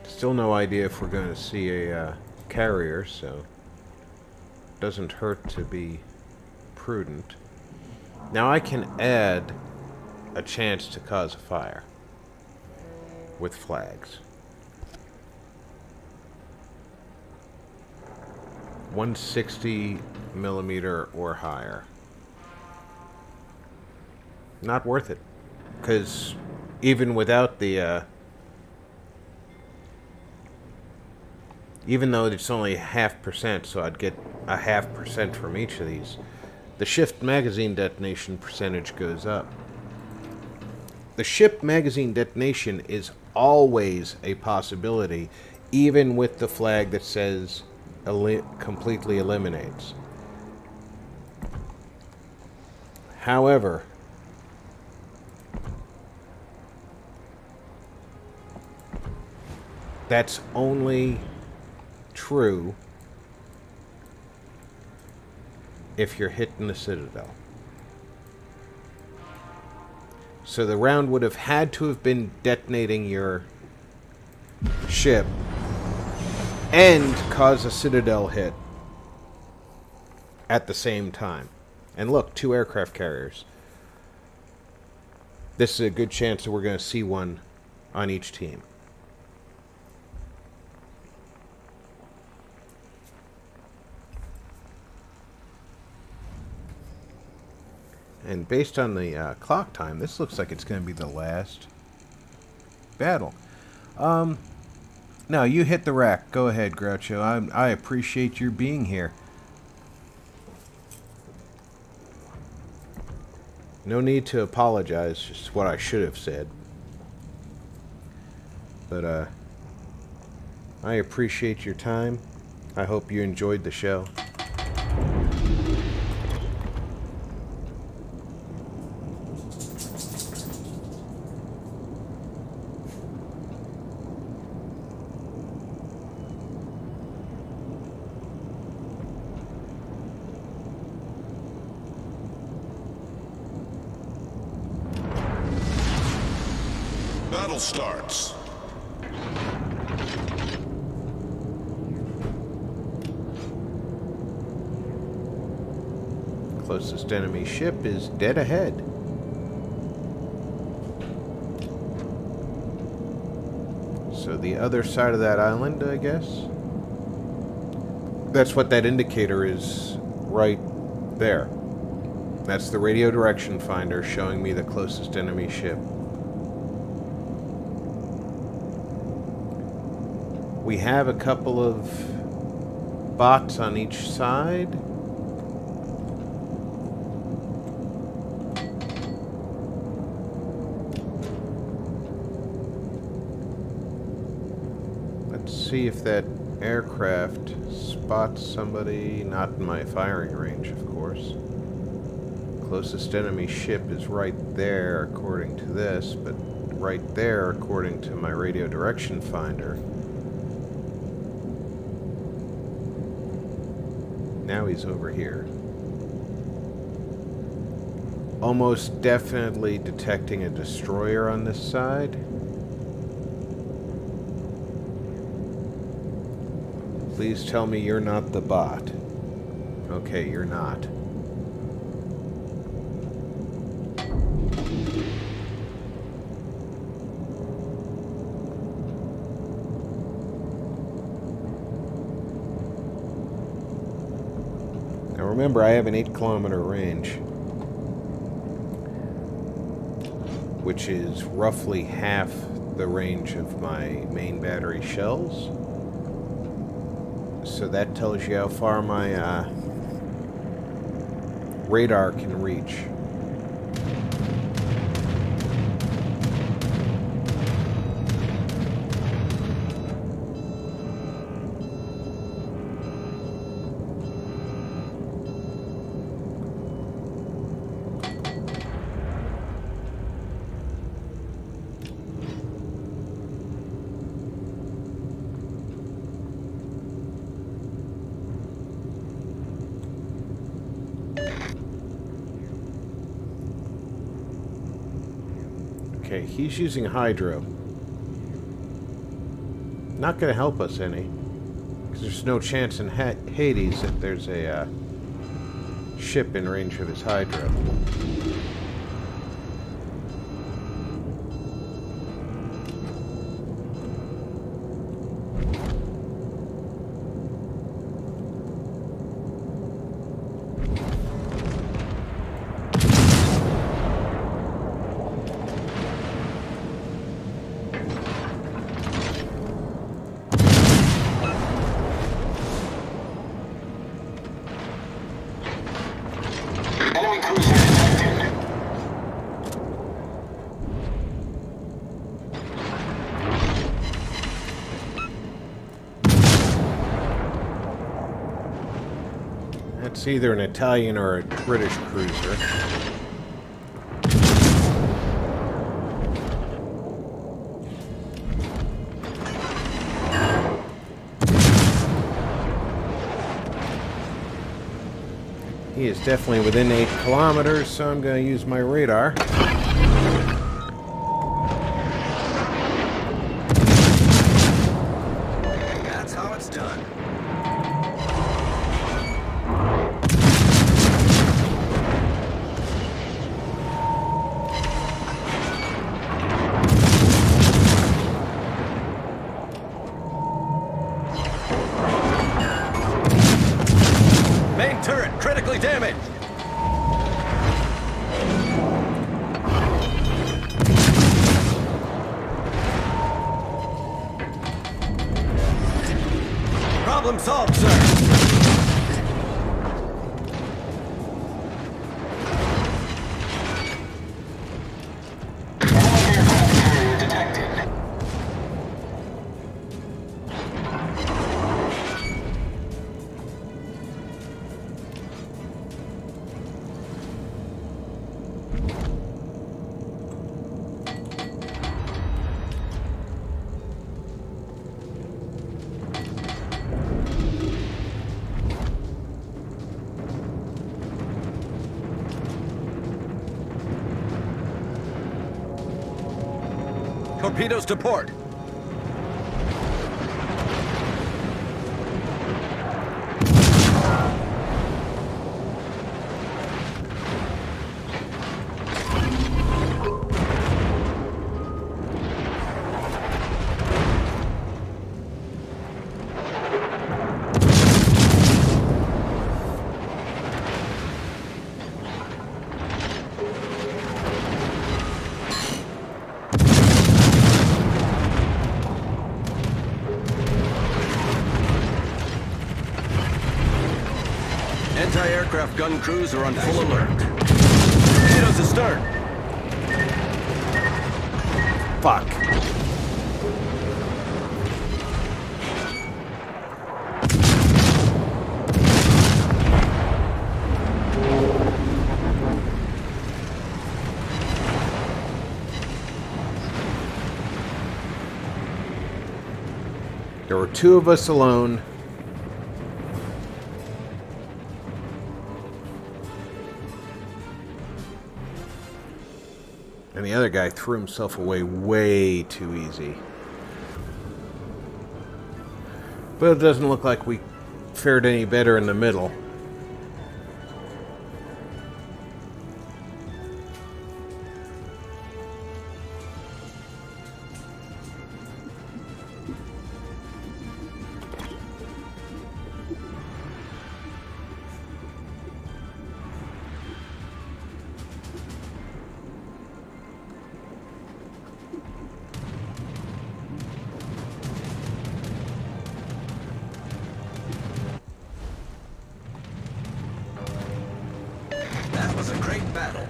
Still no idea if we're going to see a carrier, so it doesn't hurt to be prudent. Now I can add a chance to cause a fire with flags. 160 millimeter or higher. Not worth it, because even without the even though it's only 0.5%, so I'd get a 0.5% from each of these, the shift magazine detonation percentage goes up. The ship magazine detonation is always a possibility, even with the flag that says completely eliminates. However, that's only true if you're hitting the Citadel. So the round would have had to have been detonating your ship and cause a Citadel hit at the same time. And look, 2 aircraft carriers. This is a good chance that we're going to see one on each team. And based on the clock time, this looks like it's going to be the last battle. No, you hit the rack. Go ahead, Groucho. I appreciate your being here. No need to apologize, just what I should have said. But, I appreciate your time. I hope you enjoyed the show. Battle starts. Closest enemy ship is dead ahead. So the other side of that island, I guess? That's what that indicator is right there. That's the radio direction finder showing me the closest enemy ship. We have a couple of bots on each side. Let's see if that aircraft spots somebody. Not in my firing range, of course. Closest enemy ship is right there according to this, but right there according to my radio direction finder. Now he's over here. Almost definitely detecting a destroyer on this side. Please tell me you're not the bot. Okay, you're not. Now remember, I have an 8-kilometer range, which is roughly half the range of my main battery shells. So that tells you how far my radar can reach. Okay, he's using hydro. Not going to help us any, because there's no chance in Hades that there's a ship in range of his hydro. Enemy cruiser detected. That's either an Italian or a British cruiser. He is definitely within 8 kilometers, so I'm going to use my radar. That's how it's done. Main turret critically damaged. Problem solved, sir. Enemy aircraft carrier detected. Torpedoes to port. Anti-aircraft gun crews are on full alert. Torpedoes astern. Fuck. There were two of us alone. And the other guy threw himself away way too easy. But it doesn't look like we fared any better in the middle. That was a great battle.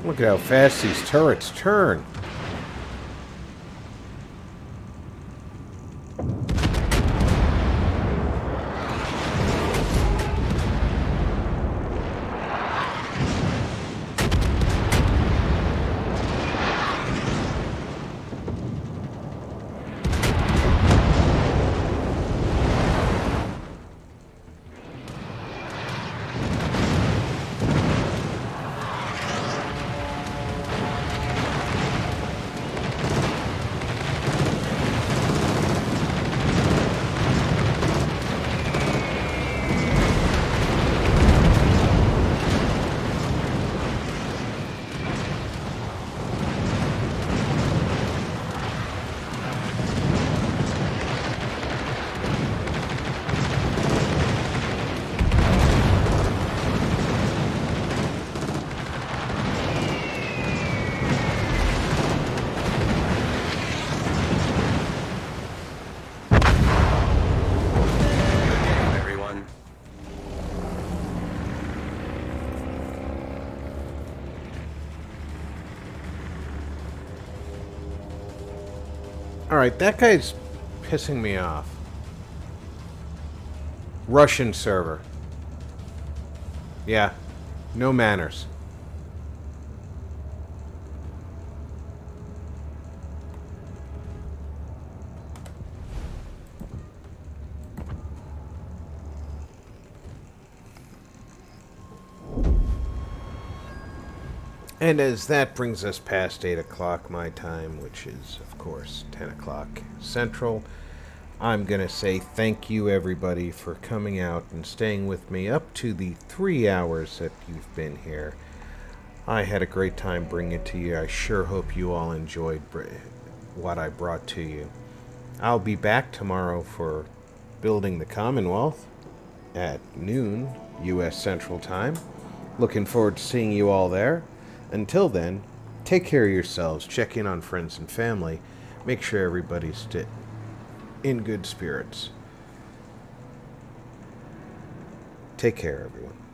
Look at how fast these turrets turn. Alright, that guy's pissing me off. Russian server. Yeah, no manners. And as that brings us past 8 o'clock my time, which is, of course, 10 o'clock Central, I'm going to say thank you, everybody, for coming out and staying with me up to the 3 hours that you've been here. I had a great time bringing it to you. I sure hope you all enjoyed what I brought to you. I'll be back tomorrow for Building the Commonwealth at noon, U.S. Central Time. Looking forward to seeing you all there. Until then, take care of yourselves, check in on friends and family, make sure everybody's in good spirits. Take care, everyone.